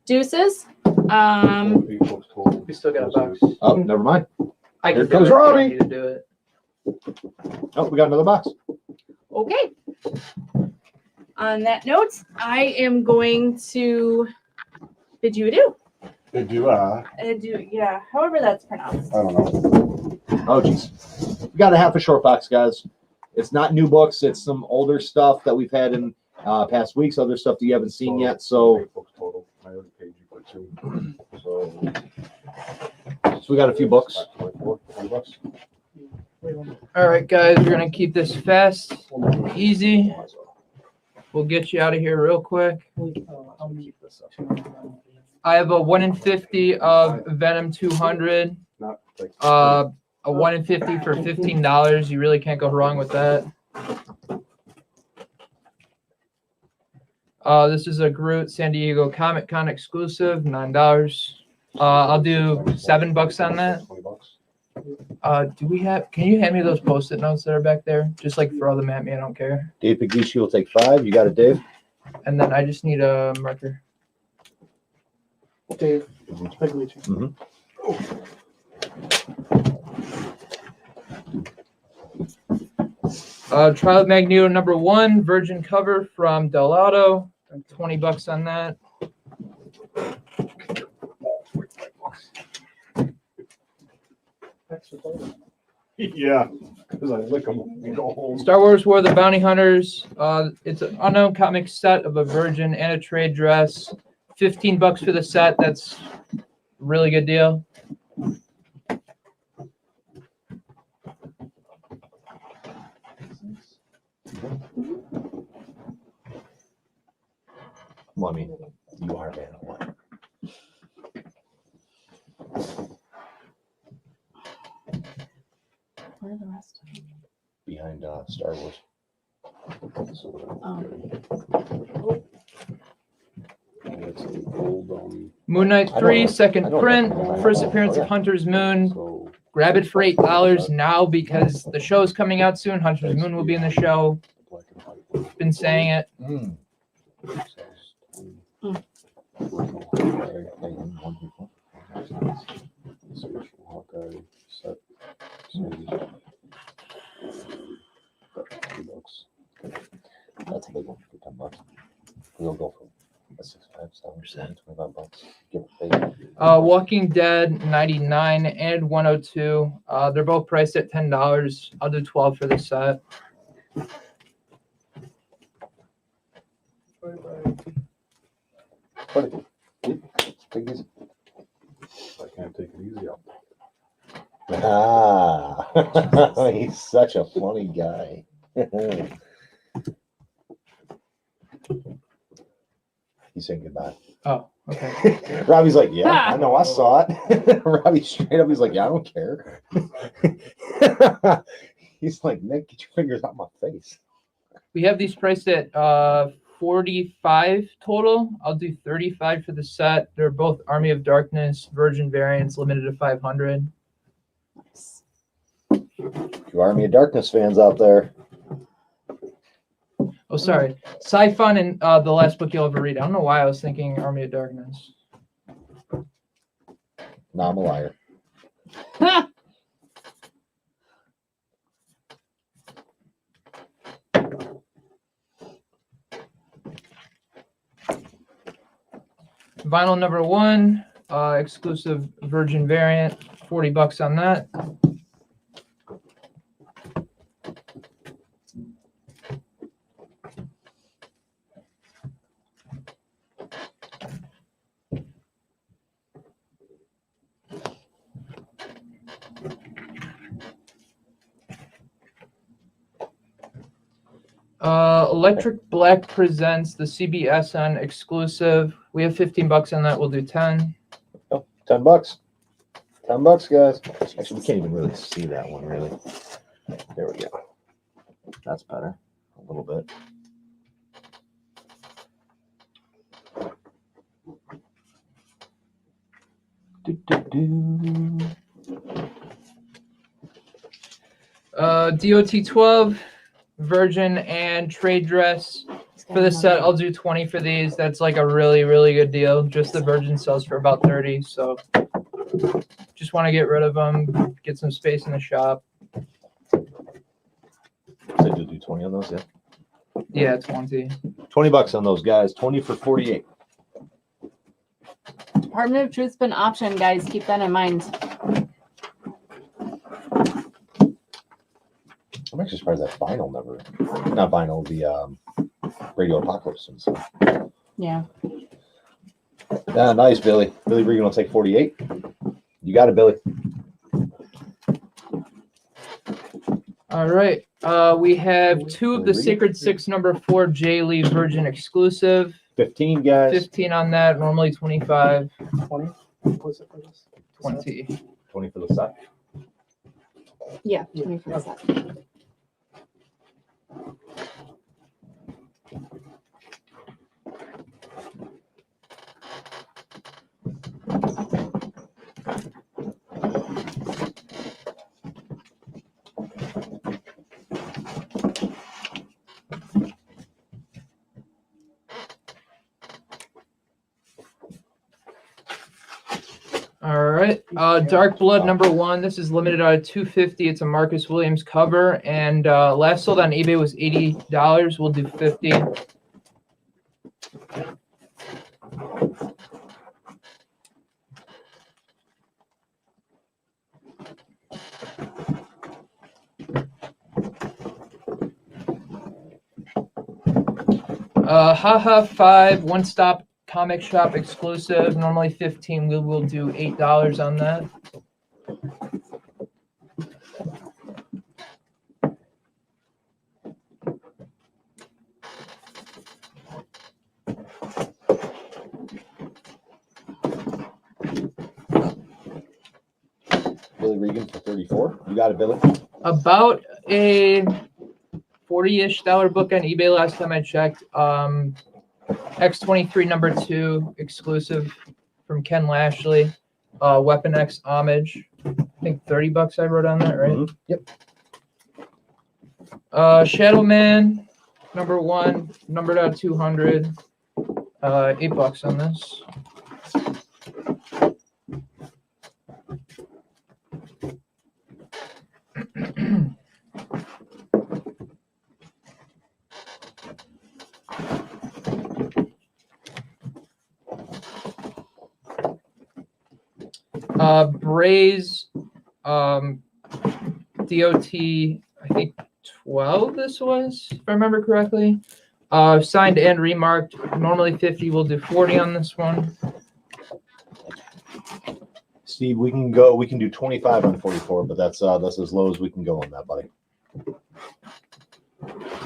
deuces. We still got a box. Oh, never mind. Here comes Robbie. I need to do it. Oh, we got another box. Okay. On that note, I am going to bid you adieu. Yeah, however that's pronounced. I don't know. Oh, geez. We got a half a short box, guys. It's not new books. It's some older stuff that we've had in past weeks, other stuff that you haven't seen yet. So, 8 books total. I already paid you for 2. we got a few books. 20 bucks. All right, guys, we're gonna keep this fast, easy. We'll get you out of here real quick. I'll keep this up. I have a 1 in 50 of Venom 200. Not like A 1 in 50 for $15. You really can't go wrong with that. This is a Groot San Diego Comic Con exclusive, $9. I'll do $7 on that. 20 bucks. Can you hand me those Post-it notes that are back there? Just like throw them at me, I don't care. Dave Paglucci will take 5. You got it, Dave? And then I just need a marker. Dave, Paglucci. Trial of Magneto #1, Virgin cover from Del Auto. $20 on that. Yeah, because I lick them and go home. Star Wars War of the Bounty Hunters. It's an unknown comic set of a Virgin and a trade dress. $15 for the set. That's a really good deal. Well, I mean, you are man of one. Where are the rest? Behind Star Wars. It's an old, Moon Knight 3, second print. First appearance of Hunter's Moon. so Grab it for $8 now because the show is coming out soon. Hunter's Moon will be in the show. black and white. Been saying it. Hawkeye set. That's a big one for $10. We'll go for a 6, 5, 7, $25. Give it a Walking Dead 99 and 102. They're both priced at $10. I'll do 12 for the set. Take these. I can't take it easy up. Ah, he's such a funny guy. He's saying goodbye. Oh, okay. Robbie's like, yeah, I know, I saw it. Robbie straight up, he's like, yeah, I don't care. He's like, Nick, get your fingers out my face. We have these priced at 45 total. I'll do 35 for the set. They're both Army of Darkness Virgin variants, limited to 500. You Army of Darkness fans out there. Oh, sorry. Sci-Fun and the last book you'll ever read. I don't know why I was thinking Army of Darkness. No, I'm a liar. Vinyl #1, exclusive Virgin variant, $40 on that. Electric Black presents the CBSN exclusive. We have 15 bucks on that. We'll do 10. Oh, $10. $10, guys. Actually, we can't even really see that one, really. There we go. That's better. A little bit. DOT 12, Virgin, and Trade Dress. For the set, I'll do 20 for these. That's like a really, really good deal. Just the Virgin sells for about 30. So just want to get rid of them, get some space in the shop. So you'll do 20 on those, yeah? Yeah, 20. $20 on those, guys. 20 for 48. Department of Truth's been optioned, guys. Keep that in mind. I'm actually surprised that vinyl never, not vinyl, the Radio Apocalypse. And stuff. Yeah. Yeah, nice, Billy. Billy Regan will take 48. You got it, Billy. All right. We have two of the Sacred Six number 4 J. Lee Virgin exclusive. 15, guys. 15 on that, normally 25. 20. What's it for this? 20. 20 for the set. Yeah. 20 for the set. All right. Dark Blood number 1. This is limited out of 250. It's a Marcus Williams cover. And last sold on eBay was $80. We'll do 50. Haha 5 one-stop comic shop exclusive, normally 15. We will do $8 on that. Billy Regan for 34. You got it, Billy. About a $40-ish book on eBay last time I checked. X23 number 2 exclusive from Ken Lashley. Weapon X homage. I think $30 I wrote on that, right? Mm-hmm. Yep. Shadow Man number 1, numbered out 200. $8 on this. Braze, DOT, I think 12 this was, if I remember correctly. Signed and remarked. Normally 50, we'll do 40 on this one. Steve, we can do 25 on 44, but that's as low as we can go on that, buddy.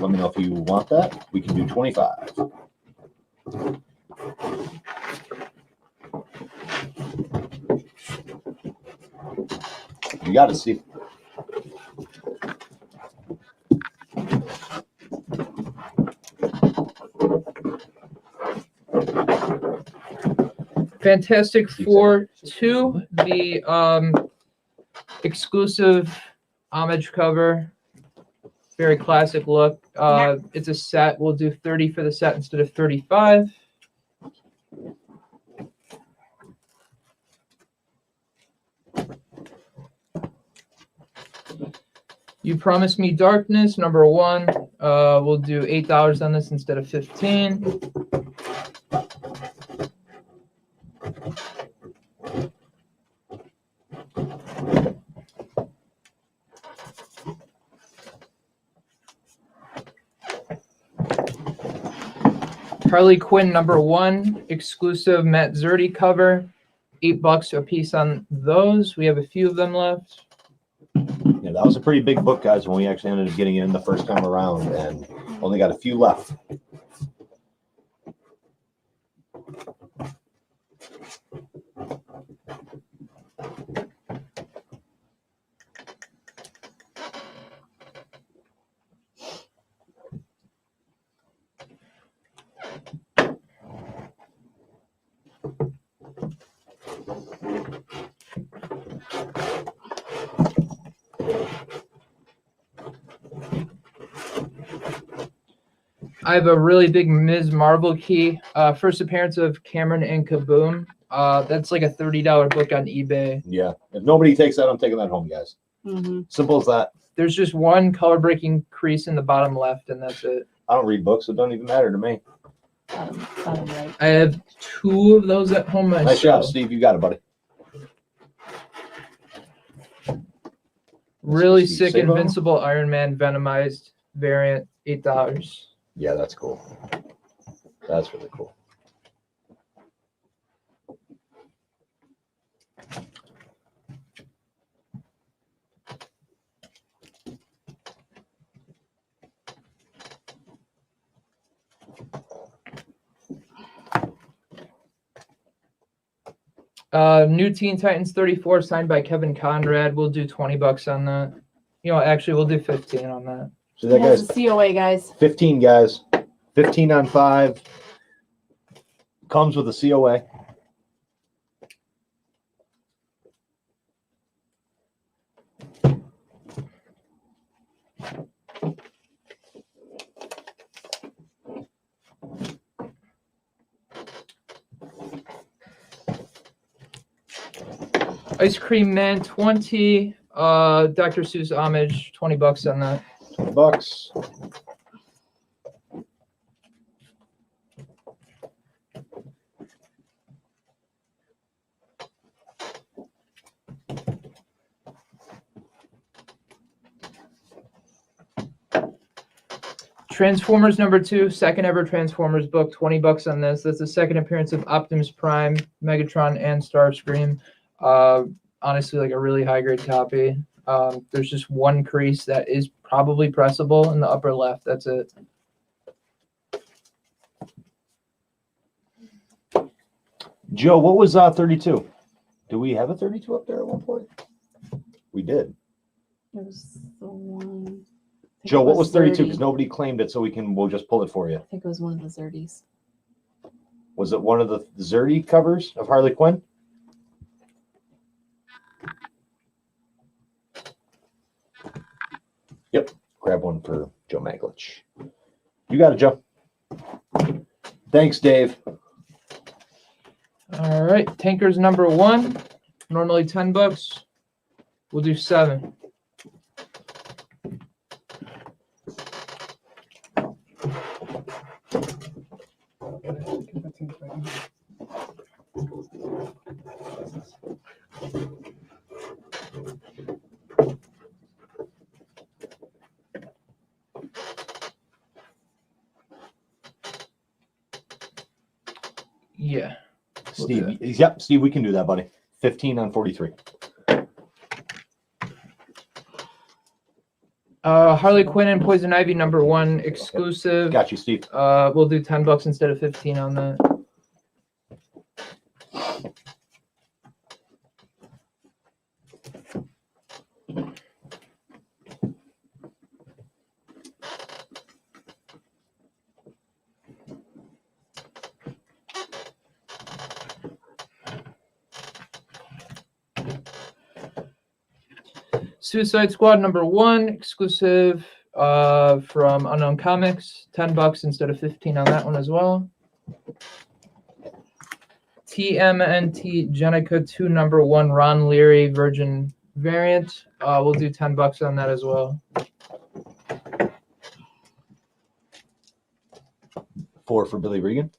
Let me know if you want that. We can do 25. You got it, Steve. Fantastic Four 2, the exclusive homage cover. Very classic look. It's a set. We'll do 30 for the set instead of 35. You Promised Me Darkness, number 1. We'll do $8 on this instead of 15. Harley Quinn, number 1, exclusive Matt Zerdy cover. $8 a piece on those. We have a few of them left. Yeah, That was a pretty big book, guys, when we actually ended up getting it in the first time around, and only got a few left. I have a really big Ms. Marvel key. First appearance of Cameron and Kaboom. That's like a $30 book on eBay. Yeah. If nobody takes that, I'm taking that home, guys. Mm-hmm. Simple as that. There's just one color breaking crease in the bottom left, and that's it. I don't read books, so it don't even matter to me. Bottom right. I have 2 of those at home myself. Nice job, Steve. You got it, buddy. Really Steve sick Sabo. Invincible Iron Man Venomized variant, $8. Yeah, that's cool. That's really cool. New Teen Titans 34 signed by Kevin Conrad. We'll do $20 on that. You know, actually, we'll do 15 on that. So that Has guy's a COA, guys. 15 guys, 15 on 5. Comes with a COA. Ice Cream Man 20. Dr. Seuss homage, $20 on that. $20. Transformers #2, second ever Transformers book, $20 on this. That's the second appearance of Optimus Prime, Megatron, and Starscream. Honestly, like a really high grade copy. There's just one crease that is probably pressable in the upper left. That's it. Joe, what was 32? Do we have a 32 up there at one point? We did. It was the one. I think Joe, it what was 32? 30. Because nobody claimed it, so we'll just pull it for you. I think it was one of the 30s. Was it one of the Zerdy covers of Harley Quinn? Yep. Grab one for Joe Maglich. You got it, Joe. Thanks, Dave. All right, Tankers #1, normally $10. We'll do 7. Yeah. Steve, yep, Steve, we can do that, buddy. 15 on 43. Harley Quinn and Poison Ivy #1 exclusive. Got you, Steve. We'll do $10 instead of 15 on that. Suicide Squad #1 exclusive from Unknown Comics, $10 instead of 15 on that one as well. TMNT Jenica 2 #1 Ron Leary Virgin variant. We'll do $10 on that as well. 4 for Billy Regan.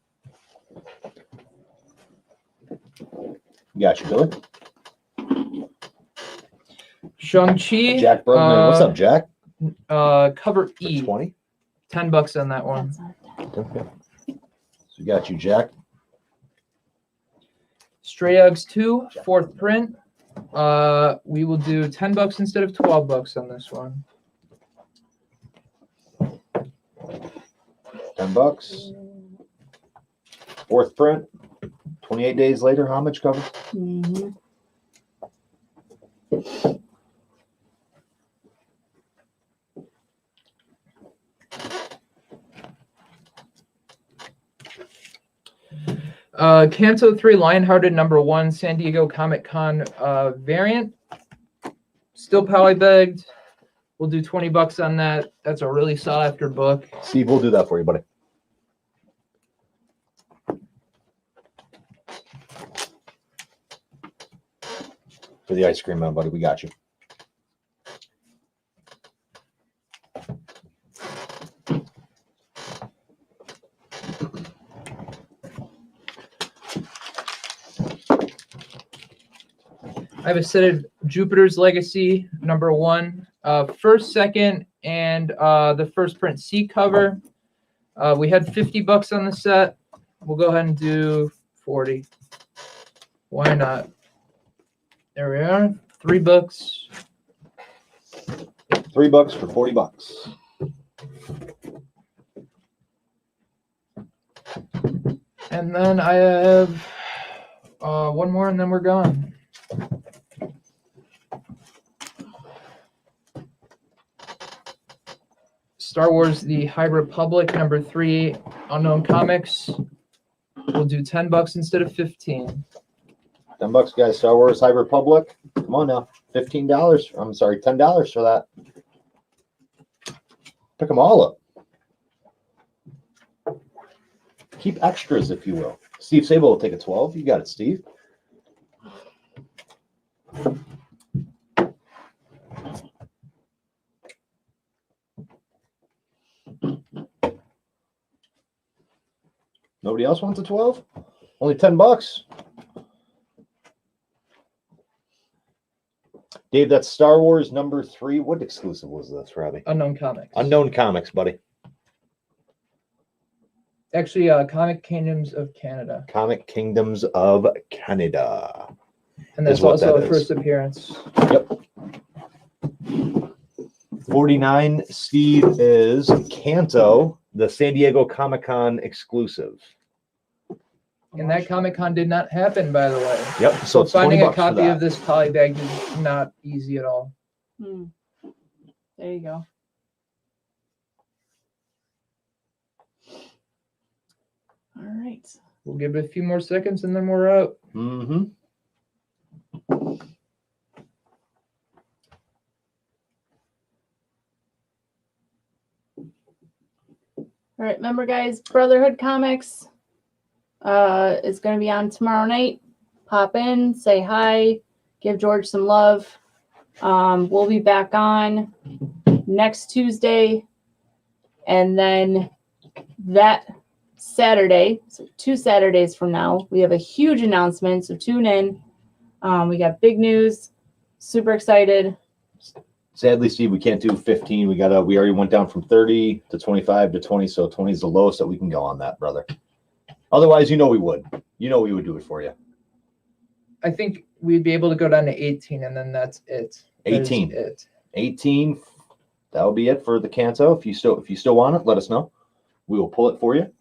Got you, Billy. Shang-Chi. Jack Bergman. What's up, Jack? Cover For E. 20. $10 on that one. That's not Okay. So got you, Jack. Stray Dogs 2, 4th print. We will do $10 instead of $12 on this one. $10. Fourth print. 28 days later, homage cover. Mhm. Canto 3 Lionhearted #1 San Diego Comic Con variant. Still polybagged. We'll do $20 on that. That's a really sought after book. Steve, we'll do that for you, buddy. For the ice cream man, buddy, we got you. I have a set of Jupiter's Legacy #1, first, second, and the first print C cover. We had $50 on the set. We'll go ahead and do 40. Why not? There we are. 3 books. $3 for $40. And then I have one more, and then we're gone. Star Wars: The High Republic #3 Unknown Comics. We'll do $10 instead of 15. $10, guys. Star Wars High Republic. Come on now. $15. I'm sorry, $10 for that. Pick them all up. Keep extras, if you will. Steve Sable will take a 12. You got it, Steve. Nobody else wants a 12? Only $10. Dave, that's Star Wars #3. What exclusive was this, Robbie? Unknown Comics. Unknown Comics, buddy. Actually, Comic Kingdoms of Canada. Comic Kingdoms of Canada. And that's Is what also that a is. first appearance. Yep. 49, Steve, is Kanto, the San Diego Comic-Con exclusive. And that Comic Con did not happen, by the way. Yep. So it's finding $20 a for copy that. of this polybag is not easy at all. Hmm. There you go. All right. We'll give it a few more seconds and then we're out. Mm-hmm. All right, remember, guys, Brotherhood Comics is going to be on tomorrow night. Pop in, say hi, give George some love. We'll be back on next Tuesday, and then that Saturday, so 2 Saturdays from now, we have a huge announcement, so tune in. We got big news. Super excited. Sadly, Steve, we can't do 15. We already went down from 30 to 25 to 20, so 20 is the lowest that we can go on that, brother. Otherwise, we would. We would do it for you. I think we'd be able to go down to 18 and then that's it. That is 18. it. 18. That'll be it for the Kanto. If you still want it, let us know. We will pull it for you.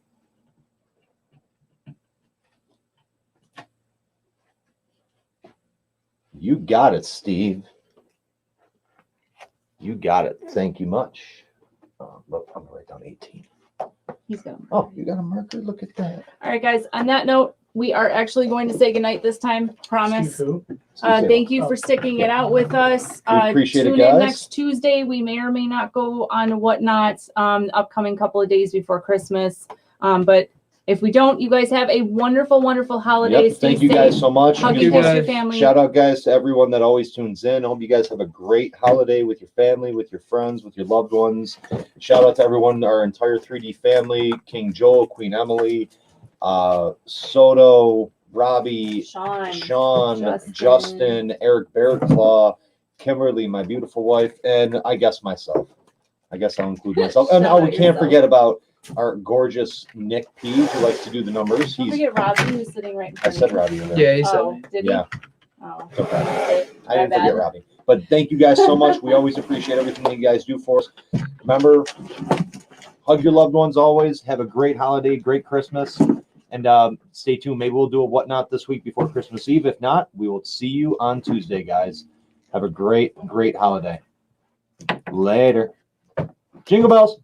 You got it, Steve. You got it. Thank you much. Look, I'm gonna write down 18. He's got. Oh, you got a marker? Look at that. All right, guys. On that note, we are actually going to say goodnight this time. Promise. Steve who? Thank you for sticking it out with us. We appreciate it, Tune guys. in next Tuesday. We may or may not go on Whatnot upcoming couple of days before Christmas. But if we don't, you guys have a wonderful, wonderful holiday. Yep. Stay Thank you safe. guys so much. Hug you and kiss guys. your family. Shout out, guys, to everyone that always tunes in. I hope you guys have a great holiday with your family, with your friends, with your loved ones. Shout out to everyone, our entire 3D family, King Joel, Queen Emily, Soto, Robbie, Sean, Justin, Eric Bearclaw, Kimberly, my beautiful wife, and I guess myself. I guess I'll include myself. And Shout we out can't yourself. forget about our gorgeous Nick P, who likes to do the numbers. Don't He's forget Robbie, who's sitting right in I front said of you. Robbie in there. Yeah, he said Oh, did Yeah. he? Oh. Okay. I My didn't forget bad. Robbie. But thank you guys so much. We always appreciate everything that you guys do for us. Remember, hug your loved ones always. Have a great holiday, great Christmas. And stay tuned. Maybe we'll do a whatnot this week before Christmas Eve. If not, we will see you on Tuesday, guys. Have a great, great holiday. Later. Jingle bells.